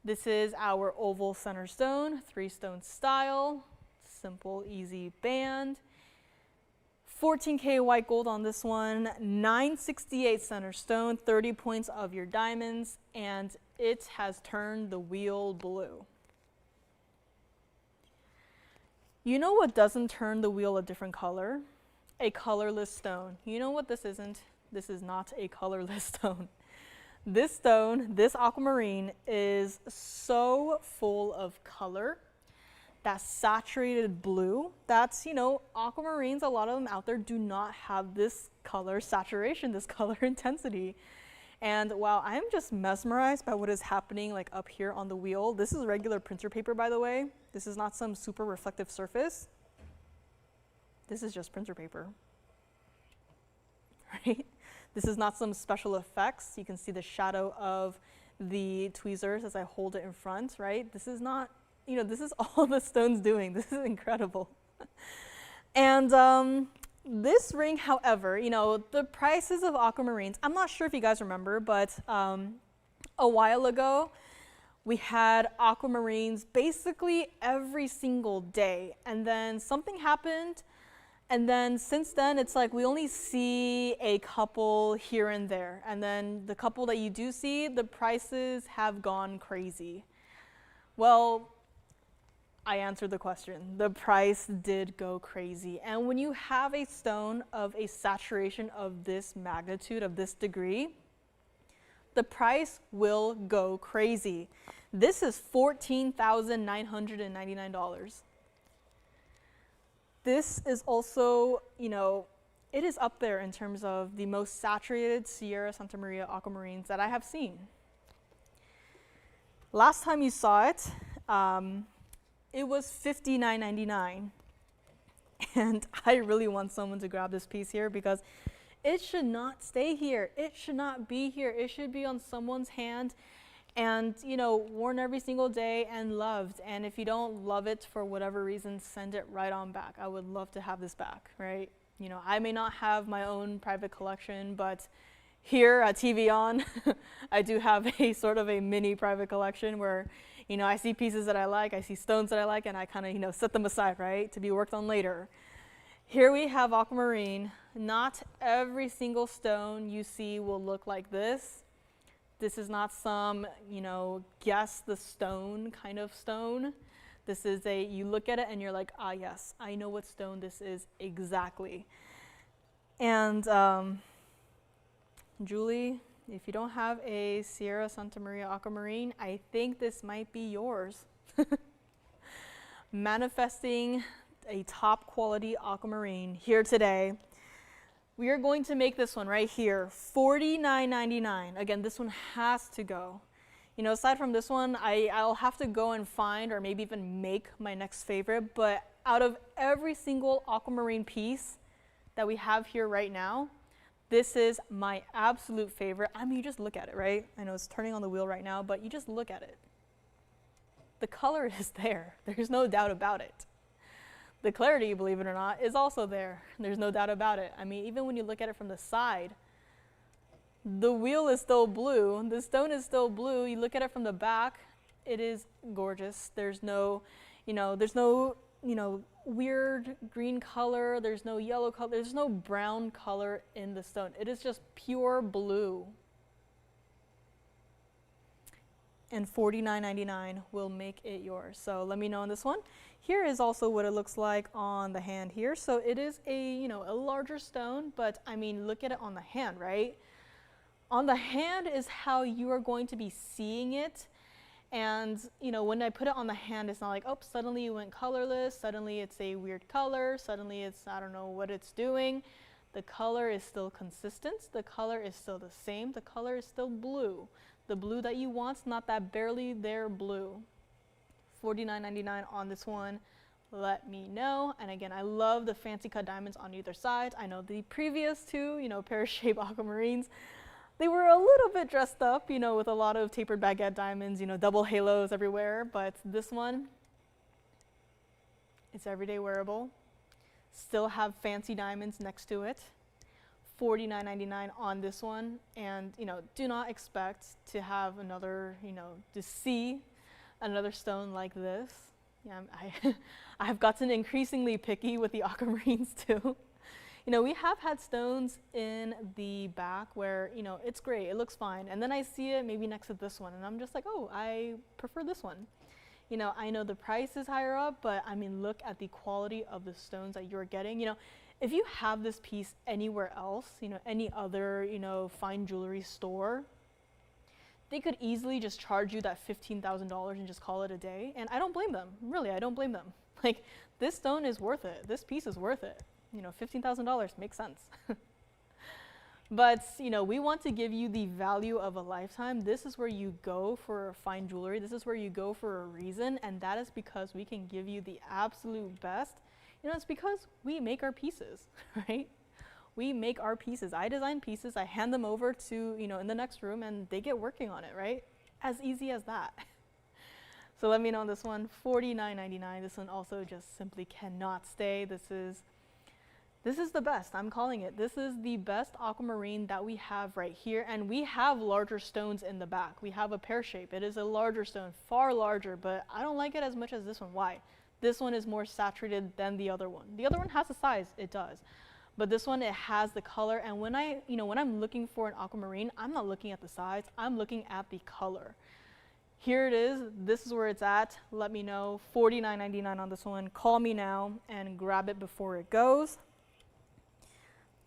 This is our oval center stone, 3-stone style, simple, easy band. 14K white gold on this one, 968 center stone, 30 points of your diamonds, and it has turned the wheel blue. You know what doesn't turn the wheel a different color? A colorless stone. You know what this isn't? This is not a colorless stone. This stone, this aquamarine, is so full of color. That saturated blue, that's, aquamarines, a lot of them out there do not have this color saturation, this color intensity. And wow, I'm just mesmerized by what is happening like up here on the wheel. This is regular printer paper, by the way. This is not some super reflective surface. This is just printer paper, right? This is not some special effects. You can see the shadow of the tweezers as I hold it in front, right? This is not, this is all the stone's doing. This is incredible. And this ring, however, the prices of aquamarines, I'm not sure if you guys remember, but a while ago, we had aquamarines basically every single day. And then something happened. And then since then, it's like we only see a couple here and there. And then the couple that you do see, the prices have gone crazy. Well, I answered the question. The price did go crazy. And when you have a stone of a saturation of this magnitude, of this degree, the price will go crazy. This is $14,999. This is also, it is up there in terms of the most saturated Sierra Santa Maria aquamarines that I have seen. Last time you saw it, it was $59.99. And I really want someone to grab this piece here because it should not stay here. It should not be here. It should be on someone's hand and, you know, worn every single day and loved. And if you don't love it for whatever reason, send it right on back. I would love to have this back, right? You know, I may not have my own private collection, but here at TVON, I do have a sort of a mini private collection where, you know, I see pieces that I like, I see stones that I like, and I kind of, you know, set them aside, right, to be worked on later. Here we have aquamarine. Not every single stone you see will look like this. This is not some, you know, guess the stone kind of stone. This is a, you look at it and you're like, ah, yes, I know what stone this is exactly. And Julie, if you don't have a Sierra Santa Maria aquamarine, I think this might be yours. Manifesting a top quality aquamarine here today. We are going to make this one right here, $49.99. Again, this one has to go. You know, aside from this one, I'll have to go and find or maybe even make my next favorite, but out of every single aquamarine piece that we have here right now, this is my absolute favorite. I mean, you just look at it, right? I know it's turning on the wheel right now, but you just look at it. The color is there. There's no doubt about it. The clarity, believe it or not, is also there. There's no doubt about it. I mean, even when you look at it from the side, the wheel is still blue. The stone is still blue. You look at it from the back, it is gorgeous. There's no, weird green color. There's no yellow color. There's no brown color in the stone. It is just pure blue. And $49.99 will make it yours. So let me know on this one. Here is also what it looks like on the hand here. So it is a larger stone, but I mean, look at it on the hand, right? On the hand is how you are going to be seeing it. And, you know, when I put it on the hand, it's not like, oh, suddenly it went colorless. Suddenly it's a weird color. Suddenly it's, I don't know what it's doing. The color is still consistent. The color is still the same. The color is still blue. The blue that you want, not that barely there blue. $49.99 on this one. Let me know. And again, I love the fancy cut diamonds on either side. I know the previous two, pear-shaped aquamarines, they were a little bit dressed up, with a lot of tapered baguette diamonds, double halos everywhere. But this one, it's everyday wearable. Still have fancy diamonds next to it. $49.99 on this one. And, do not expect to have another, to see another stone like this. Yeah, I've gotten increasingly picky with the aquamarines too. We have had stones in the back where, it's great, it looks fine. And then I see it maybe next to this one and I'm just like, oh, I prefer this one. I know the price is higher up, but I mean, look at the quality of the stones that you're getting. If you have this piece anywhere else, any other, fine jewelry store, they could easily just charge you that $15,000 and just call it a day. And I don't blame them. Really, I don't blame them. Like, this stone is worth it. This piece is worth it. $15,000 makes sense. But, we want to give you the value of a lifetime. This is where you go for fine jewelry. This is where you go for a reason. And that is because we can give you the absolute best. It's because we make our pieces, right? We make our pieces. I design pieces, I hand them over to, in the next room and they get working on it, right? As easy as that. So let me know on this one, $49.99. This one also just simply cannot stay. This is the best, I'm calling it. This is the best aquamarine that we have right here. And we have larger stones in the back. We have a pear shape. It is a larger stone, far larger, but I don't like it as much as this one. Why? This one is more saturated than the other one. The other one has a size, it does. But this one, it has the color. And when I'm looking for an aquamarine, I'm not looking at the size, I'm looking at the color. Here it is, this is where it's at. Let me know, $49.99 on this one. Call me now and grab it before it goes.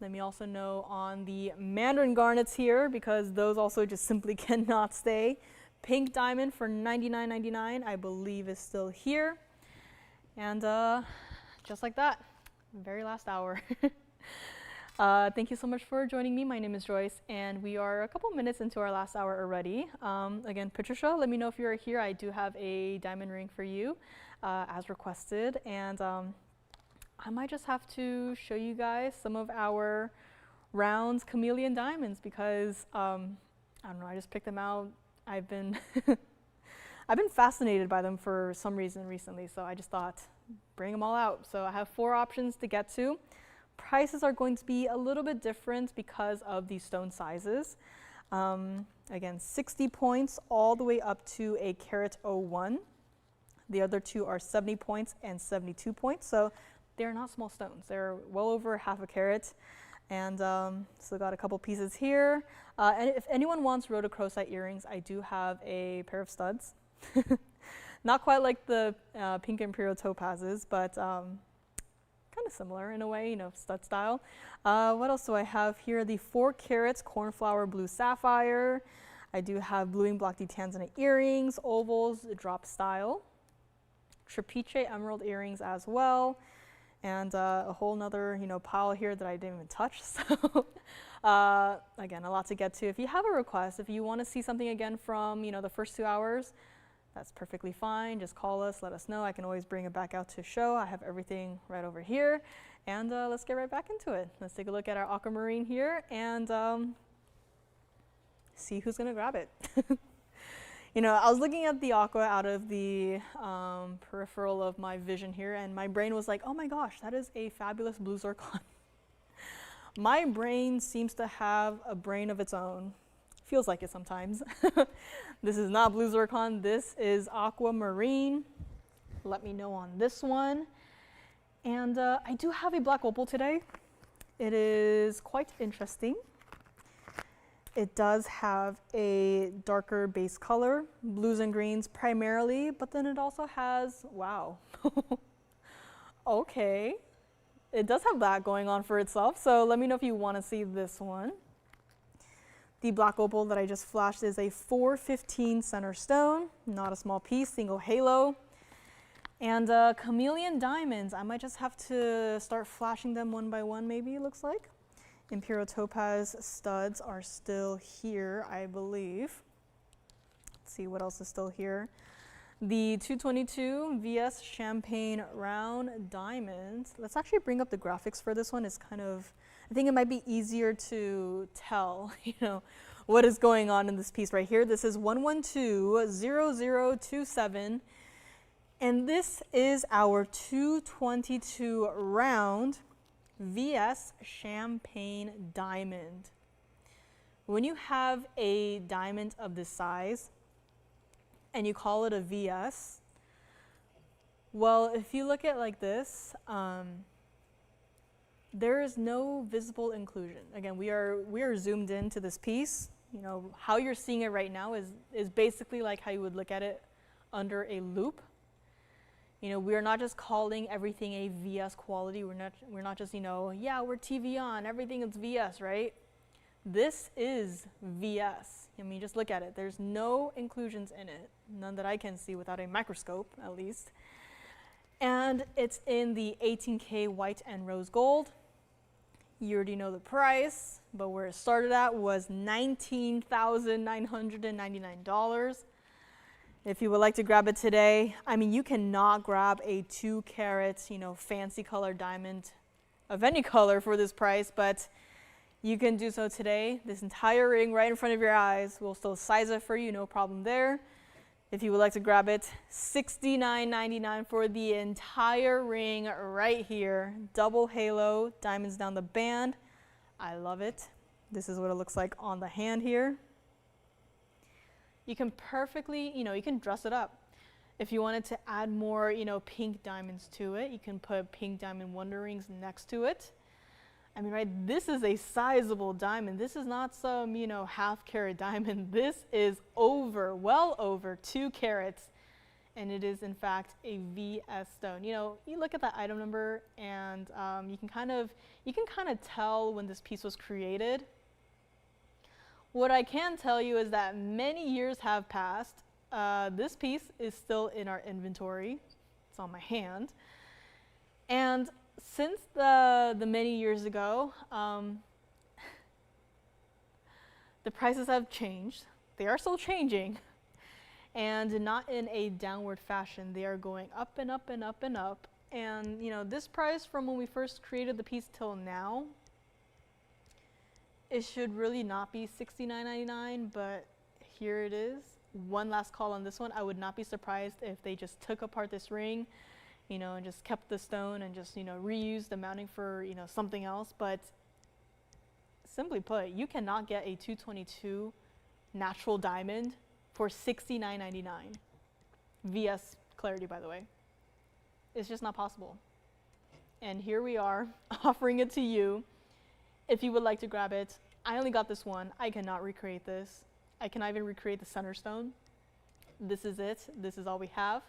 Let me also know on the Mandarin garnets here, because those also just simply cannot stay. Pink diamond for $99.99, I believe is still here. And just like that, very last hour. Thank you so much for joining me. My name is Joyce, and we are a couple minutes into our last hour already. Again, Patricia, let me know if you're here. I do have a diamond ring for you, as requested. And I might just have to show you guys some of our round Chameleon diamonds because I don't know, I just picked them out. I've been I've been fascinated by them for some reason recently, so I just thought bring them all out. So I have 4 options to get to. Prices are going to be a little bit different because of the stone sizes. Again, 60 points all the way up to a carat 01. The other 2 are 70 points and 72 points. So they're not small stones. They're well over half a carat. And still got a couple pieces here. And if anyone wants rhodochrosite earrings, I do have a pair of studs. Not quite like the pink Imperial topazes, but kind of similar in a way, you know, stud style. What else do I have here? The 4 carat Cornflower blue sapphire. I do have bluing block D Tanzanite earrings, ovals, drop style. Trapeche emerald earrings as well. And a whole nother, you know, pile here that I didn't even touch. So again, a lot to get to. If you have a request, if you want to see something again from, you know, the first 2 hours, that's perfectly fine. Just call us, let us know. I can always bring it back out to show. I have everything right over here. And let's get right back into it. Let's take a look at our aquamarine here and see who's going to grab it. You know, I was looking at the aqua out of the peripheral of my vision here, and my brain was like, oh my gosh, that is a fabulous blue zircon. My brain seems to have a brain of its own. Feels like it sometimes. This is not blue zircon, this is aquamarine. Let me know on this one. And I do have a black opal today. It is quite interesting. It does have a darker base color, blues and greens primarily, but then it also has, wow, okay. It does have that going on for itself, so let me know if you want to see this one. The black opal that I just flashed is a 415 center stone, not a small piece, single halo. And Chameleon diamonds, I might just have to start flashing them one by one maybe, it looks like. Imperial topaz studs are still here, I believe. Let's see what else is still here. The 222 VS Champagne round diamonds. Let's actually bring up the graphics for this one. It's kind of, I think it might be easier to tell, you know, what is going on in this piece right here. This is 1120027, and this is our 222 round VS Champagne diamond. When you have a diamond of this size and you call it a VS, well, if you look at it like this, there is no visible inclusion. Again, we are zoomed into this piece. You know, how you're seeing it right now is basically like how you would look at it under a loop. You know, we're not just calling everything a VS quality. We're not just, you know, yeah, we're TVON, everything is VS, right? This is VS. I mean, just look at it. There's no inclusions in it, none that I can see without a microscope, at least. And it's in the 18K white and rose gold. You already know the price, but where it started at was $19,999. If you would like to grab it today, I mean, you cannot grab a 2 carat, you know, fancy color diamond of any color for this price, but you can do so today. This entire ring right in front of your eyes. We'll still size it for you, no problem there. If you would like to grab it, $69.99 for the entire ring right here. Double halo, diamonds down the band. I love it. This is what it looks like on the hand here. You can perfectly, you know, you can dress it up. If you wanted to add more, you know, pink diamonds to it, you can put pink diamond wonder rings next to it. I mean, right, this is a sizable diamond. This is not some, you know, half carat diamond. This is well over 2 carats, and it is in fact a VS stone. You know, you look at that item number, and you can kind of tell when this piece was created. What I can tell you is that many years have passed. This piece is still in our inventory. It's on my hand. And since the many years ago, the prices have changed. They are still changing, and not in a downward fashion. They are going up and up and up and up. And you know, this price from when we first created the piece till now, it should really not be $69.99, but here it is. One last call on this one. I would not be surprised if they just took apart this ring, you know, and just kept the stone and just, you know, reused the mounting for, you know, something else. But simply put, you cannot get a 222 natural diamond for $69.99. VS clarity, by the way. It's just not possible. And here we are offering it to you if you would like to grab it. I only got this one. I cannot recreate this. I cannot even recreate the center stone. This is it. This is all we have.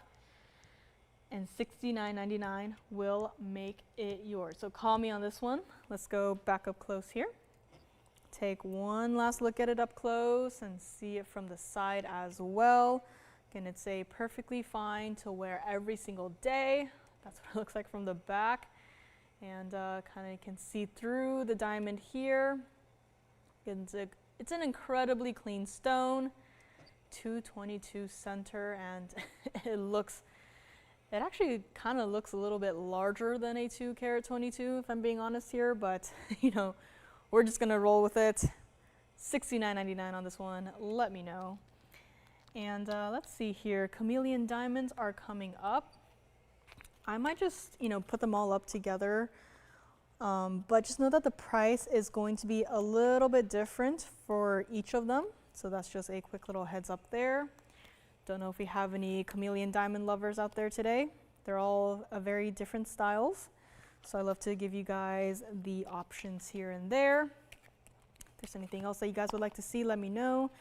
And $69.99 will make it yours. So call me on this one. Let's go back up close here. Take one last look at it up close and see it from the side as well. Again, it's a perfectly fine to wear every single day. That's what it looks like from the back. And kind of can see through the diamond here. It's an incredibly clean stone, 222 center, and it actually kind of looks a little bit larger than a 2 carat 22, if I'm being honest here, but you know, we're just gonna roll with it. $69.99 on this one, let me know. And let's see here, Chameleon diamonds are coming up. I might just, you know, put them all up together, but just know that the price is going to be a little bit different for each of them. So that's just a quick little heads up there. Don't know if we have any Chameleon diamond lovers out there today. They're all very different styles. So I love to give you guys the options here and there. If there's anything else that you guys would like to see, let me know.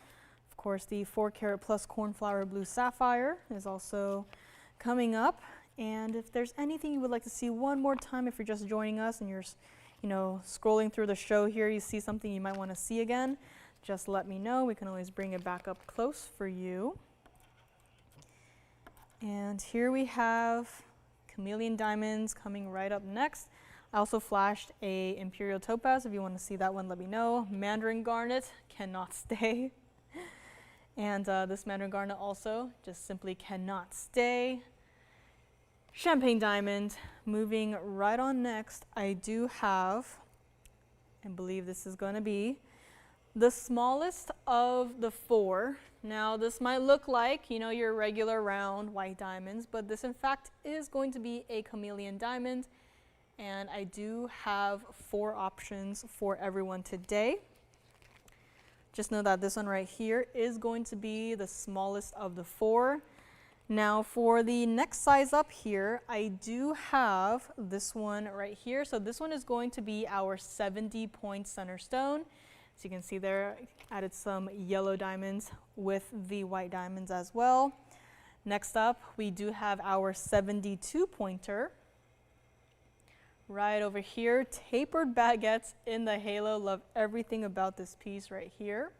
Of course, the 4 carat plus Cornflower blue sapphire is also coming up. And if there's anything you would like to see one more time, if you're just joining us and you're, you know, scrolling through the show here, you see something you might want to see again, just let me know. We can always bring it back up close for you. And here we have Chameleon diamonds coming right up next. I also flashed a Imperial topaz. If you want to see that one, let me know. Mandarin garnet cannot stay. And this Mandarin garnet also just simply cannot stay. Champagne diamond, moving right on next. I do have, I believe this is going to be the smallest of the 4. Now this might look like, you know, your regular round white diamonds, but this in fact is going to be a Chameleon diamond. And I do have 4 options for everyone today. Just know that this one right here is going to be the smallest of the 4. Now for the next size up here, I do have this one right here. So this one is going to be our 70 point center stone. So you can see there, added some yellow diamonds with the white diamonds as well. Next up, we do have our 72 pointer. Right over here, tapered baguettes in the halo. Love everything about this piece right here.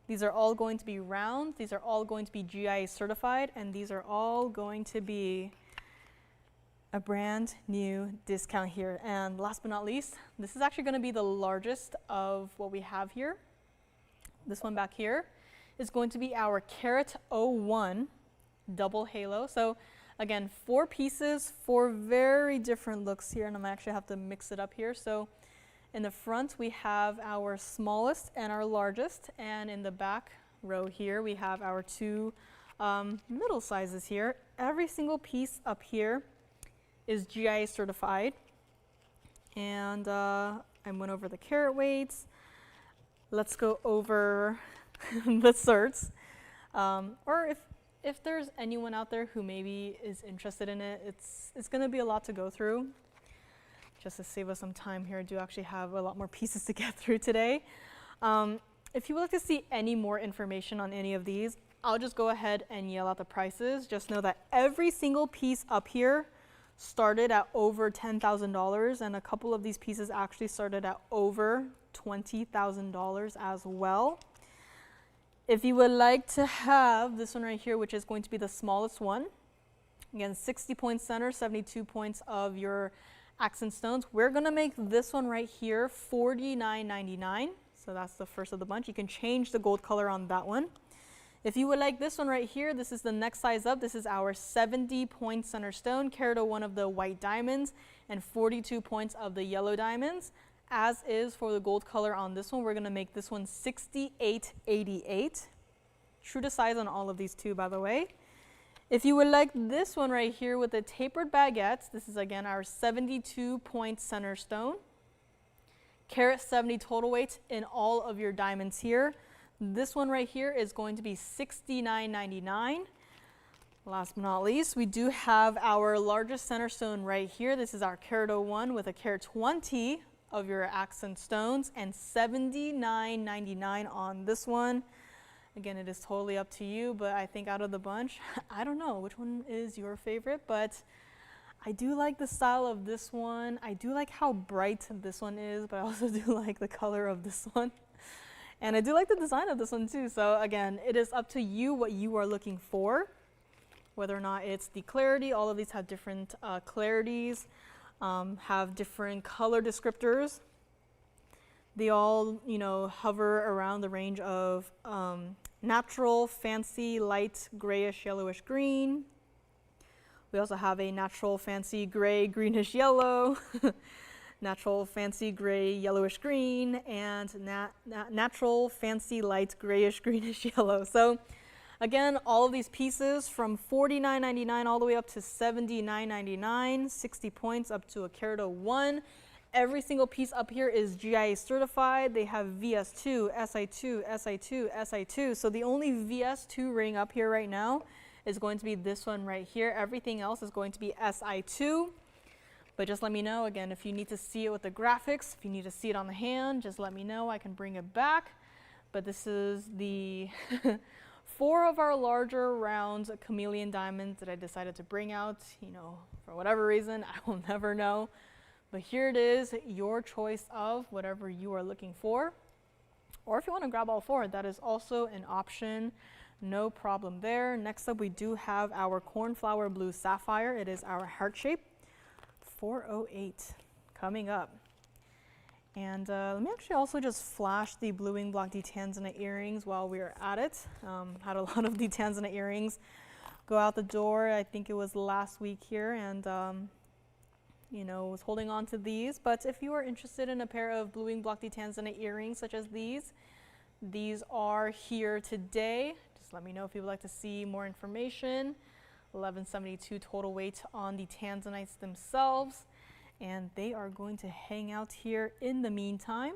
These are all going to be round. These are all going to be GIA certified, and these are all going to be a brand new discount here. And last but not least, this is actually going to be the largest of what we have here. This one back here is going to be our carat 01 double halo. So again, 4 pieces, 4 very different looks here, and I'm actually have to mix it up here. So in the front, we have our smallest and our largest, and in the back row here, we have our 2 middle sizes here. Every single piece up here is GIA certified, and I went over the carat weights. Let's go over the certs, or if there's anyone out there who maybe is interested in it, it's going to be a lot to go through. Just to save us some time here, I do actually have a lot more pieces to get through today. If you would like to see any more information on any of these, I'll just go ahead and yell out the prices. Just know that every single piece up here started at over $10,000, and a couple of these pieces actually started at over $20,000 as well. If you would like to have this one right here, which is going to be the smallest one, again, 60 points center, 72 points of your accent stones. We're going to make this one right here $49.99. So that's the first of the bunch. You can change the gold color on that one If you would like this one right here, this is the next size up. This is our 70 point center stone, carat 01 of the white diamonds and 42 points of the yellow diamonds. As is for the gold color on this one, we're gonna make this one 6888. True to size on all of these too, by the way. If you would like this one right here with the tapered baguettes, this is again our 72 point center stone. Carat 70 total weight in all of your diamonds here. This one right here is going to be $69.99. Last but not least, we do have our largest center stone right here. This is our carat 01 with a carat 20 of your accent stones and $79.99 on this one. Again, it is totally up to you, but I think out of the bunch, I don't know which one is your favorite, but I do like the style of this one. I do like how bright this one is, but I also do like the color of this one. And I do like the design of this one too. So again, it is up to you what you are looking for, whether or not it's the clarity. All of these have different clarities, have different color descriptors. They all, you know, hover around the range of natural, fancy, light, grayish, yellowish green. We also have a natural, fancy, gray, greenish yellow, natural, fancy, gray, yellowish green, and natural, fancy, light, grayish, greenish yellow. So again, all of these pieces from $49.99 all the way up to $79.99, 60 points up to a carat 01. Every single piece up here is GIA certified. They have VS2, SI2, SI2, SI2. So the only VS2 ring up here right now is going to be this one right here. Everything else is going to be SI2. But just let me know, again, if you need to see it with the graphics, if you need to see it on the hand, just let me know. I can bring it back. But this is the 4 of our larger round Chameleon diamonds that I decided to bring out, you know, for whatever reason. I will never know. But here it is, your choice of whatever you are looking for. Or if you want to grab all 4, that is also an option. No problem there. Next up, we do have our Cornflower Blue Sapphire. It is our heart shape. 408 coming up. And let me actually also just flash the blue wing block Tanzanite earrings while we are at it. Had a lot of Tanzanite earrings go out the door. I think it was last week here, and you know, was holding on to these. But if you are interested in a pair of blue wing block Tanzanite earrings such as these are here today. Just let me know if you would like to see more information. 1172 total weight on the Tanzanites themselves, and they are going to hang out here in the meantime.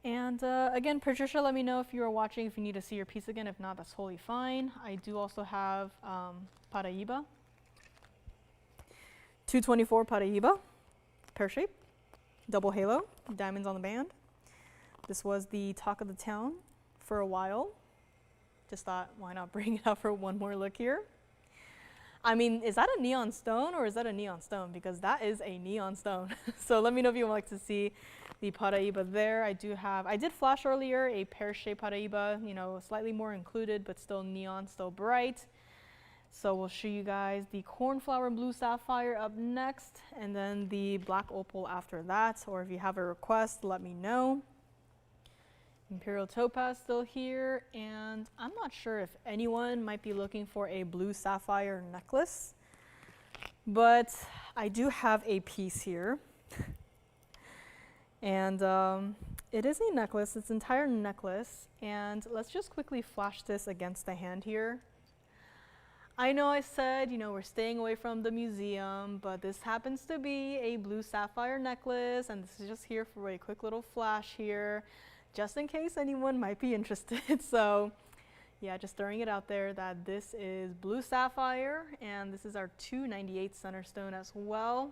And again, Patricia, let me know if you are watching, if you need to see your piece again. If not, that's totally fine. I do also have paraiba, 224 paraiba, pear shape, double halo, diamonds on the band. This was the talk of the town for a while. Just thought, why not bring it out for one more look here? I mean, is that a neon stone or is that a neon stone? Because that is a neon stone. So let me know if you would like to see the paraiba there. I did flash earlier a pear-shaped paraiba, you know, slightly more included, but still neon, still bright. So we'll show you guys the Cornflower Blue Sapphire up next, and then the black opal after that. Or if you have a request, let me know. Imperial topaz still here, and I'm not sure if anyone might be looking for a blue sapphire necklace, but I do have a piece here. And it is a necklace, it's an entire necklace, and let's just quickly flash this against the hand here. I know I said, you know, we're staying away from the museum, but this happens to be a blue sapphire necklace, and this is just here for a quick little flash here, just in case anyone might be interested. So yeah, just throwing it out there that this is blue sapphire, and this is our 298 center stone as well.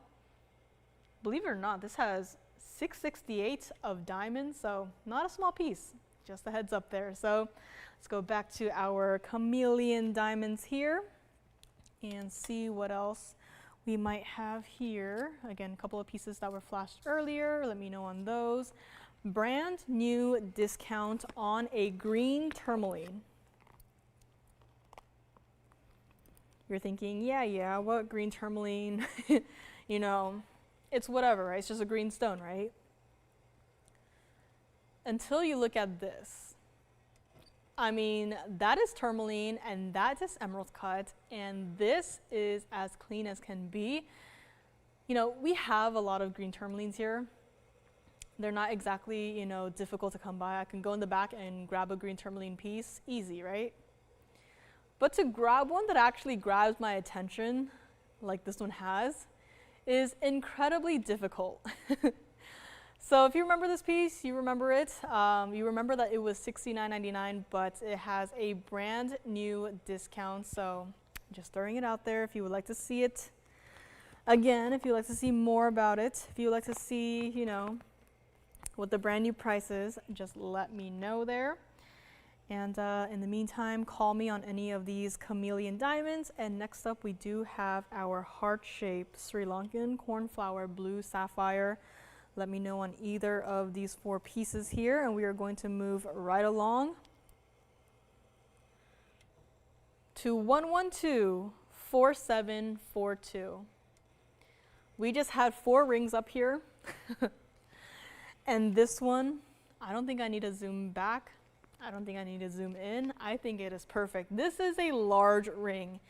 Believe it or not, this has 668 of diamonds, so not a small piece, just a heads up there. So let's go back to our Chameleon diamonds here and see what else we might have here. Again, a couple of pieces that were flashed earlier, let me know on those. Brand new discount on a green tourmaline. You're thinking, yeah, what green tourmaline? You know, it's whatever, right? It's just a green stone, right? Until you look at this. I mean, that is tourmaline and that is emerald cut, and this is as clean as can be. You know, we have a lot of green tourmalines here. They're not exactly, you know, difficult to come by. I can go in the back and grab a green tourmaline piece, easy, right? But to grab one that actually grabs my attention, like this one has, is incredibly difficult. So if you remember this piece, you remember it. You remember that it was $69.99, but it has a brand new discount. So just throwing it out there if you would like to see it. Again, if you'd like to see more about it, if you would like to see, you know, what the brand new price is, just let me know there. And in the meantime, call me on any of these Chameleon diamonds. And next up, we do have our heart-shaped Sri Lankan Cornflower blue sapphire. Let me know on either of these 4 pieces here, and we are going to move right along to 1124742. We just had 4 rings up here, and this one, I don't think I need to zoom back. I don't think I need to zoom in. I think it is perfect. This is a large ring.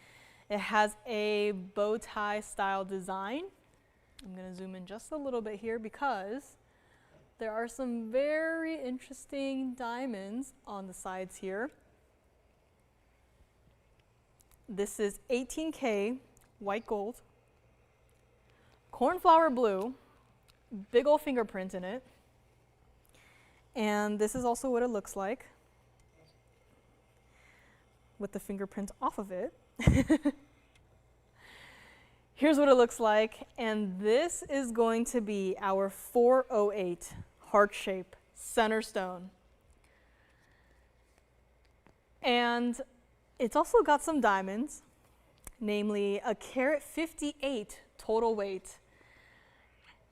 It has a bow tie style design. I'm going to zoom in just a little bit here because there are some very interesting diamonds on the sides here. This is 18K white gold, cornflower blue, big old fingerprint in it. And this is also what it looks like with the fingerprint off of it. Here's what it looks like, and this is going to be our 408 heart shape center stone. And it's also got some diamonds, namely a carat 58 total weight.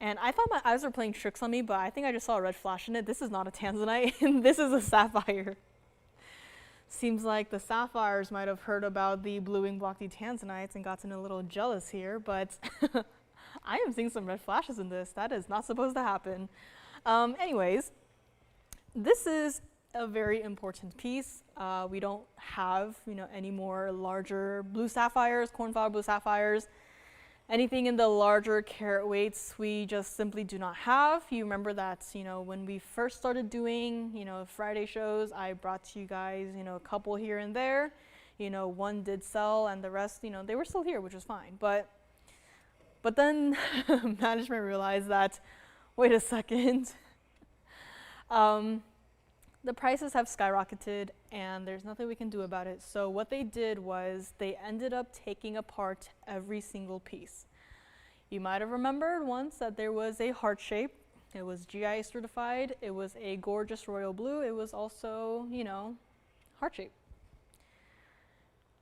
And I thought my eyes were playing tricks on me, but I think I just saw a red flash in it. This is not a Tanzanite, and this is a sapphire. Seems like the sapphires might have heard about the blue wing block Tanzanites and gotten a little jealous here, but I am seeing some red flashes in this. That is not supposed to happen. Anyways, this is a very important piece. We don't have, you know, any more larger blue sapphires, cornflower blue sapphires. Anything in the larger carat weights, we just simply do not have. You remember that, you know, when we first started doing, you know, Friday shows, I brought to you guys, you know, a couple here and there. You know, one did sell and the rest, you know, they were still here, which was fine. But then management realized that, wait a second, the prices have skyrocketed and there's nothing we can do about it. So what they did was they ended up taking apart every single piece. You might have remembered once that there was a heart shape. It was GI certified. It was a gorgeous royal blue. It was also, you know, heart shape.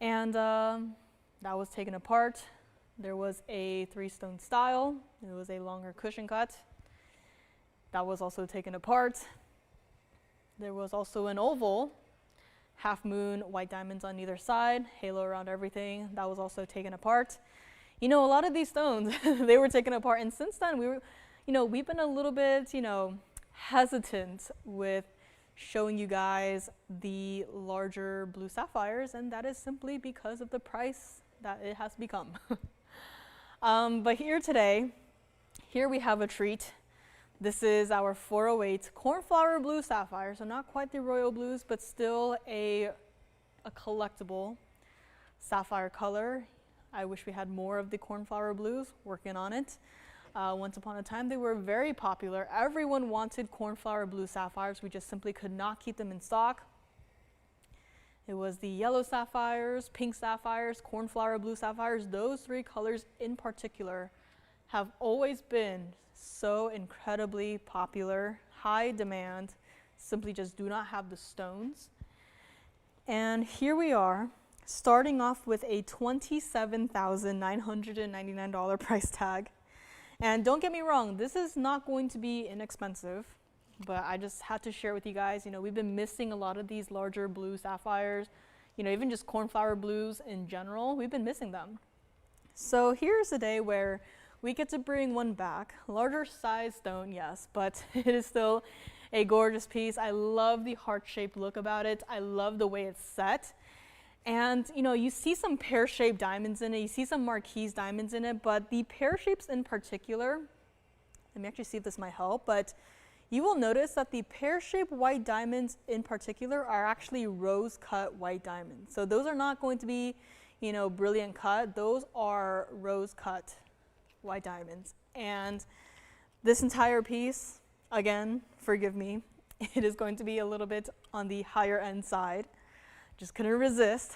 And that was taken apart. There was a 3-stone style. It was a longer cushion cut. That was also taken apart. There was also an oval, half moon, white diamonds on either side, halo around everything. That was also taken apart. You know, a lot of these stones, they were taken apart. And since then, we've been a little bit, you know, hesitant with showing you guys the larger blue sapphires, and that is simply because of the price that it has become. But here today, here we have a treat. This is our 408 cornflower blue sapphire, so not quite the royal blues, but still a collectible sapphire color. I wish we had more of the cornflower blues, working on it. Once upon a time, they were very popular. Everyone wanted cornflower blue sapphires. We just simply could not keep them in stock. It was the yellow sapphires, pink sapphires, cornflower blue sapphires. Those 3 colors in particular have always been so incredibly popular, high demand, simply just do not have the stones. And here we are, starting off with a $27,999 price tag. And don't get me wrong, this is not going to be inexpensive, but I just had to share with you guys, you know, we've been missing a lot of these larger blue sapphires, you know, even just cornflower blues in general, we've been missing them. So here's a day where we get to bring one back, larger size stone, yes, but it is still a gorgeous piece. I love the heart-shaped look about it. I love the way it's set. And you know, you see some pear-shaped diamonds in it, you see some marquise diamonds in it, but the pear shapes in particular, let me actually see if this might help, but you will notice that the pear-shaped white diamonds in particular are actually rose-cut white diamonds. So those are not going to be, you know, brilliant cut. Those are rose-cut white diamonds. And this entire piece, again, forgive me, it is going to be a little bit on the higher end side. Just couldn't resist.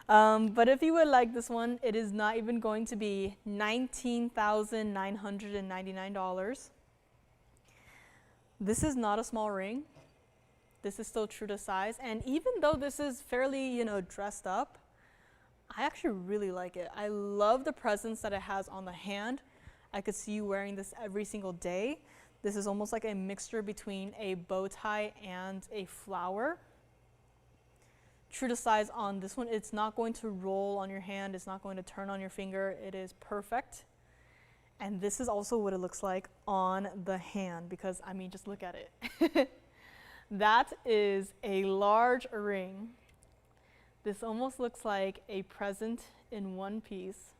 But if you would like this one, it is not even going to be $19,999. This is not a small ring. This is still true to size. And even though this is fairly, you know, dressed up, I actually really like it. I love the presence that it has on the hand. I could see you wearing this every single day. This is almost like a mixture between a bow tie and a flower. True to size on this one, it's not going to roll on your hand, it's not going to turn on your finger, it is perfect. And this is also what it looks like on the hand, because I mean, just look at it. That is a large ring. This almost looks like a present in one piece.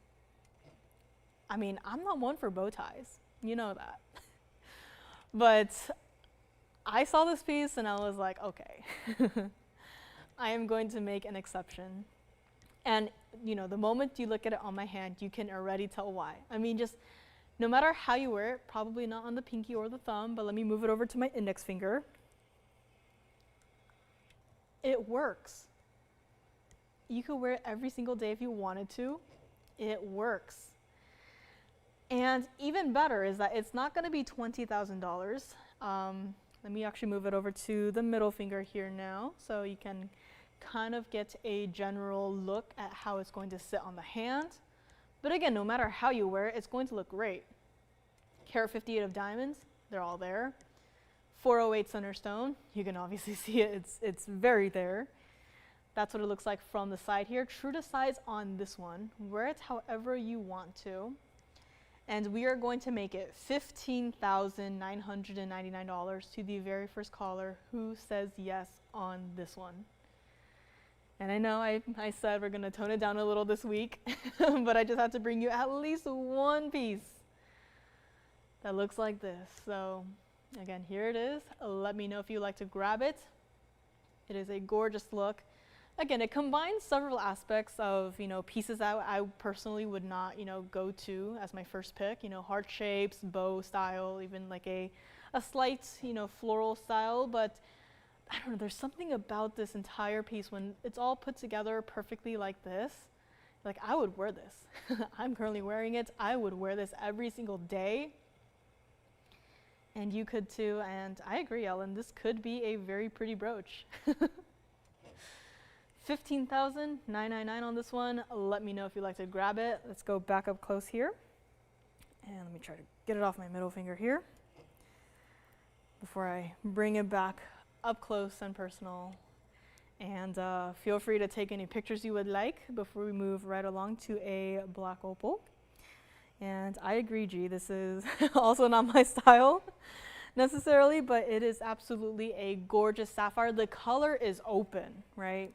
I mean, I'm not one for bow ties, you know that. But I saw this piece and I was like, okay. I am going to make an exception. And you know, the moment you look at it on my hand, you can already tell why. I mean, just no matter how you wear it, probably not on the pinky or the thumb, but let me move it over to my index finger. It works. You could wear it every single day if you wanted to. It works. And even better is that it's not going to be $20,000. Let me actually move it over to the middle finger here now, so you can kind of get a general look at how it's going to sit on the hand. But again, no matter how you wear it, it's going to look great. Carat 58 of diamonds, they're all there. 408 center stone, you can obviously see it, it's very there. That's what it looks like from the side here. True to size on this one. Wear it however you want to. And we are going to make it $15,999 to the very first caller who says yes on this one. And I know I said we're going to tone it down a little this week, but I just had to bring you at least one piece that looks like this. So again, here it is. Let me know if you'd like to grab it. It is a gorgeous look. Again, it combines several aspects of, you know, pieces that I personally would not, you know, go to as my first pick. You know, heart shapes, bow style, even like a slight, you know, floral style. But I don't know, there's something about this entire piece when it's all put together perfectly like this. Like, I would wear this. I'm currently wearing it. I would wear this every single day. And you could too. And I agree, Ellen, this could be a very pretty brooch. $15,999 on this one. Let me know if you'd like to grab it. Let's go back up close here. And let me try to get it off my middle finger here before I bring it back up close and personal. And feel free to take any pictures you would like before we move right along to a black opal. And I agree, G, this is also not my style necessarily, but it is absolutely a gorgeous sapphire. The color is open, right?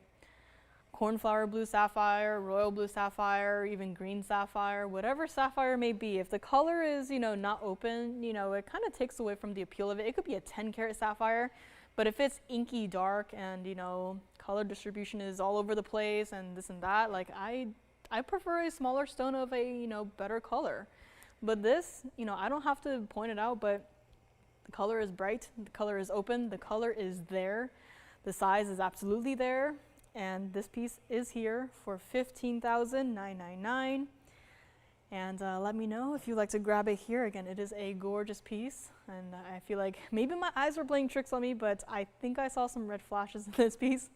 Cornflower blue sapphire, royal blue sapphire, even green sapphire, whatever sapphire may be. If the color is, you know, not open, you know, it kind of takes away from the appeal of it. It could be a 10 karat sapphire, but if it's inky dark and, you know, color distribution is all over the place and this and that, like I prefer a smaller stone of a, you know, better color. But this, you know, I don't have to point it out, but the color is bright, the color is open, the color is there, the size is absolutely there. And this piece is here for $15,999. And let me know if you'd like to grab it here. Again, it is a gorgeous piece. And I feel like maybe my eyes were playing tricks on me, but I think I saw some red flashes in this piece.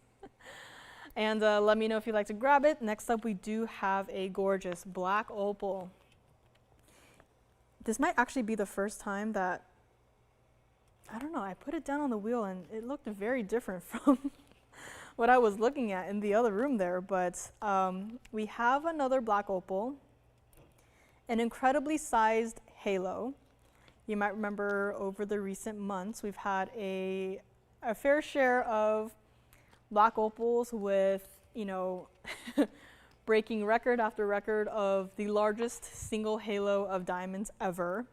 And let me know if you'd like to grab it. Next up, we do have a gorgeous black opal. This might actually be the first time that, I don't know, I put it down on the wheel and it looked very different from what I was looking at in the other room there, but we have another black opal, an incredibly sized halo. You might remember over the recent months, we've had a fair share of black opals with, you know, breaking record after record of the largest single halo of diamonds ever.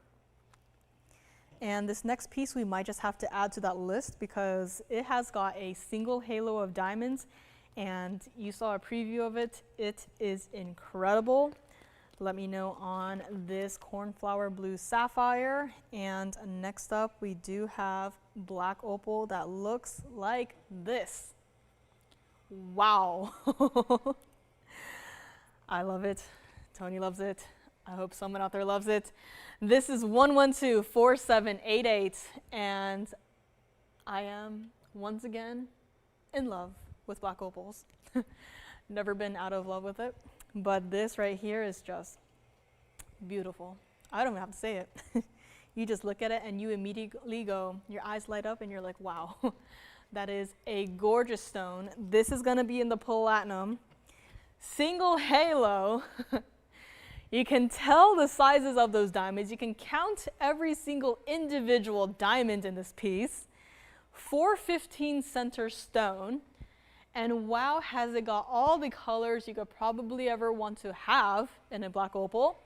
And this next piece we might just have to add to that list because it has got a single halo of diamonds, and you saw a preview of it. It is incredible. Let me know on this cornflower blue sapphire. And next up, we do have black opal that looks like this. Wow. I love it. Tony loves it. I hope someone out there loves it. This is 1124788, and I am once again in love with black opals. Never been out of love with it. But this right here is just beautiful. I don't even have to say it. You just look at it and you immediately go, your eyes light up and you're like, wow, that is a gorgeous stone. This is gonna be in the platinum. Single halo. You can tell the sizes of those diamonds. You can count every single individual diamond in this piece. 415 center stone. And wow, has it got all the colors you could probably ever want to have in a black opal.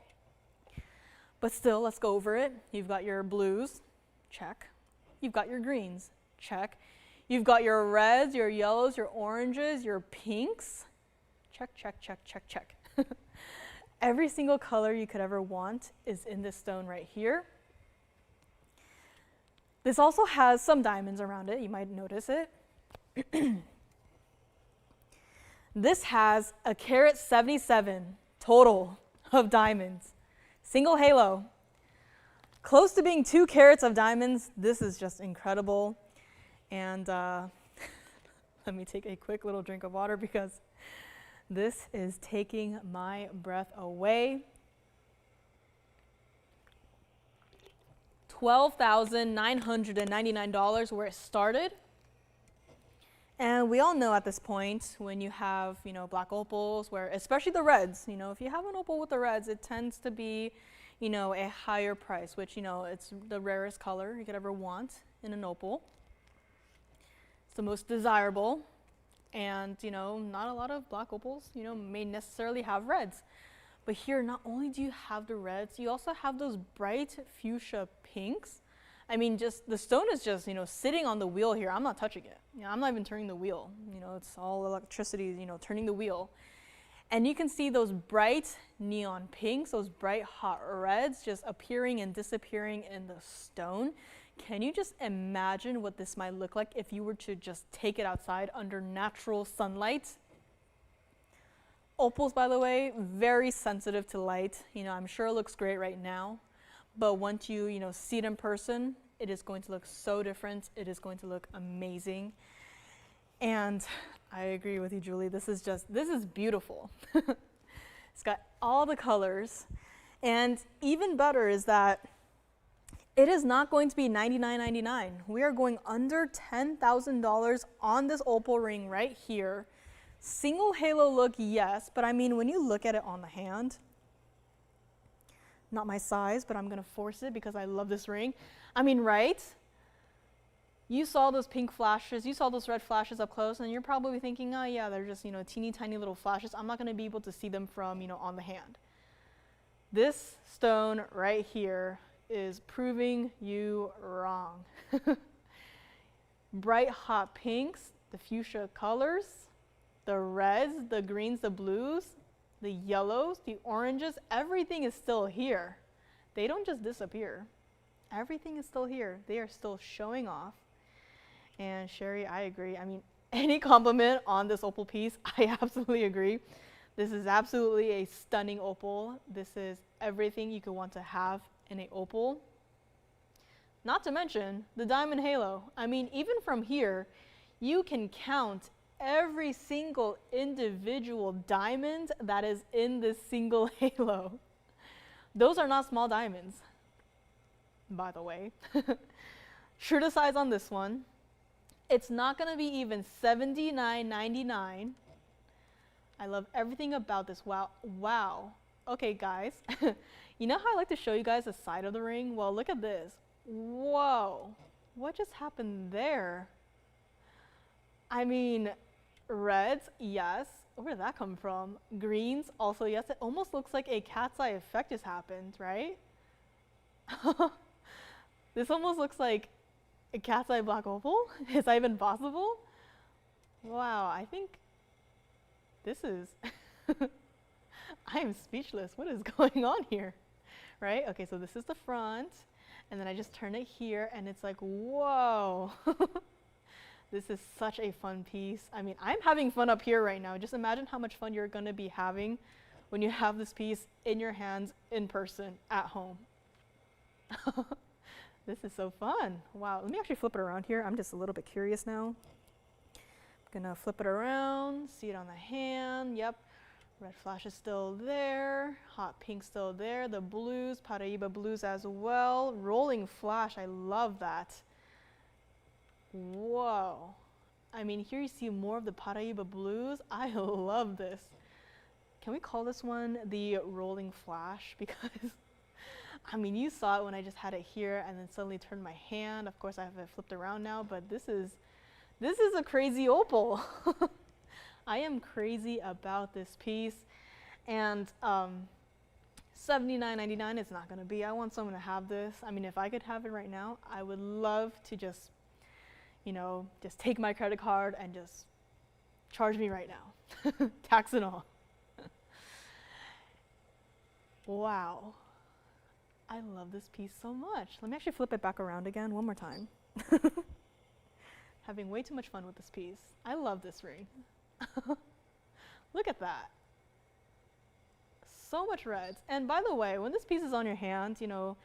But still, let's go over it. You've got your blues, check. You've got your greens, check. You've got your reds, your yellows, your oranges, your pinks. Check, check, check, check, check. Every single color you could ever want is in this stone right here. This also has some diamonds around it. You might notice it. This has a carat 77 total of diamonds. Single halo. Close to being 2 carats of diamonds. This is just incredible. And let me take a quick little drink of water because this is taking my breath away. $12,999 where it started. And we all know at this point when you have, you know, black opals, where especially the reds, you know, if you have an opal with the reds, it tends to be, you know, a higher price, which, you know, it's the rarest color you could ever want in an opal. It's the most desirable, and, you know, not a lot of black opals, you know, may necessarily have reds. But here, not only do you have the reds, you also have those bright fuchsia pinks. I mean, just the stone is just, you know, sitting on the wheel here. I'm not touching it. You know, I'm not even turning the wheel. You know, it's all electricity, you know, turning the wheel. And you can see those bright neon pinks, those bright hot reds just appearing and disappearing in the stone. Can you just imagine what this might look like if you were to just take it outside under natural sunlight? Opals, by the way, very sensitive to light. You know, I'm sure it looks great right now. But once you know, see it in person, it is going to look so different. It is going to look amazing. And I agree with you, Julie. This is beautiful. It's got all the colors. And even better is that it is not going to be $99.99. We are going under $10,000 on this opal ring right here. Single halo look, yes, but I mean, when you look at it on the hand, not my size, but I'm gonna force it because I love this ring. I mean, right? You saw those pink flashes, you saw those red flashes up close, and you're probably thinking, oh yeah, they're just, you know, teeny tiny little flashes. I'm not gonna be able to see them from, you know, on the hand. This stone right here is proving you wrong. Bright hot pinks, the fuchsia colors, the reds, the greens, the blues, the yellows, the oranges, everything is still here. They don't just disappear. Everything is still here. They are still showing off. And Sherry, I agree. I mean, any compliment on this opal piece, I absolutely agree. This is absolutely a stunning opal. This is everything you could want to have in an opal. Not to mention the diamond halo. I mean, even from here, you can count every single individual diamond that is in this single halo. Those are not small diamonds, by the way. True to size on this one. It's not gonna be even $79.99. I love everything about this. Wow, wow. Okay, guys, you know how I like to show you guys the side of the ring? Well, look at this. Whoa, what just happened there? I mean, reds, yes. Where did that come from? Greens, also yes. It almost looks like a cat's eye effect just happened, right? This almost looks like a cat's eye black opal. Is that even possible? Wow, I think this is, I am speechless. What is going on here? Right? Okay, so this is the front, and then I just turn it here, and it's like, whoa. This is such a fun piece. I mean, I'm having fun up here right now. Just imagine how much fun you're gonna be having when you have this piece in your hands in person at home. This is so fun. Wow, let me actually flip it around here. I'm just a little bit curious now. I'm gonna flip it around, see it on the hand. Yep, red flash is still there. Hot pink still there. The blues, paraiba blues as well. Rolling flash, I love that. Whoa. I mean, here you see more of the paraiba blues. I love this. Can we call this one the rolling flash? Because, I mean, you saw it when I just had it here and then suddenly turned my hand. Of course, I have it flipped around now, but this is a crazy opal. I am crazy about this piece. And $79.99 is not gonna be. I want someone to have this. I mean, if I could have it right now, I would love to just, you know, just take my credit card and just charge me right now. Tax and all. Wow. I love this piece so much. Let me actually flip it back around again one more time. Having way too much fun with this piece. I love this ring. Look at that. So much reds. And by the way, when this piece is on your hand, you know,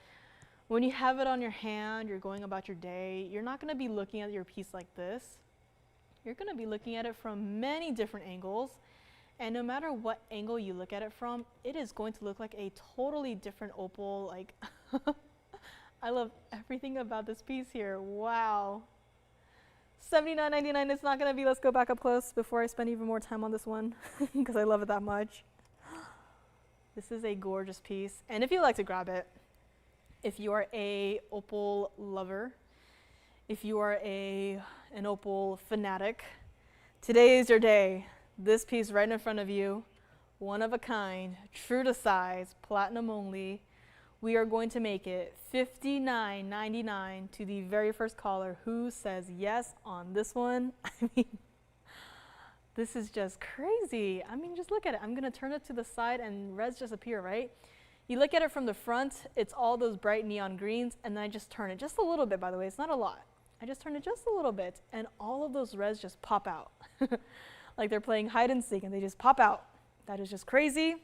when you have it on your hand, you're going about your day, you're not going to be looking at your piece like this. You're going to be looking at it from many different angles. And no matter what angle you look at it from, it is going to look like a totally different opal. Like, I love everything about this piece here. Wow. $79.99 it's not going to be. Let's go back up close before I spend even more time on this one because I love it that much. This is a gorgeous piece. And if you like to grab it, if you are a opal lover, if you are an opal fanatic, today is your day. This piece right in front of you, one of a kind, true to size, platinum only. We are going to make it $59.99 to the very first caller who says yes on this one. I mean, this is just crazy. I mean, just look at it. I'm gonna turn it to the side and reds just appear, right? You look at it from the front, it's all those bright neon greens, and then I just turn it just a little bit, by the way, it's not a lot. I just turn it just a little bit, and all of those reds just pop out. Like they're playing hide and seek, and they just pop out. That is just crazy.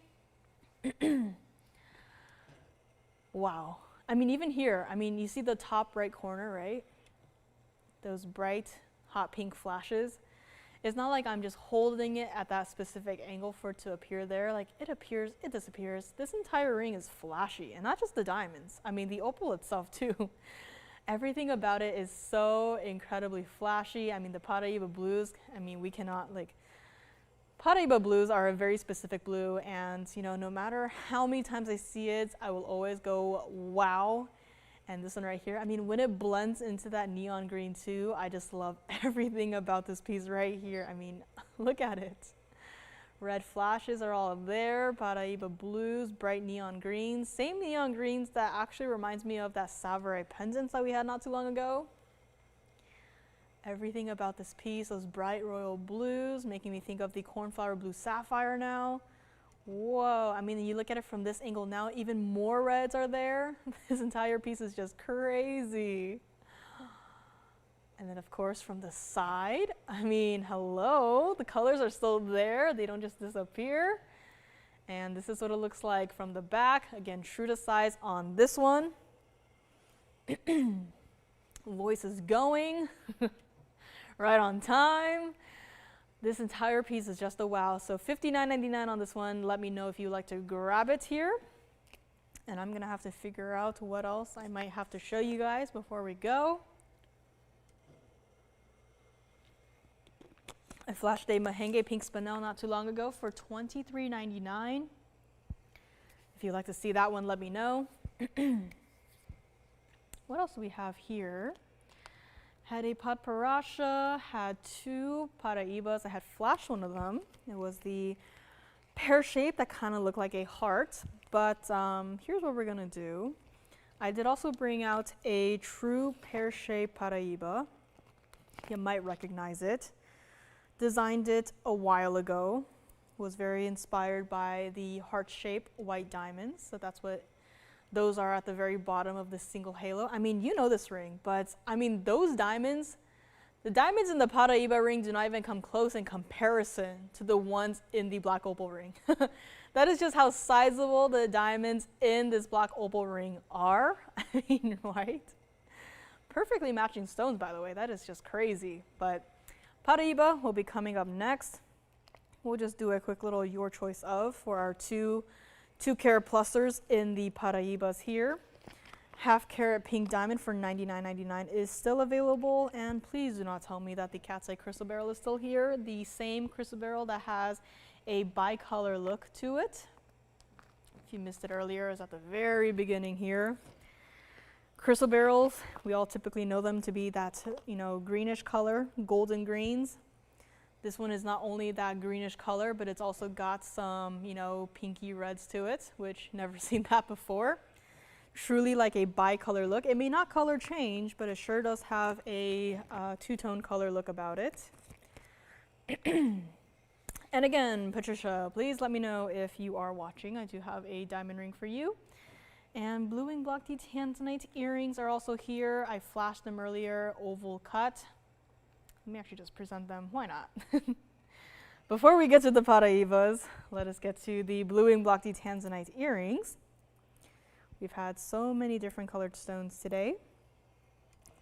Wow. I mean, even here, I mean, you see the top right corner, right? Those bright, hot pink flashes. It's not like I'm just holding it at that specific angle for it to appear there. Like, it appears, it disappears. This entire ring is flashy, and not just the diamonds. I mean, the opal itself, too. Everything about it is so incredibly flashy. I mean, the paraiba blues, I mean, we cannot, like, paraiba blues are a very specific blue, and, you know, no matter how many times I see it, I will always go, wow. And this one right here, I mean, when it blends into that neon green too, I just love everything about this piece right here. I mean, look at it. Red flashes are all there, paraiba blues, bright neon greens. Same neon greens that actually reminds me of that sapphire pendants that we had not too long ago. Everything about this piece, those bright royal blues, making me think of the cornflower blue sapphire now. Whoa, I mean, you look at it from this angle now, even more reds are there. This entire piece is just crazy. And then, of course, from the side, I mean, hello, the colors are still there. They don't just disappear. And this is what it looks like from the back. Again, true to size on this one. Voice is going right on time. This entire piece is just a wow. So $59.99 on this one. Let me know if you like to grab it here. And I'm gonna have to figure out what else I might have to show you guys before we go. I flashed a Mahenge pink spinel not too long ago for $23.99. If you'd like to see that one, let me know. What else do we have here? Had a patparasha, had two paraibas. I had flashed one of them. It was the pear shape that kind of looked like a heart. But here's what we're going to do. I did also bring out a true pear-shaped paraiba. You might recognize it. Designed it a while ago. Was very inspired by the heart-shaped white diamonds. So that's what those are at the very bottom of the single halo. I mean, you know this ring, but I mean, those diamonds, the diamonds in the paraiba ring do not even come close in comparison to the ones in the black opal ring. That is just how sizable the diamonds in this black opal ring are. I mean, right? Perfectly matching stones, by the way. That is just crazy. But paraiba will be coming up next. We'll just do a quick little your choice of for our two carat plusers in the paraibas here. Half carat pink diamond for $99.99 is still available, and please do not tell me that the cat's eye chrysoberyl is still here. The same chrysoberyl that has a bicolor look to it. If you missed it earlier, it's at the very beginning here. Chrysoberyls, we all typically know them to be that, greenish color, golden greens. This one is not only that greenish color, but it's also got some, pinky reds to it, which never seen that before. Truly like a bicolor look. It may not color change, but it sure does have a two-tone color look about it. And again, Patricia, please let me know if you are watching. I do have a diamond ring for you. And blue wing block D Tanzanite earrings are also here. I flashed them earlier, oval cut. Let me actually just present them. Why not? Before we get to the paraibas, let us get to the blue wing block D Tanzanite earrings. We've had so many different colored stones today.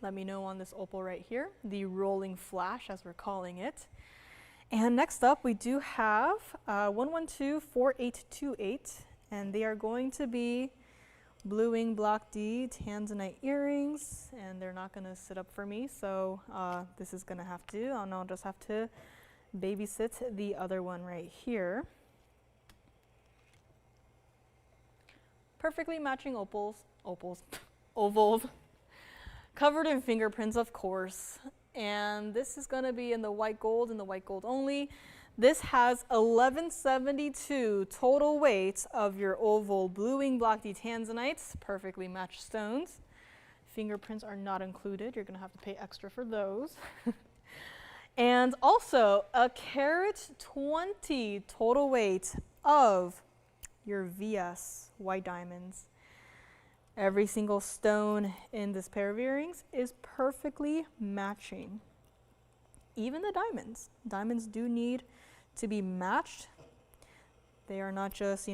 Let me know on this opal right here, the rolling flash as we're calling it. And next up, we do have 1124828, and they are going to be blue wing block D Tanzanite earrings, and they're not going to sit up for me, so this is going to have to, I'll just have to babysit the other one right here. Perfectly matching ovals, covered in fingerprints, of course. And this is going to be in the white gold and the white gold only. This has 1172 total weight of your oval blue wing block D Tanzanites, perfectly matched stones. Fingerprints are not included. You're going to have to pay extra for those. And also a carat 20 total weight of your VS white diamonds. Every single stone in this pair of earrings is perfectly matching. Even the diamonds. Diamonds do need to be matched. They are not just,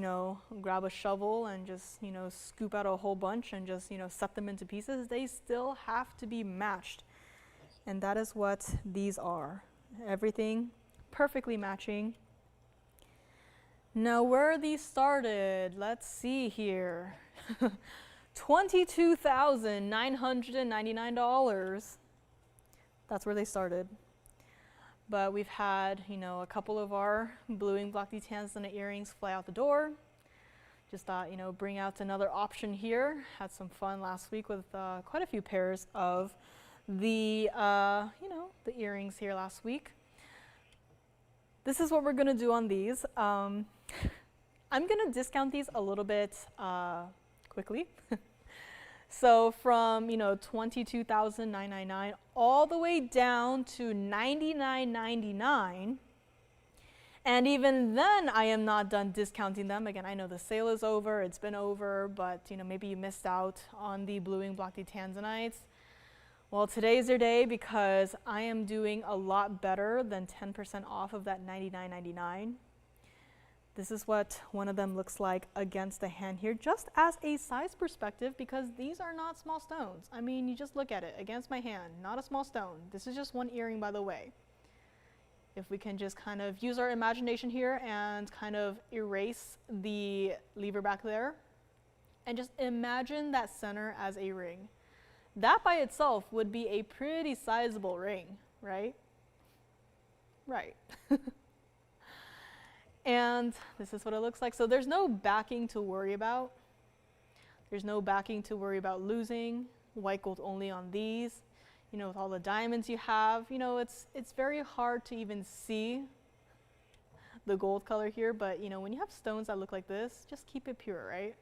grab a shovel and just, scoop out a whole bunch and just, set them into pieces. They still have to be matched. And that is what these are. Everything perfectly matching. Now, where are these started? Let's see here. $22,999. That's where they started. But we've had, a couple of our blue wing block D Tanzanite earrings fly out the door. Just thought, bring out another option here. Had some fun last week with quite a few pairs of the, the earrings here last week. This is what we're going to do on these. I'm going to discount these a little bit quickly. So from, $22,999 all the way down to $99.99. And even then, I am not done discounting them. Again, I know the sale is over, it's been over, but maybe you missed out on the blue wing block D Tanzanites. Well, today's your day because I am doing a lot better than 10% off of that $99.99. This is what one of them looks like against the hand here, just as a size perspective, because these are not small stones. I mean, you just look at it against my hand, not a small stone. This is just one earring, by the way. If we can just kind of use our imagination here and kind of erase the lever back there, and just imagine that center as a ring. That by itself would be a pretty sizable ring, right? Right. And this is what it looks like. So there's no backing to worry about. There's no backing to worry about losing. White gold only on these. You know, with all the diamonds you have, you know, it's very hard to even see the gold color here, but you know, when you have stones that look like this, just keep it pure, right?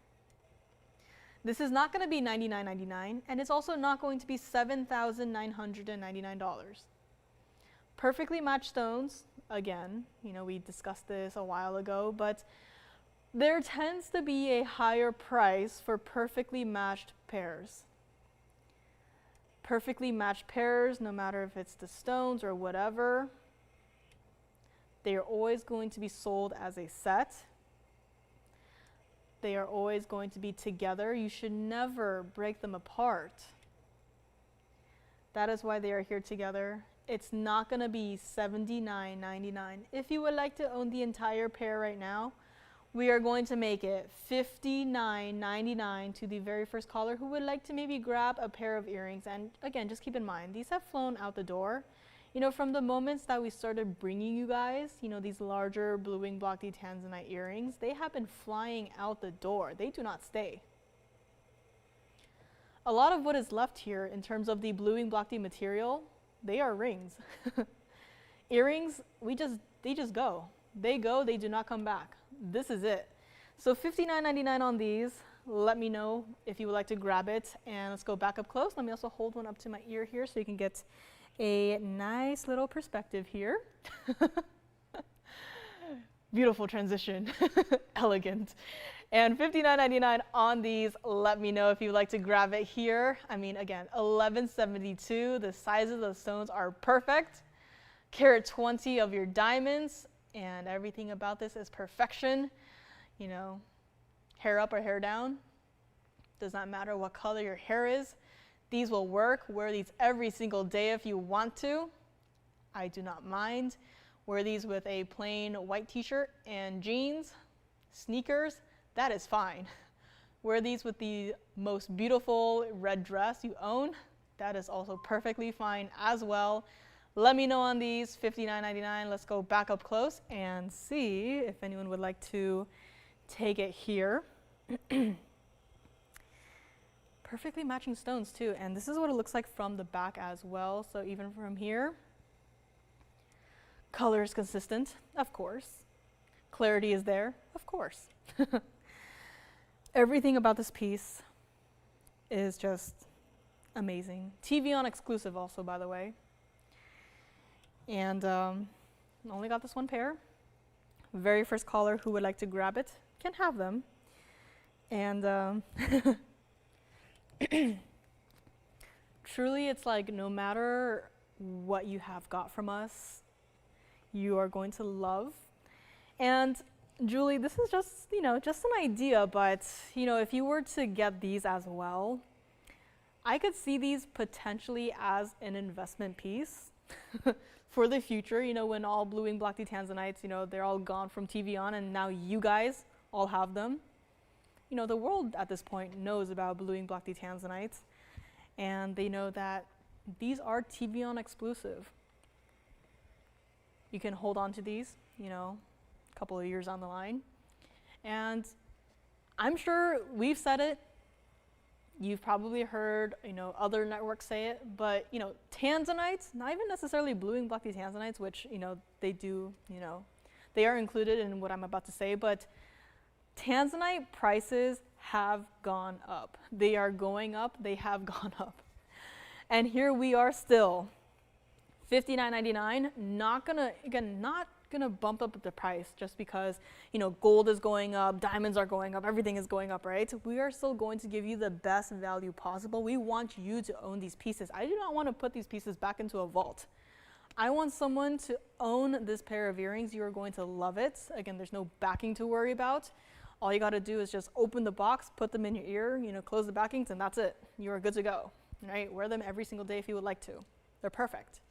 This is not going to be $99.99, and it's also not going to be $7,999. Perfectly matched stones, again, you know, we discussed this a while ago, but there tends to be a higher price for perfectly matched pairs. Perfectly matched pairs, no matter if it's the stones or whatever, they are always going to be sold as a set. They are always going to be together. You should never break them apart. That is why they are here together. It's not going to be $79.99. If you would like to own the entire pair right now, we are going to make it $59.99 to the very first caller who would like to maybe grab a pair of earrings. And again, just keep in mind, these have flown out the door. You know, from the moments that we started bringing you guys, you know, these larger blue wing block D Tanzanite earrings, they have been flying out the door. They do not stay. A lot of what is left here in terms of the blue wing block D material, they are rings. Earrings, they just go. They go, they do not come back. This is it. So $59.99 on these. Let me know if you would like to grab it. And let's go back up close. Let me also hold one up to my ear here so you can get a nice little perspective here. Beautiful transition. Elegant. And $59.99 on these. Let me know if you'd like to grab it here. I mean, again, $11.72. The sizes of the stones are perfect. Carat 20 of your diamonds. And everything about this is perfection. You know, hair up or hair down. Does not matter what color your hair is. These will work. Wear these every single day if you want to. I do not mind. Wear these with a plain white t-shirt and jeans, sneakers. That is fine. Wear these with the most beautiful red dress you own. That is also perfectly fine as well. Let me know on these, $59.99. Let's go back up close and see if anyone would like to take it here. Perfectly matching stones too, and this is what it looks like from the back as well. So even from here, color is consistent, of course. Clarity is there, of course. Everything about this piece is just amazing. TVON exclusive also, by the way. And only got this one pair. Very first caller who would like to grab it can have them. And truly, it's like no matter what you have got from us, you are going to love. And Julie, this is just, you know, just an idea, but you know, if you were to get these as well, I could see these potentially as an investment piece. For the future, you know, when all blue wing block D Tanzanites, you know, they're all gone from TVON and now you guys all have them. You know, the world at this point knows about blue wing block D Tanzanites, and they know that these are TVON exclusive. You can hold on to these, you know, a couple of years down the line. And I'm sure we've said it. You've probably heard, you know, other networks say it, but, you know, Tanzanites, not even necessarily blue wing block D Tanzanites, which, you know, they do, you know, they are included in what I'm about to say, but Tanzanite prices have gone up. They are going up, they have gone up. And here we are still, $59.99, not gonna bump up the price just because, you know, gold is going up, diamonds are going up, everything is going up, right? We are still going to give you the best value possible. We want you to own these pieces. I do not want to put these pieces back into a vault. I want someone to own this pair of earrings. You are going to love it. Again, there's no backing to worry about. All you got to do is just open the box, put them in your ear, you know, close the backings, and that's it. You are good to go, right? Wear them every single day if you would like to. They're perfect.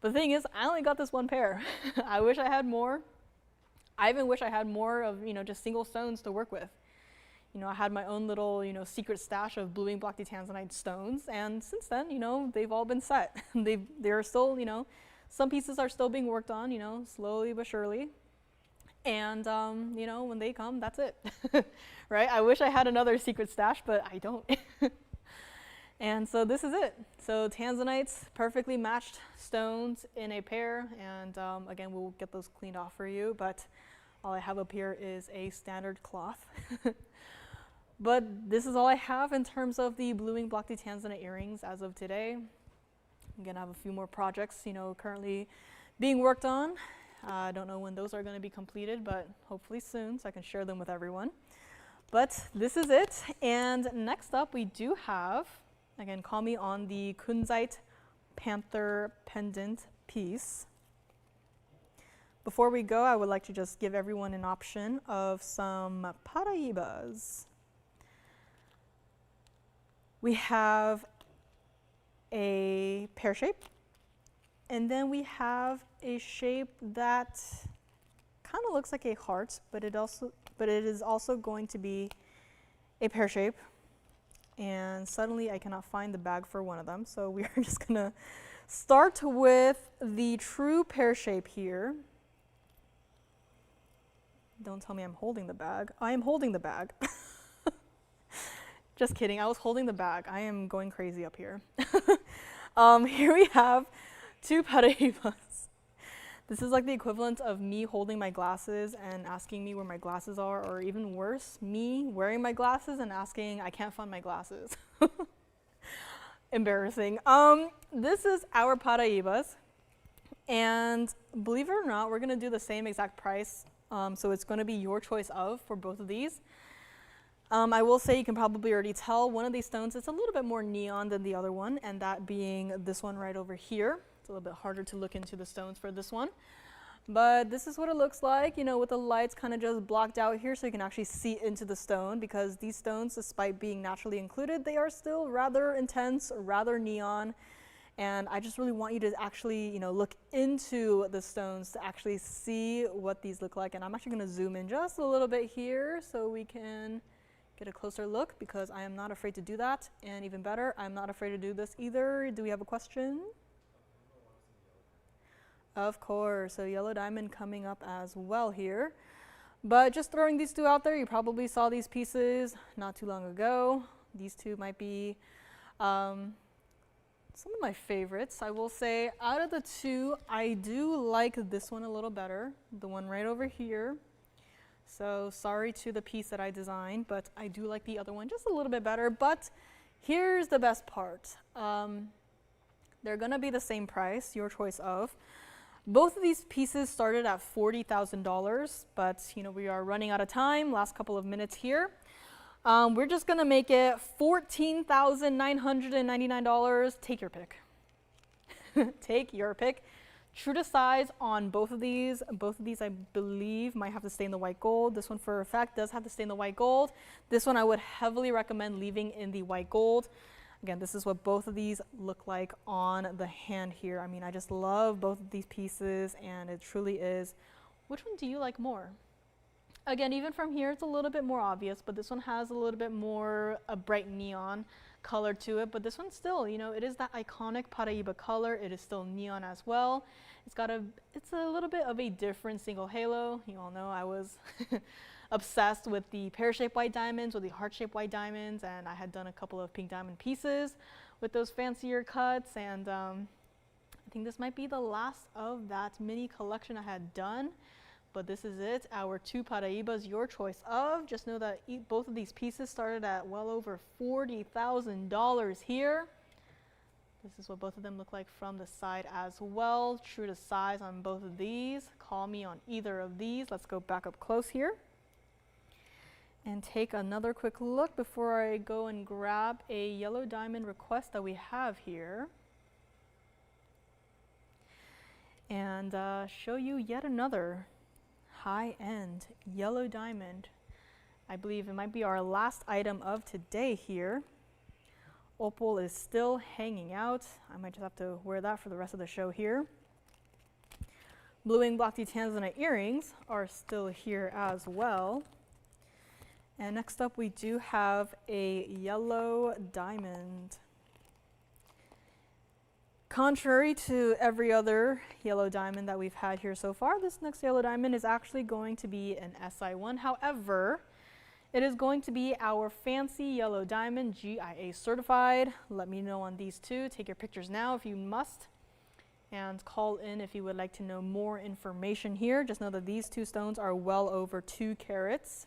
The thing is, I only got this one pair. I wish I had more. I even wish I had more of, you know, just single stones to work with. You know, I had my own little, you know, secret stash of blue wing block D Tanzanite stones, and since then, you know, they've all been set. They're still, you know, some pieces are still being worked on, you know, slowly but surely. And, you know, when they come, that's it, right? I wish I had another secret stash, but I don't. And so this is it. So Tanzanites, perfectly matched stones in a pair. And again, we'll get those cleaned off for you. But all I have up here is a standard cloth. But this is all I have in terms of the blue wing block Tanzanite earrings as of today. Again, I have a few more projects, you know, currently being worked on. I don't know when those are going to be completed, but hopefully soon so I can share them with everyone. But this is it. And next up, we do have, again, call me on the Kunzite panther pendant piece. Before we go, I would like to just give everyone an option of some paraibas. We have a pear shape, and then we have a shape that kind of looks like a heart, but it is also going to be a pear shape. And suddenly I cannot find the bag for one of them, so we are just gonna start with the true pear shape here. Don't tell me I'm holding the bag. I am holding the bag. Just kidding, I was holding the bag. I am going crazy up here. Here we have two paraibas. This is like the equivalent of me holding my glasses and asking me where my glasses are, or even worse, me wearing my glasses and asking, I can't find my glasses. Embarrassing. This is our paraibas, and believe it or not, we're gonna do the same exact price, so it's gonna be your choice of for both of these. I will say you can probably already tell one of these stones is a little bit more neon than the other one, and that being this one right over here. It's a little bit harder to look into the stones for this one. But this is what it looks like, you know, with the lights kind of just blocked out here so you can actually see into the stone, because these stones, despite being naturally included, they are still rather intense, rather neon. And I just really want you to actually, you know, look into the stones to actually see what these look like. And I'm actually going to zoom in just a little bit here so we can get a closer look, because I am not afraid to do that. And even better, I'm not afraid to do this either. Do we have a question? Of course, so yellow diamond coming up as well here. But just throwing these two out there, you probably saw these pieces not too long ago. These two might be some of my favorites. I will say out of the two, I do like this one a little better, the one right over here. So sorry to the piece that I designed, but I do like the other one just a little bit better. But here's the best part. They're gonna be the same price, your choice of. Both of these pieces started at $40,000, but you know, we are running out of time, last couple of minutes here. We're just gonna make it $14,999. Take your pick. Take your pick. True to size on both of these. Both of these, I believe, might have to stay in the white gold. This one, for a fact, does have to stay in the white gold. This one I would heavily recommend leaving in the white gold. Again, this is what both of these look like on the hand here. I mean, I just love both of these pieces, and it truly is. Which one do you like more? Again, even from here, it's a little bit more obvious, but this one has a little bit more a bright neon color to it. But this one still, you know, it is that iconic paraiba color. It is still neon as well. It's a little bit of a different single halo. You all know I was obsessed with the pear-shaped white diamonds, with the heart-shaped white diamonds, and I had done a couple of pink diamond pieces with those fancier cuts. And I think this might be the last of that mini collection I had done. But this is it, our two paraibas, your choice of. Just know that both of these pieces started at well over $40,000 here. This is what both of them look like from the side as well. True to size on both of these. Call me on either of these. Let's go back up close here and take another quick look before I go and grab a yellow diamond request that we have here. And show you yet another high-end yellow diamond. I believe it might be our last item of today here. Opal is still hanging out. I might just have to wear that for the rest of the show here. Blue wing block Tanzanite earrings are still here as well. And next up we do have a yellow diamond. Contrary to every other yellow diamond that we've had here so far, this next yellow diamond is actually going to be an SI1. However, it is going to be our fancy yellow diamond, GIA certified. Let me know on these two. Take your pictures now if you must, and call in if you would like to know more information here. Just know that these two stones are well over 2 carats.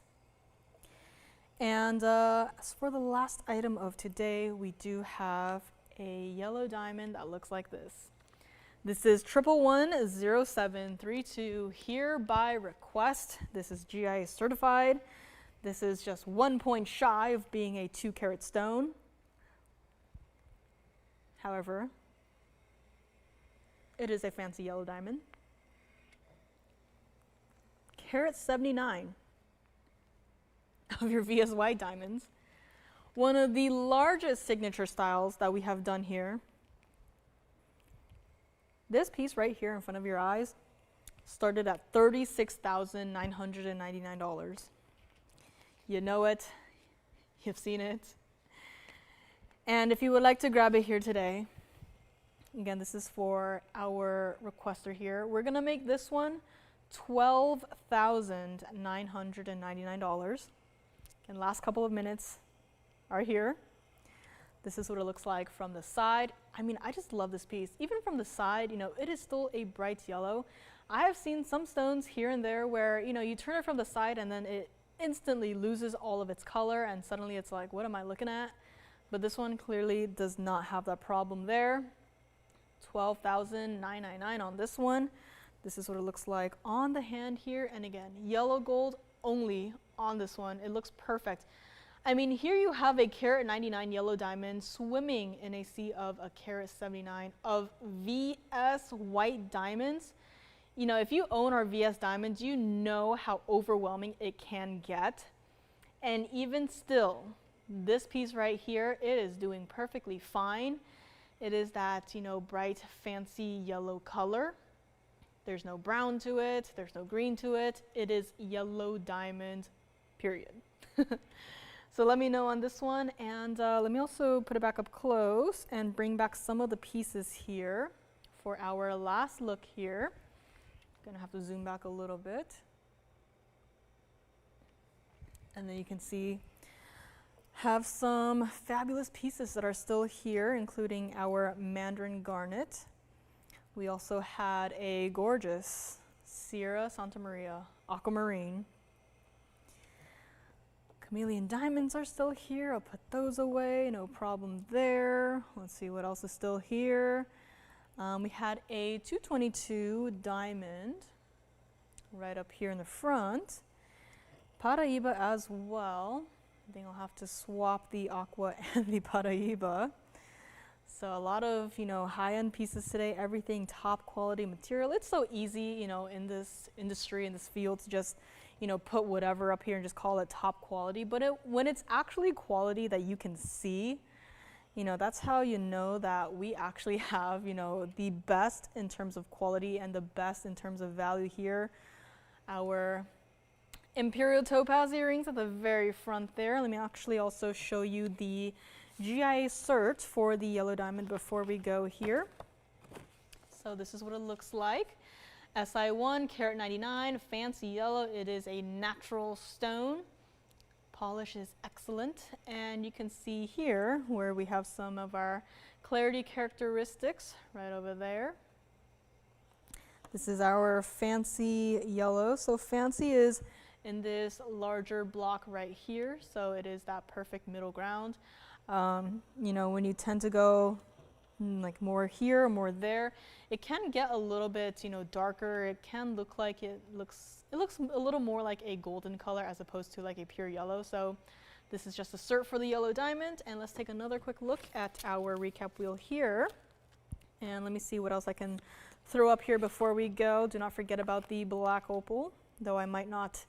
And as for the last item of today, we do have a yellow diamond that looks like this. This is 1110732 here by request. This is GIA certified. This is just 1 point shy of being a 2 carat stone. However, it is a fancy yellow diamond. Carat 79 of your VS white diamonds. One of the largest signature styles that we have done here. This piece right here in front of your eyes started at $36,999. You know it, you've seen it. And if you would like to grab it here today, again, this is for our requester here. We're gonna make this one $12,999. And last couple of minutes are here. This is what it looks like from the side. I mean, I just love this piece. Even from the side, you know, it is still a bright yellow. I have seen some stones here and there where, you know, you turn it from the side and then it instantly loses all of its color and suddenly it's like, what am I looking at? But this one clearly does not have that problem there. $12,999 on this one. This is what it looks like on the hand here. And again, yellow gold only on this one. It looks perfect. I mean, here you have a carat 99 yellow diamond swimming in a sea of a carat 79 of VS white diamonds. You know, if you own our VS diamonds, you know how overwhelming it can get. And even still, this piece right here, it is doing perfectly fine. It is that, you know, bright, fancy yellow color. There's no brown to it. There's no green to it. It is yellow diamond, period. So let me know on this one, and let me also put it back up close and bring back some of the pieces here for our last look here. Gonna have to zoom back a little bit. And then you can see, have some fabulous pieces that are still here, including our Mandarin garnet. We also had a gorgeous Sierra Santa Maria aquamarine. Chameleon diamonds are still here. I'll put those away, no problem there. Let's see what else is still here. We had a 222 diamond right up here in the front. Paraiba as well. I think I'll have to swap the aqua and the paraiba. So a lot of, you know, high-end pieces today, everything top quality material. It's so easy, you know, in this industry, in this field to just, you know, put whatever up here and just call it top quality. But when it's actually quality that you can see, you know, that's how you know that we actually have, you know, the best in terms of quality and the best in terms of value here. Our Imperial topaz earrings at the very front there. Let me actually also show you the GIA cert for the yellow diamond before we go here. So this is what it looks like. SI1, carat 99, fancy yellow. It is a natural stone. Polish is excellent. And you can see here where we have some of our clarity characteristics right over there. This is our fancy yellow. So fancy is in this larger block right here. So it is that perfect middle ground. You know, when you tend to go like more here, more there, it can get a little bit, you know, darker. It can look like it looks a little more like a golden color as opposed to like a pure yellow. So this is just a cert for the yellow diamond. And let's take another quick look at our recap wheel here. And let me see what else I can throw up here before we go. Do not forget about the black opal, though I might not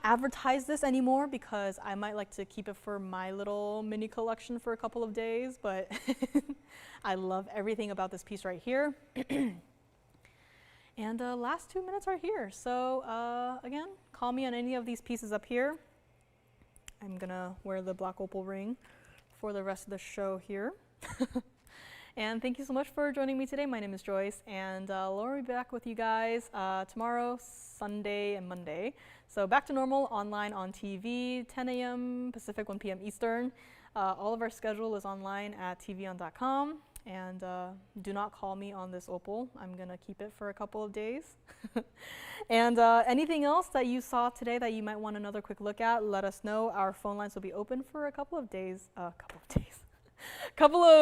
advertise this anymore because I might like to keep it for my little mini collection for a couple of days, but I love everything about this piece right here. And last 2 minutes are here. So again, call me on any of these pieces up here. I'm gonna wear the black opal ring for the rest of the show here. And thank you so much for joining me today. My name is Joyce, and Laura will be back with you guys tomorrow, Sunday, and Monday. So back to normal, online on TV, 10 a.m. Pacific, 1 p.m. Eastern. All of our schedule is online at tvon.com. And do not call me on this opal. I'm going to keep it for a couple of days. And anything else that you saw today that you might want another quick look at, let us know. Our phone lines will be open for a couple of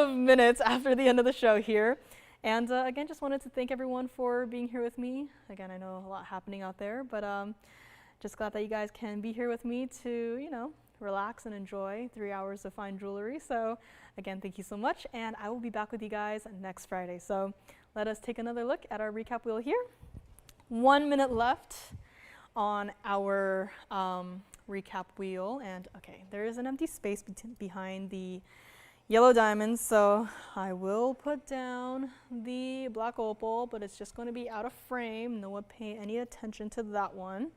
minutes after the end of the show here. And again, just wanted to thank everyone for being here with me. Again, I know a lot happening out there, but just glad that you guys can be here with me to, relax and enjoy 3 hours of fine jewelry. So again, thank you so much, and I will be back with you guys next Friday. So let us take another look at our recap wheel here. 1 minute left on our recap wheel, and okay, there is an empty space behind the yellow diamonds, so I will put down the black opal, but it's just going to be out of frame. No one pay any attention to that one.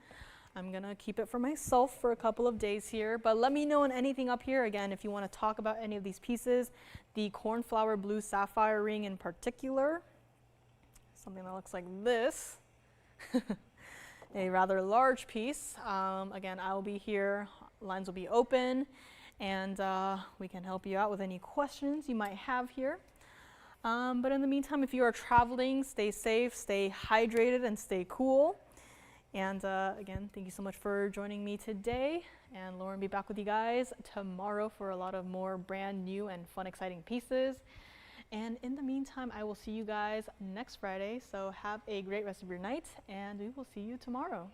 I'm going to keep it for myself for a couple of days here, but let me know on anything up here. Again, if you want to talk about any of these pieces, the cornflower blue sapphire ring in particular, something that looks like this, a rather large piece. Again, I will be here, lines will be open, and we can help you out with any questions you might have here. But in the meantime, if you are traveling, stay safe, stay hydrated, and stay cool. And again, thank you so much for joining me today. And Lauren will be back with you guys tomorrow for a lot of more brand new and fun, exciting pieces. And in the meantime, I will see you guys next Friday. So have a great rest of your night, and we will see you tomorrow.